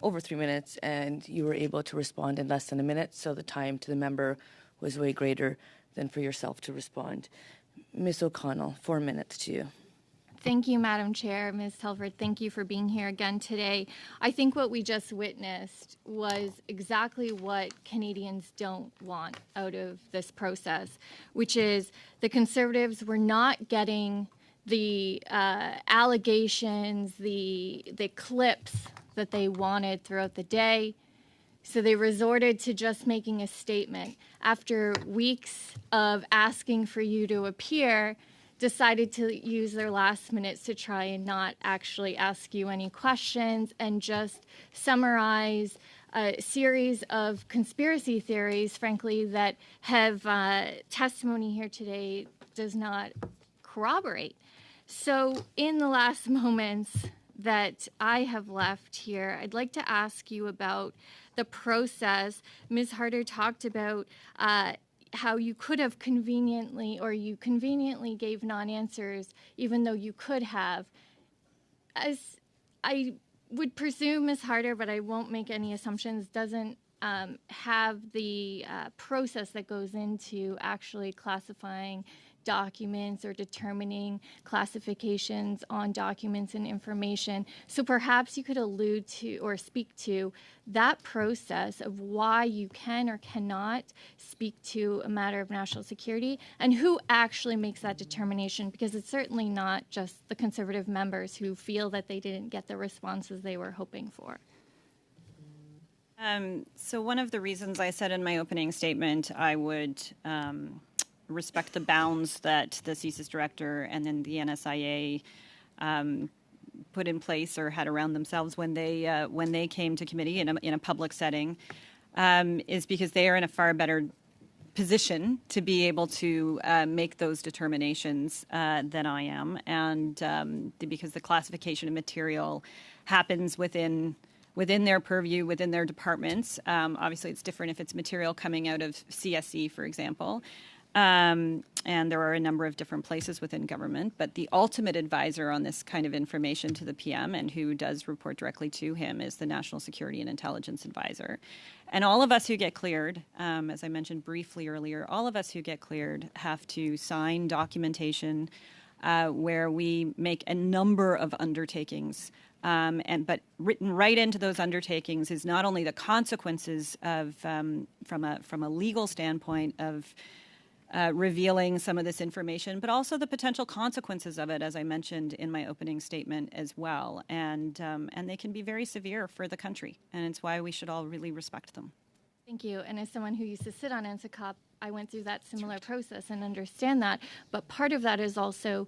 over 3 minutes, and you were able to respond in less than a minute, so the time to the member was way greater than for yourself to respond. Ms. O'Connell, 4 minutes to you. Thank you, Madam Chair. Ms. Telford, thank you for being here again today. I think what we just witnessed was exactly what Canadians don't want out of this process, which is the Conservatives were not getting the allegations, the clips that they wanted throughout the day. So they resorted to just making a statement. After weeks of asking for you to appear, decided to use their last minutes to try and not actually ask you any questions and just summarize a series of conspiracy theories, frankly, that have testimony here today does not corroborate. So in the last moments that I have left here, I'd like to ask you about the process. Ms. Harder talked about how you could have conveniently, or you conveniently gave non-answers, even though you could have. As I would presume, Ms. Harder, but I won't make any assumptions, doesn't have the process that goes into actually classifying documents or determining classifications on documents and information. So perhaps you could allude to or speak to that process of why you can or cannot speak to a matter of national security and who actually makes that determination, because it's certainly not just the Conservative members who feel that they didn't get the responses they were hoping for. So one of the reasons I said in my opening statement I would respect the bounds that the CSIS director and then the NSIA put in place or had around themselves when they came to committee in a public setting is because they are in a far better position to be able to make those determinations than I am, and because the classification of material happens within their purview, within their departments. Obviously, it's different if it's material coming out of CSE, for example. And there are a number of different places within government, but the ultimate advisor on this kind of information to the PM and who does report directly to him is the National Security and Intelligence Advisor. And all of us who get cleared, as I mentioned briefly earlier, all of us who get cleared have to sign documentation where we make a number of undertakings. But written right into those undertakings is not only the consequences of, from a legal standpoint of revealing some of this information, but also the potential consequences of it, as I mentioned in my opening statement as well. And they can be very severe for the country, and it's why we should all really respect them. Thank you. And as someone who used to sit on NSICOP, I went through that similar process and understand that. But part of that is also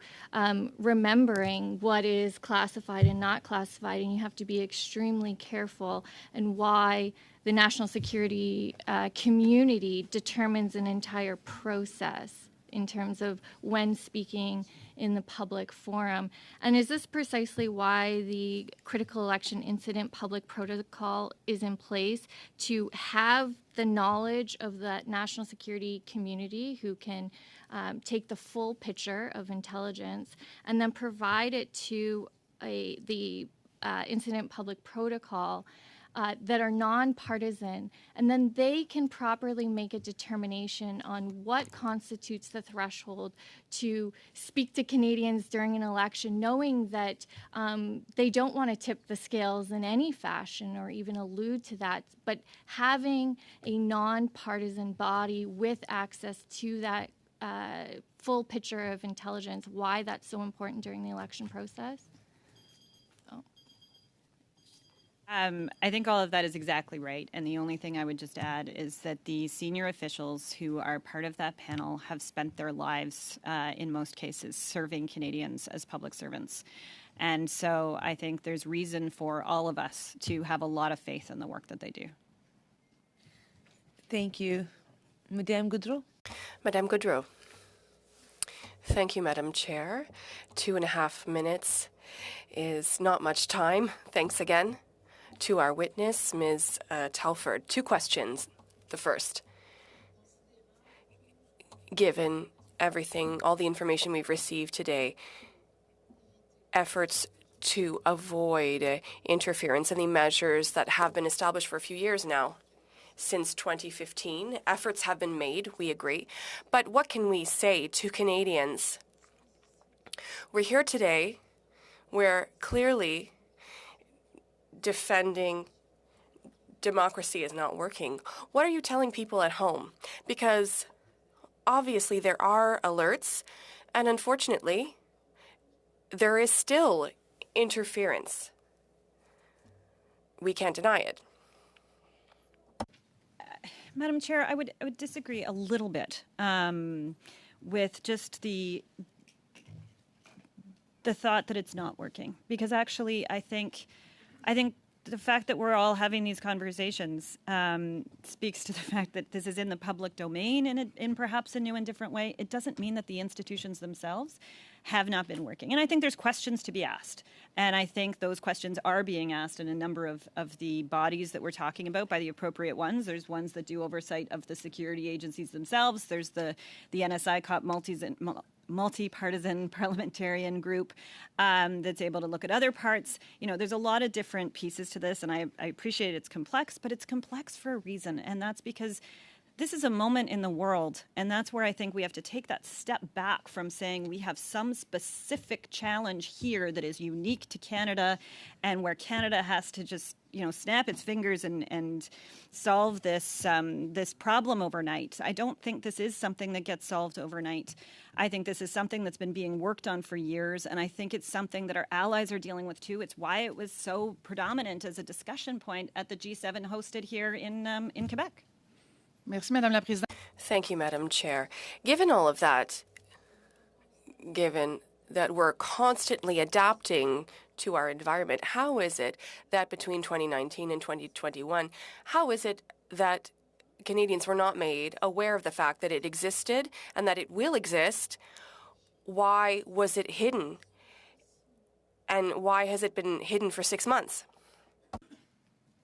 remembering what is classified and not classified, and you have to be extremely careful, and why the national security community determines an entire process in terms of when speaking in the public forum. And is this precisely why the critical election incident public protocol is in place, to have the knowledge of the national security community who can take the full picture of intelligence and then provide it to the incident public protocol that are nonpartisan, and then they can properly make a determination on what constitutes the threshold to speak to Canadians during an election, knowing that they don't want to tip the scales in any fashion or even allude to that, but having a nonpartisan body with access to that full picture of intelligence, why that's so important during the election process? I think all of that is exactly right. And the only thing I would just add is that the senior officials who are part of that panel have spent their lives, in most cases, serving Canadians as public servants. And so I think there's reason for all of us to have a lot of faith in the work that they do. Thank you. Madame Goudreau. Madame Goudreau. Thank you, Madam Chair. 2.5 minutes is not much time. Thanks again to our witness, Ms. Telford. 2 questions. The first, given everything, all the information we've received today, efforts to avoid interference in the measures that have been established for a few years now, since 2015, efforts have been made, we agree. But what can we say to Canadians? We're here today where clearly defending democracy is not working, what are you telling people at home? Because obviously there are alerts, and unfortunately, there is still interference. We can't deny it. Madam Chair, I would disagree a little bit with just the thought that it's not working, because actually I think the fact that we're all having these conversations speaks to the fact that this is in the public domain in perhaps a new and different way. It doesn't mean that the institutions themselves have not been working. And I think there's questions to be asked. And I think those questions are being asked in a number of the bodies that we're talking about by the appropriate ones. There's ones that do oversight of the security agencies themselves. There's the NSI COP multi-partisan parliamentarian group that's able to look at other parts. You know, there's a lot of different pieces to this, and I appreciate it's complex, but it's complex for a reason, and that's because this is a moment in the world, and that's where I think we have to take that step back from saying we have some specific challenge here that is unique to Canada, and where Canada has to just, you know, snap its fingers and solve this this problem overnight. I don't think this is something that gets solved overnight. I think this is something that's been being worked on for years, and I think it's something that our allies are dealing with too. It's why it was so predominant as a discussion point at the G7 hosted here in Quebec. Merci, Madame la Présidente. Thank you, Madam Chair. Given all of that, given that we're constantly adapting to our environment, how is it that between 2019 and 2021, how is it that Canadians were not made aware of the fact that it existed and that it will exist? Why was it hidden? And why has it been hidden for 6 months?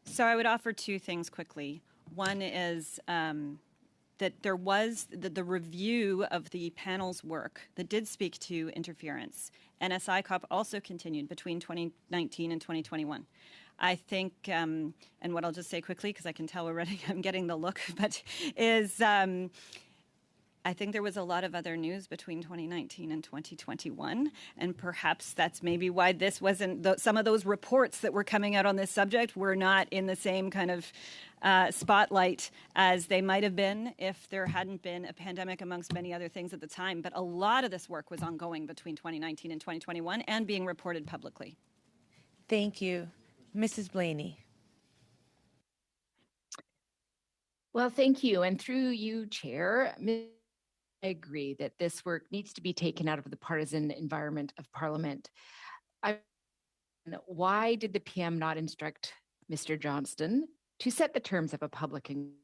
So I would offer two things quickly. One is that there was the review of the panel's work that did speak to interference. NSI COP also continued between 2019 and 2021. I think, and what I'll just say quickly, because I can tell already I'm getting the look, but is I think there was a lot of other news between 2019 and 2021, and perhaps that's maybe why this wasn't, some of those reports that were coming out on this subject were not in the same kind of spotlight as they might have been if there hadn't been a pandemic amongst many other things at the time. But a lot of this work was ongoing between 2019 and 2021 and being reported publicly. Thank you. Mrs. Blaney. Well, thank you. And through you, Chair, I agree that this work needs to be taken out of the partisan environment of Parliament. Why did the PM not instruct Mr. Johnston to set the terms of a public inquiry,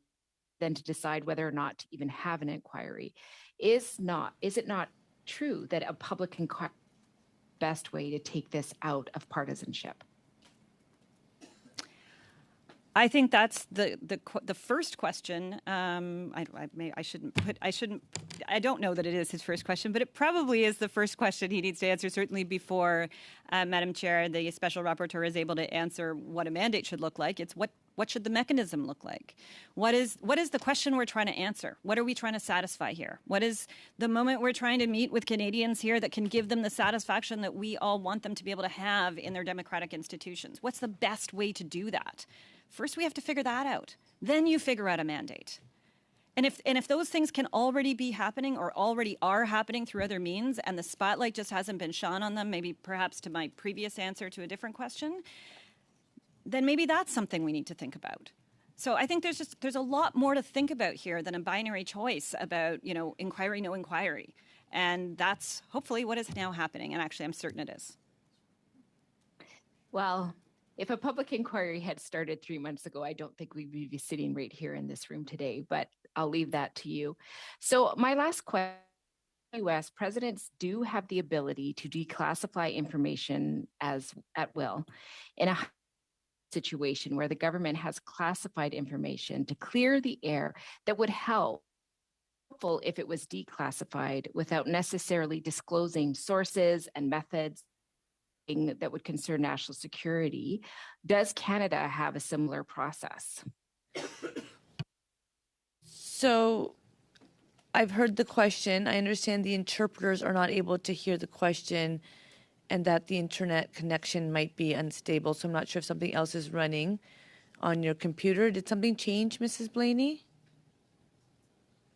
then to decide whether or not to even have an inquiry? Is it not true that a public inquiry is the best way to take this out of partisanship? I think that's the first question. I don't know that it is his first question, but it probably is the first question he needs to answer, certainly before, Madam Chair, the special rapporteur is able to answer what a mandate should look like. It's what should the mechanism look like? What is the question we're trying to answer? What are we trying to satisfy here? What is the moment we're trying to meet with Canadians here that can give them the satisfaction that we all want them to be able to have in their democratic institutions? What's the best way to do that? First, we have to figure that out. Then you figure out a mandate. And if those things can already be happening or already are happening through other means, and the spotlight just hasn't been shone on them, maybe perhaps to my previous answer to a different question, then maybe that's something we need to think about. So I think there's a lot more to think about here than a binary choice about, you know, inquiry, no inquiry. And that's hopefully what is now happening. And actually, I'm certain it is. Well, if a public inquiry had started 3 months ago, I don't think we'd be sitting right here in this room today, but I'll leave that to you. So my last question, U.S. presidents do have the ability to declassify information at will. In a situation where the government has classified information to clear the air that would help if it was declassified without necessarily disclosing sources and methods that would concern national security. Does Canada have a similar process? So I've heard the question. I understand the interpreters are not able to hear the question. and that the internet connection might be unstable. So I'm not sure if something else is running on your computer. Did something change, Mrs. Blaney?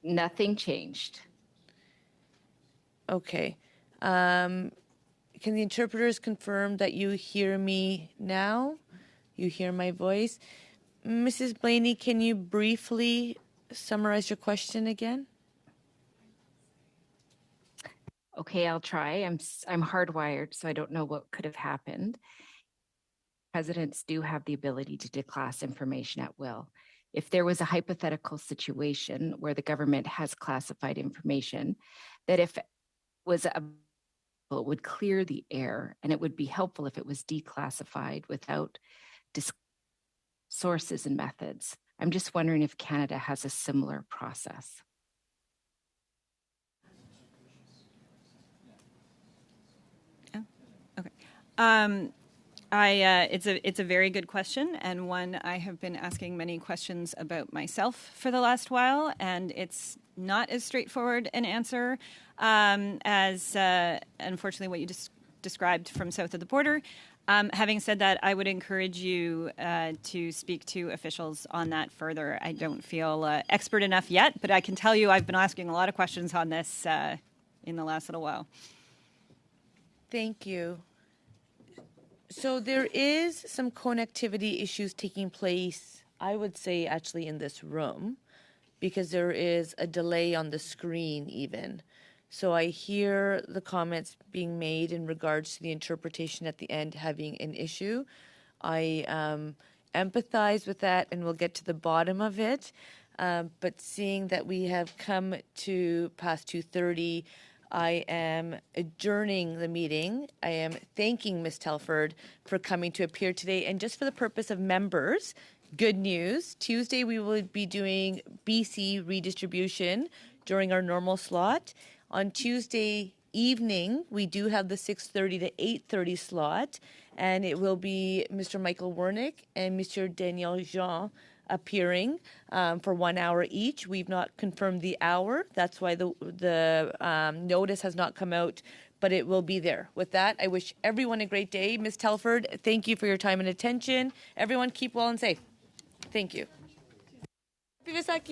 Nothing changed. Okay. Can the interpreters confirm that you hear me now? You hear my voice? Mrs. Blaney, can you briefly summarize your question again? Okay, I'll try. I'm hardwired, so I don't know what could have happened. Presidents do have the ability to declass information at will. If there was a hypothetical situation where the government has classified information, that if it was it would clear the air, and it would be helpful if it was declassified without sources and methods. I'm just wondering if Canada has a similar process. Oh, okay. It's a very good question, and one I have been asking many questions about myself for the last while, and it's not as straightforward an answer as unfortunately what you just described from south of the border. Having said that, I would encourage you to speak to officials on that further. I don't feel expert enough yet, but I can tell you I've been asking a lot of questions on this in the last little while. Thank you. So there is some connectivity issues taking place, I would say, actually in this room, because there is a delay on the screen even. So I hear the comments being made in regards to the interpretation at the end having an issue. I empathize with that, and we'll get to the bottom of it. But seeing that we have come to past 2:30, I am adjourning the meeting. I am thanking Ms. Telford for coming to appear today. And just for the purpose of members, good news. Tuesday, we will be doing BC redistribution during our normal slot. On Tuesday evening, we do have the 6:30 to 8:30 slot, and it will be Mr. Michael Wernick and Mr. Daniel Jean appearing for 1 hour each. We've not confirmed the hour. That's why the notice has not come out, but it will be there. With that, I wish everyone a great day. Ms. Telford, thank you for your time and attention. Everyone keep well and safe. Thank you. Happy Vaisakhi.